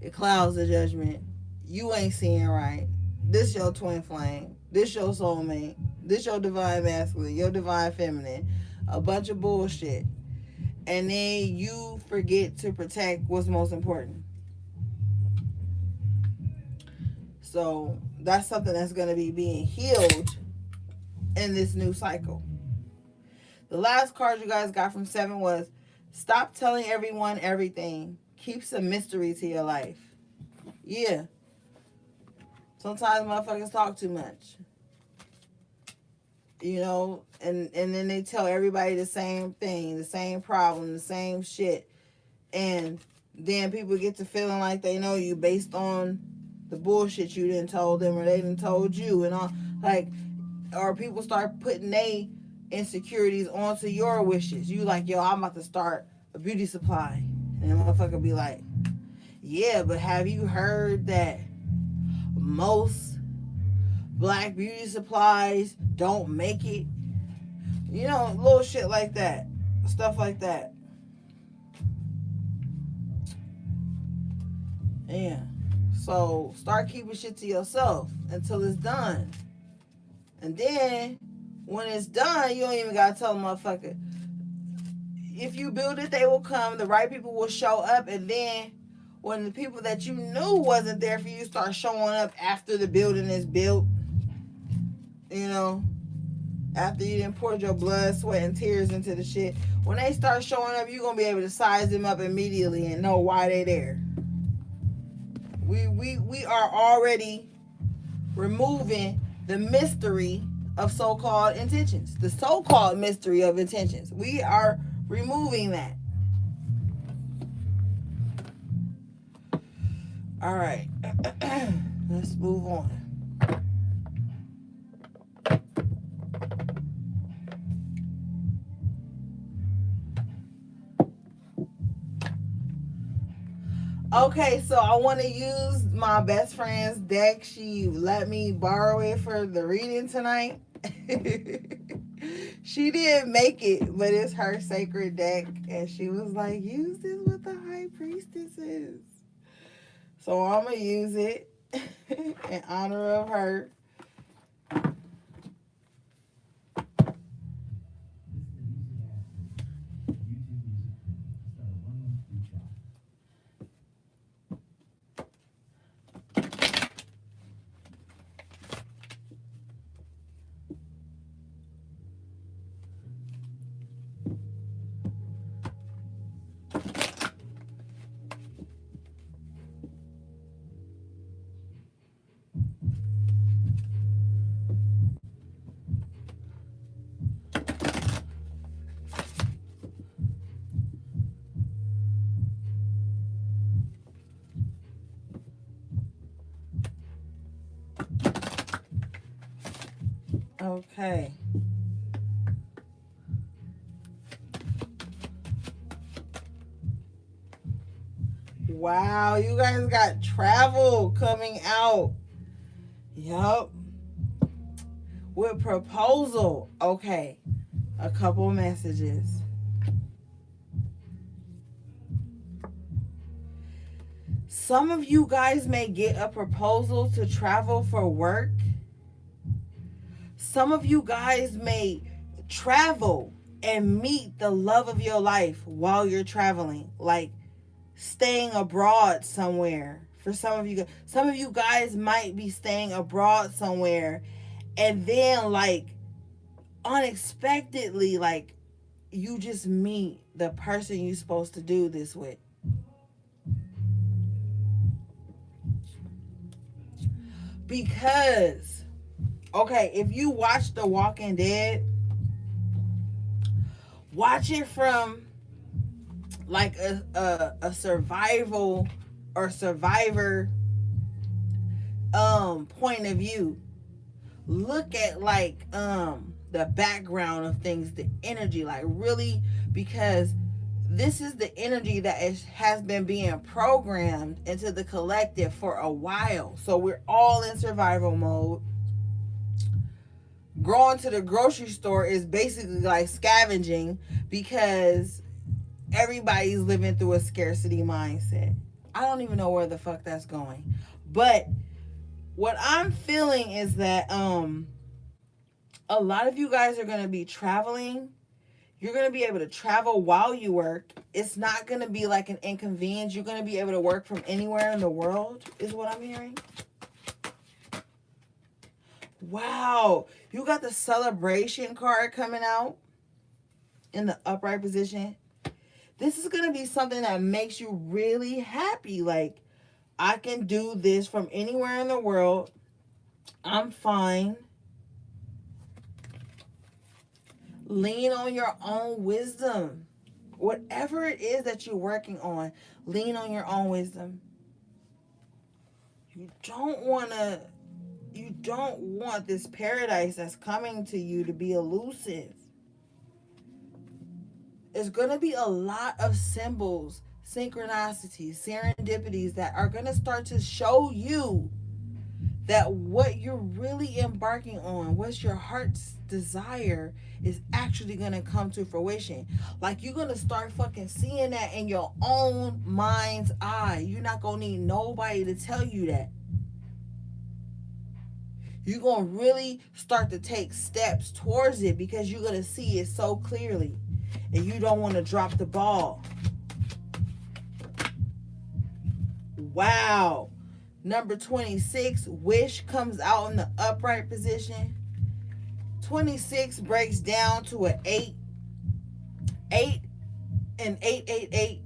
it clouds the judgment. You ain't seeing right. This your twin flame. This your soulmate. This your divine masculine. Your divine feminine. A bunch of bullshit. And then you forget to protect what's most important. So that's something that's going to be being healed in this new cycle. The last card you guys got from 7 was stop telling everyone everything. Keep some mystery to your life. Yeah. Sometimes motherfuckers talk too much. You know, and then they tell everybody the same thing, the same problem, the same shit. And then people get to feeling like they know you based on the bullshit you done told them or they done told you and all. Like, or people start putting their insecurities onto your wishes. You like, yo, I'm about to start a beauty supply. And the motherfucker be like, yeah, but have you heard that most black beauty supplies don't make it? You know, little shit like that. Stuff like that. Yeah. So start keeping shit to yourself until it's done. And then when it's done, you don't even gotta tell the motherfucker. If you build it, they will come. The right people will show up. And then when the people that you knew wasn't there for you start showing up after the building is built, you know, after you done poured your blood, sweat, and tears into the shit, when they start showing up, you're going to be able to size them up immediately and know why they there. We are already removing the mystery of so-called intentions. The so-called mystery of intentions. We are removing that. All right. Let's move on. Okay, so I want to use my best friend's deck. She let me borrow it for the reading tonight. She didn't make it, but it's her sacred deck. And she was like, use this with the high priestesses. So I'm going to use it in honor of her. Okay. Wow, you guys got travel coming out. Yup. With proposal. Okay. A couple messages. Some of you guys may get a proposal to travel for work. Some of you guys may travel and meet the love of your life while you're traveling. Like staying abroad somewhere. For some of you guys might be staying abroad somewhere, and then like unexpectedly, like you just meet the person you're supposed to do this with. Because Okay, if you watch The Walking Dead, watch it from like a survival or survivor point of view. Look at like the background of things, the energy, like really, because this is the energy that has been being programmed into the collective for a while. So we're all in survival mode. Going to the grocery store is basically like scavenging because everybody's living through a scarcity mindset. I don't even know where the fuck that's going. But what I'm feeling is that a lot of you guys are going to be traveling. You're going to be able to travel while you work. It's not going to be like an inconvenience. You're going to be able to work from anywhere in the world, is what I'm hearing. Wow. You got the celebration card coming out in the upright position. This is going to be something that makes you really happy. Like, I can do this from anywhere in the world. I'm fine. Lean on your own wisdom. Whatever it is that you're working on, lean on your own wisdom. You don't want this paradise that's coming to you to be elusive. There's going to be a lot of symbols, synchronicities, serendipities that are going to start to show you that what you're really embarking on, what's your heart's desire, is actually going to come to fruition. Like, you're going to start fucking seeing that in your own mind's eye. You're not going to need nobody to tell you that. You're going to really start to take steps towards it because you're going to see it so clearly. And you don't want to drop the ball. Wow. Number 26, wish, comes out in the upright position. 26 breaks down to an 8. 8 and 888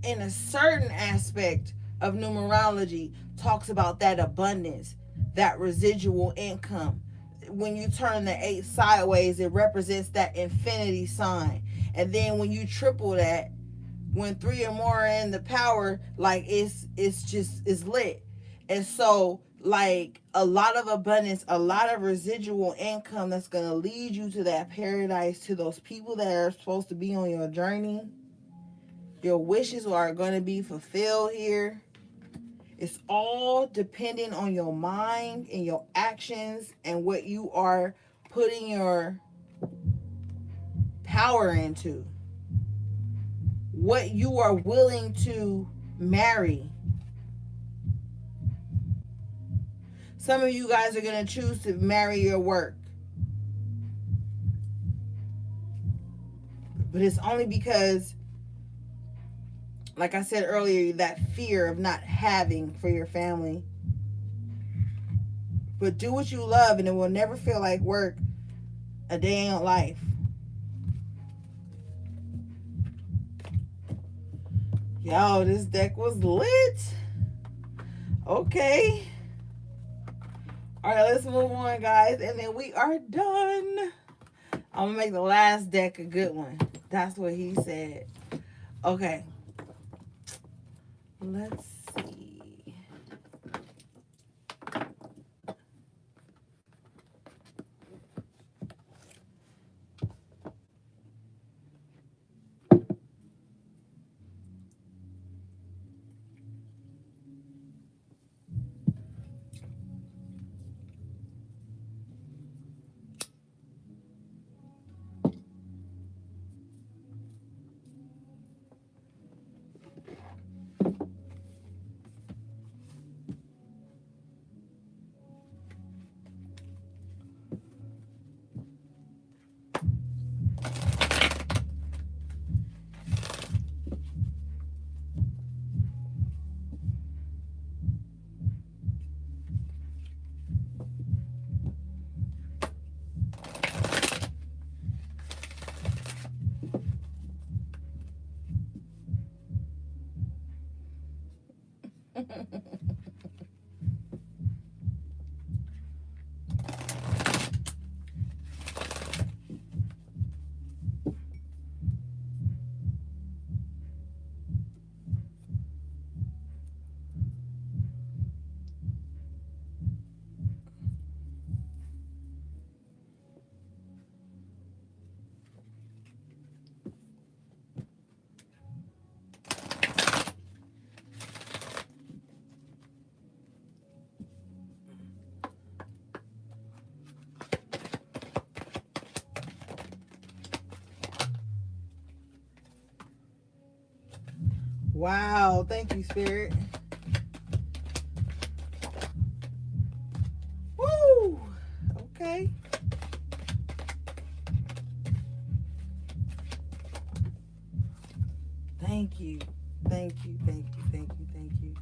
in a certain aspect of numerology talks about that abundance, that residual income. When you turn the 8 sideways, it represents that infinity sign. And then when you triple that, when 3 or more are in the power, like it's lit. And so, like, a lot of abundance, a lot of residual income that's going to lead you to that paradise, to those people that are supposed to be on your journey. Your wishes are going to be fulfilled here. It's all depending on your mind and your actions and what you are putting your power into. What you are willing to marry. Some of you guys are going to choose to marry your work. But it's only because, like I said earlier, that fear of not having for your family. But do what you love and it will never feel like work a day in life. Yo, this deck was lit. Okay. All right, let's move on, guys. And then we are done. I'm going to make the last deck a good one. That's what he said. Okay. Let's see. Wow. Thank you, Spirit. Woo. Okay. Thank you. Thank you. Thank you. Thank you. Thank you.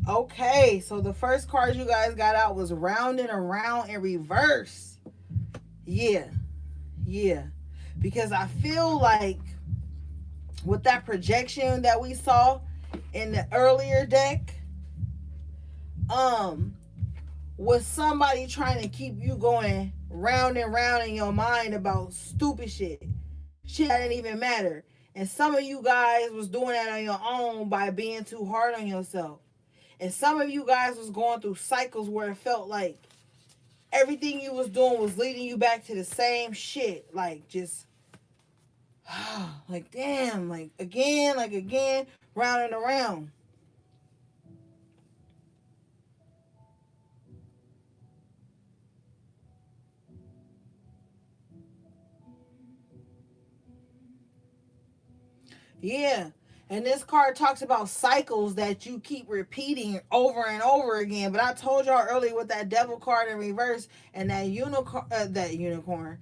Okay, so the first card you guys got out was round and around in reverse. Yeah. Yeah. Because I feel like with that projection that we saw in the earlier deck, um, was somebody trying to keep you going round and round in your mind about stupid shit that didn't even matter. And some of you guys was doing that on your own by being too hard on yourself. And some of you guys was going through cycles where it felt like everything you was doing was leading you back to the same shit. Like just like damn, like again, round and around. Yeah. And this card talks about cycles that you keep repeating over and over again. But I told y'all earlier with that devil card in reverse and that unicorn.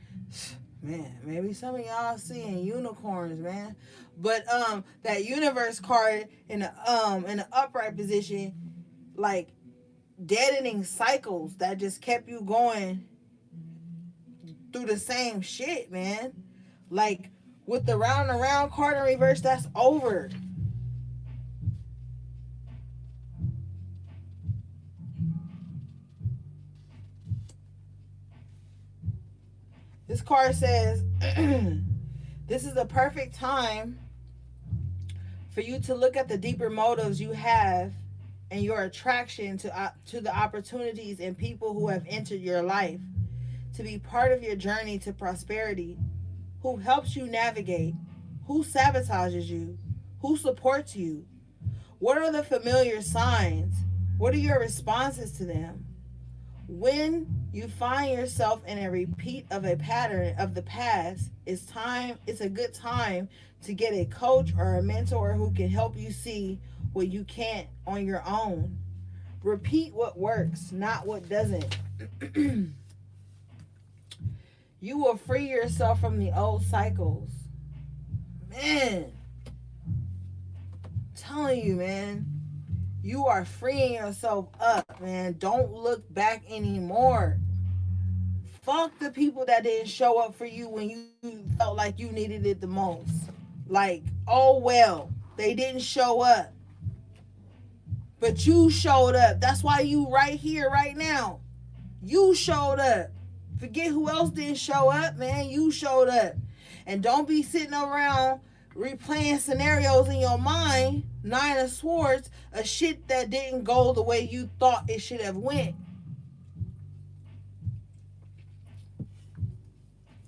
Man, maybe some of y'all seeing unicorns, man. But that universe card in the upright position, like deadening cycles that just kept you going through the same shit, man. Like with the round and round card in reverse, that's over. This card says, this is the perfect time for you to look at the deeper motives you have and your attraction to the opportunities and people who have entered your life to be part of your journey to prosperity, who helps you navigate, who sabotages you, who supports you. What are the familiar signs? What are your responses to them? When you find yourself in a repeat of a pattern of the past, it's a good time to get a coach or a mentor who can help you see what you can't on your own. Repeat what works, not what doesn't. You will free yourself from the old cycles. Man, I'm telling you, man, you are freeing yourself up, man. Don't look back anymore. Fuck the people that didn't show up for you when you felt like you needed it the most. Like, oh well, they didn't show up. But you showed up. That's why you right here, right now. You showed up. Forget who else didn't show up, man. You showed up. And don't be sitting around replaying scenarios in your mind, Nine of Swords, a shit that didn't go the way you thought it should have went.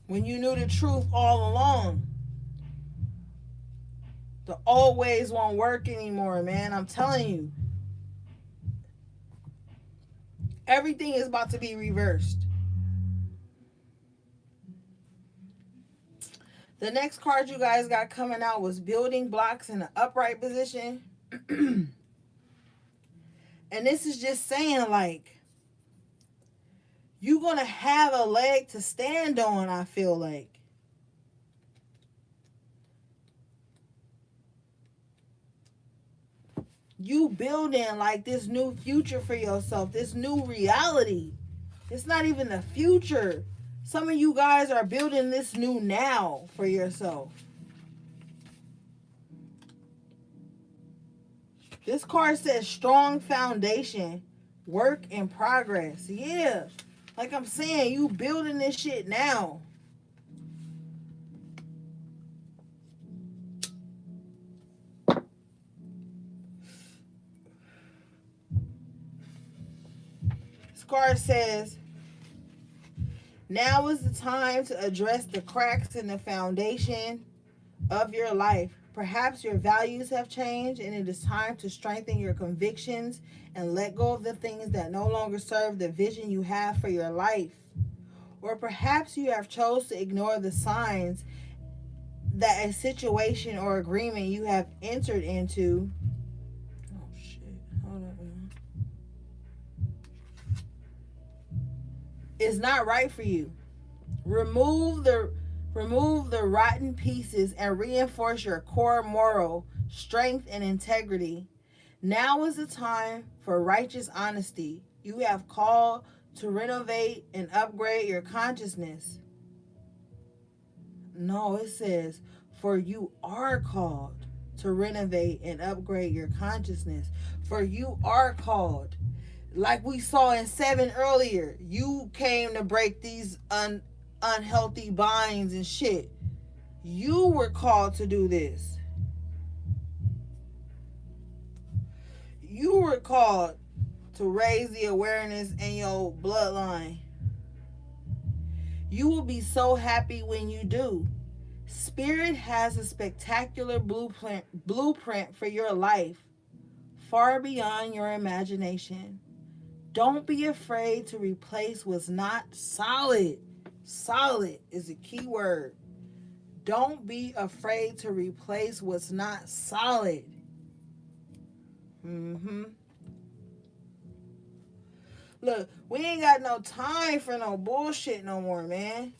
When you knew the truth all along. The old ways won't work anymore, man. I'm telling you. Everything is about to be reversed. The next card you guys got coming out was building blocks in an upright position. And this is just saying, like, you're going to have a leg to stand on, I feel like. You building like this new future for yourself, this new reality. It's not even the future. Some of you guys are building this new now for yourself. This card says strong foundation, work in progress. Yeah. Like I'm saying, you building this shit now. This card says, now is the time to address the cracks in the foundation of your life. Perhaps your values have changed and it is time to strengthen your convictions and let go of the things that no longer serve the vision you have for your life. Or perhaps you have chose to ignore the signs that a situation or agreement you have entered into, oh shit, hold on, is not right for you. Remove the remove the rotten pieces and reinforce your core moral strength and integrity. Now is the time for righteous honesty. You have called to renovate and upgrade your consciousness. No, it says, for you are called to renovate and upgrade your consciousness. For you are called. Like we saw in 7 earlier, you came to break these unhealthy binds and shit. You were called to do this. You were called to raise the awareness in your bloodline. You will be so happy when you do. Spirit has a spectacular blueprint for your life, far beyond your imagination. Don't be afraid to replace what's not solid. Solid is a key word. Don't be afraid to replace what's not solid. Look, we ain't got no time for no bullshit no more, man.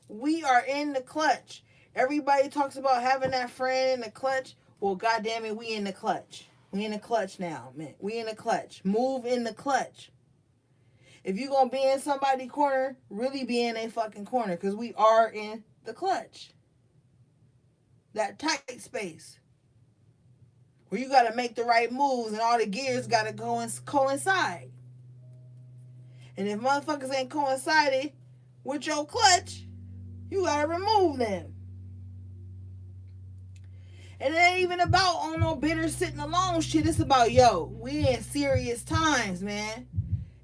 We are in the clutch. Everybody talks about having that friend in the clutch. Well, goddamn it, we in the clutch. We in the clutch now, man. We in the clutch. Move in the clutch. If you gonna be in somebody's corner, really be in a fucking corner, because we are in the clutch. That tight space where you gotta make the right moves and all the gears gotta go and coincide. And if motherfuckers ain't coincided with your clutch, you gotta remove them. And it ain't even about on no bitter sitting alone shit. It's about, yo, we in serious times, man.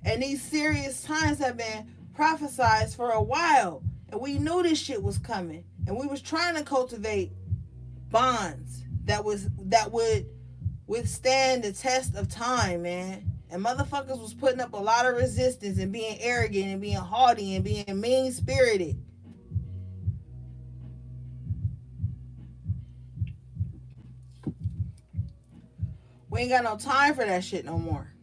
And these serious times have been prophesized for a while. And we knew this shit was coming. And we was trying to cultivate bonds that would withstand the test of time, man. And motherfuckers was putting up a lot of resistance and being arrogant and being haughty and being mean-spirited. We ain't got no time for that shit no more.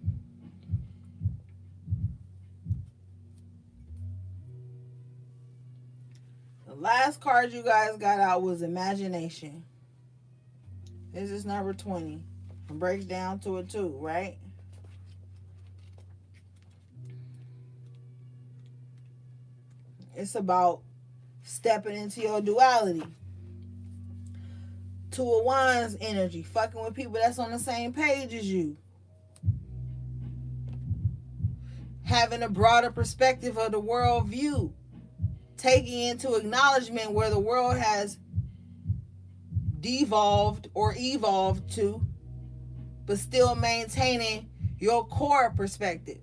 The last card you guys got out was Imagination. This is number 20. It breaks down to a 2, right? It's about stepping into your duality. 2 of Wands energy. Fucking with people that's on the same page as you. Having a broader perspective of the world view. Taking into acknowledgement where the world has devolved or evolved to, but still maintaining your core perspective.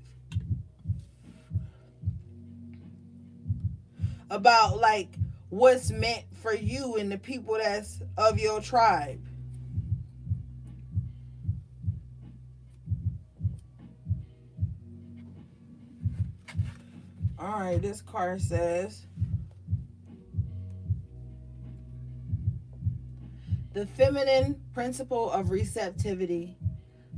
About like what's meant for you and the people that's of your tribe. All right, this card says the feminine principle of receptivity,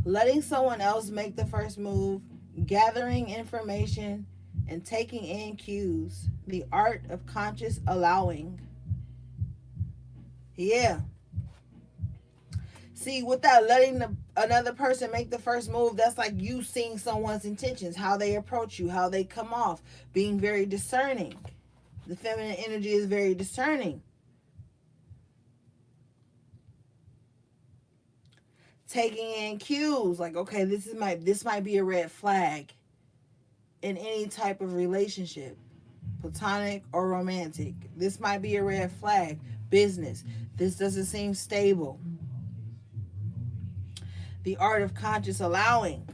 letting someone else make the first move, gathering information, and taking in cues, the art of conscious allowing. Yeah. See, with that letting another person make the first move, that's like you seeing someone's intentions, how they approach you, how they come off, being very discerning. The feminine energy is very discerning. Taking in cues, like, okay, this might be a red flag in any type of relationship, platonic or romantic. This might be a red flag. Business, this doesn't seem stable. The art of conscious allowing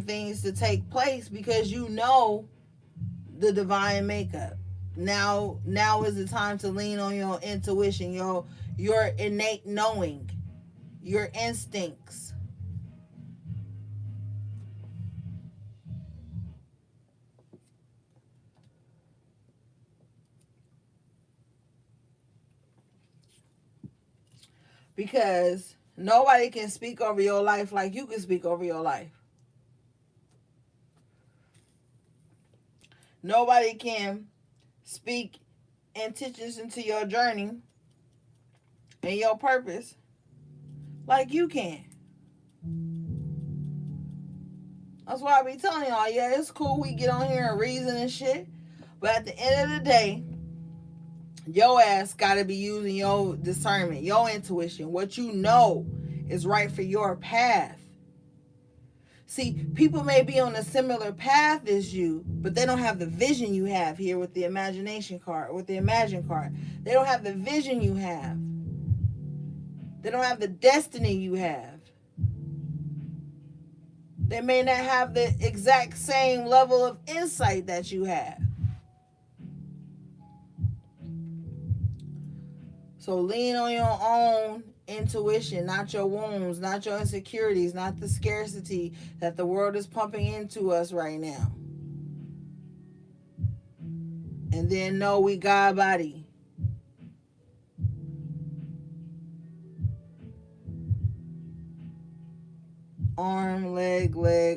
things to take place because you know the divine makeup. Now is the time to lean on your intuition, your innate knowing, your instincts. because nobody can speak over your life like you can speak over your life. Nobody can speak intentions into your journey and your purpose like you can. That's why I be telling y'all, yeah, it's cool we get on here and reason and shit, but at the end of the day, your ass gotta be using your discernment, your intuition, what you know is right for your path. See, people may be on a similar path as you, but they don't have the vision you have here with the imagination card, with the imagine card. They don't have the vision you have. They don't have the destiny you have. They may not have the exact same level of insight that you have. So lean on your own intuition, not your wounds, not your insecurities, not the scarcity that the world is pumping into us right now. And then know we God body. Arm, leg,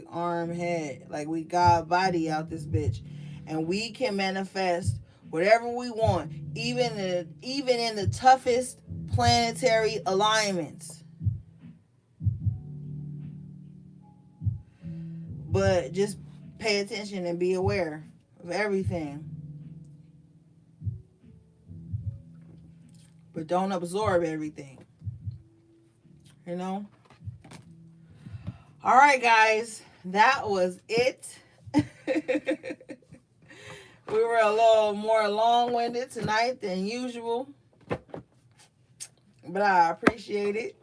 arm, head. Like we God body out this bitch. And we can manifest whatever we want, even in the toughest planetary alignments. But just pay attention and be aware of everything. But don't absorb everything. You know? All right, guys. That was it. We were a little more long-winded tonight than usual. But I appreciate it.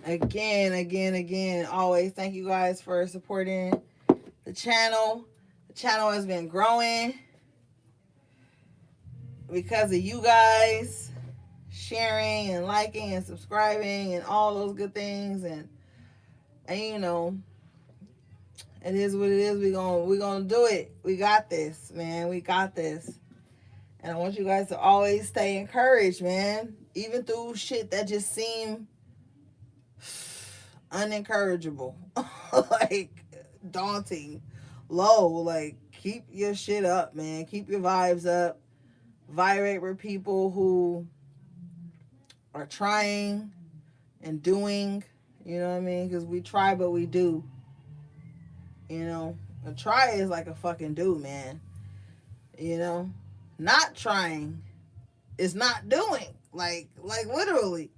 Again, always thank you guys for supporting the channel. The channel has been growing because of you guys sharing and liking and subscribing and all those good things. And you know, it is what it is. We're gonna do it. We got this, man. We got this. And I want you guys to always stay encouraged, man. Even through shit that just seem unencourageable. Like daunting. Low. Like keep your shit up, man. Keep your vibes up. Vibrate with people who are trying and doing. You know what I mean? Because we try, but we do. You know? A try is like a fucking do, man. You know? Not trying is not doing. Like literally.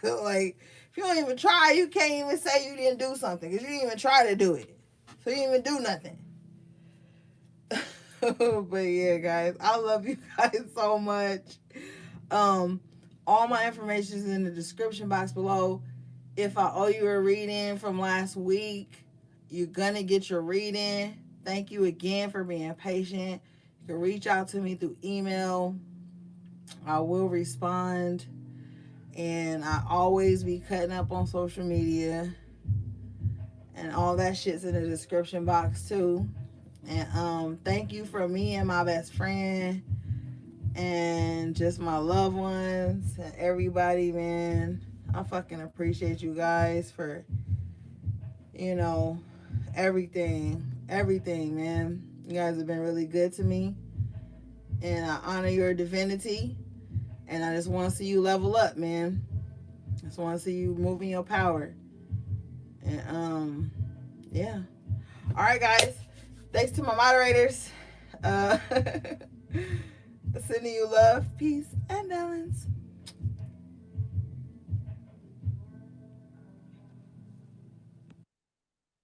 Like, if you don't even try, you can't even say you didn't do something. Because you didn't even try to do it. So you didn't even do nothing. But yeah, guys. I love you guys so much. All my information is in the description box below. If I owe you a reading from last week, you're going to get your reading. Thank you again for being patient. You can reach out to me through email. I will respond. And I always be cutting up on social media. And all that shit's in the description box too. And thank you from me and my best friend. And just my loved ones. And everybody, man. I fucking appreciate you guys for, you know, everything, man. You guys have been really good to me. And I honor your divinity. And I just want to see you level up, man. I just want to see you moving your power. And, yeah. All right, guys. Thanks to my moderators. Sending you love, peace, and balance.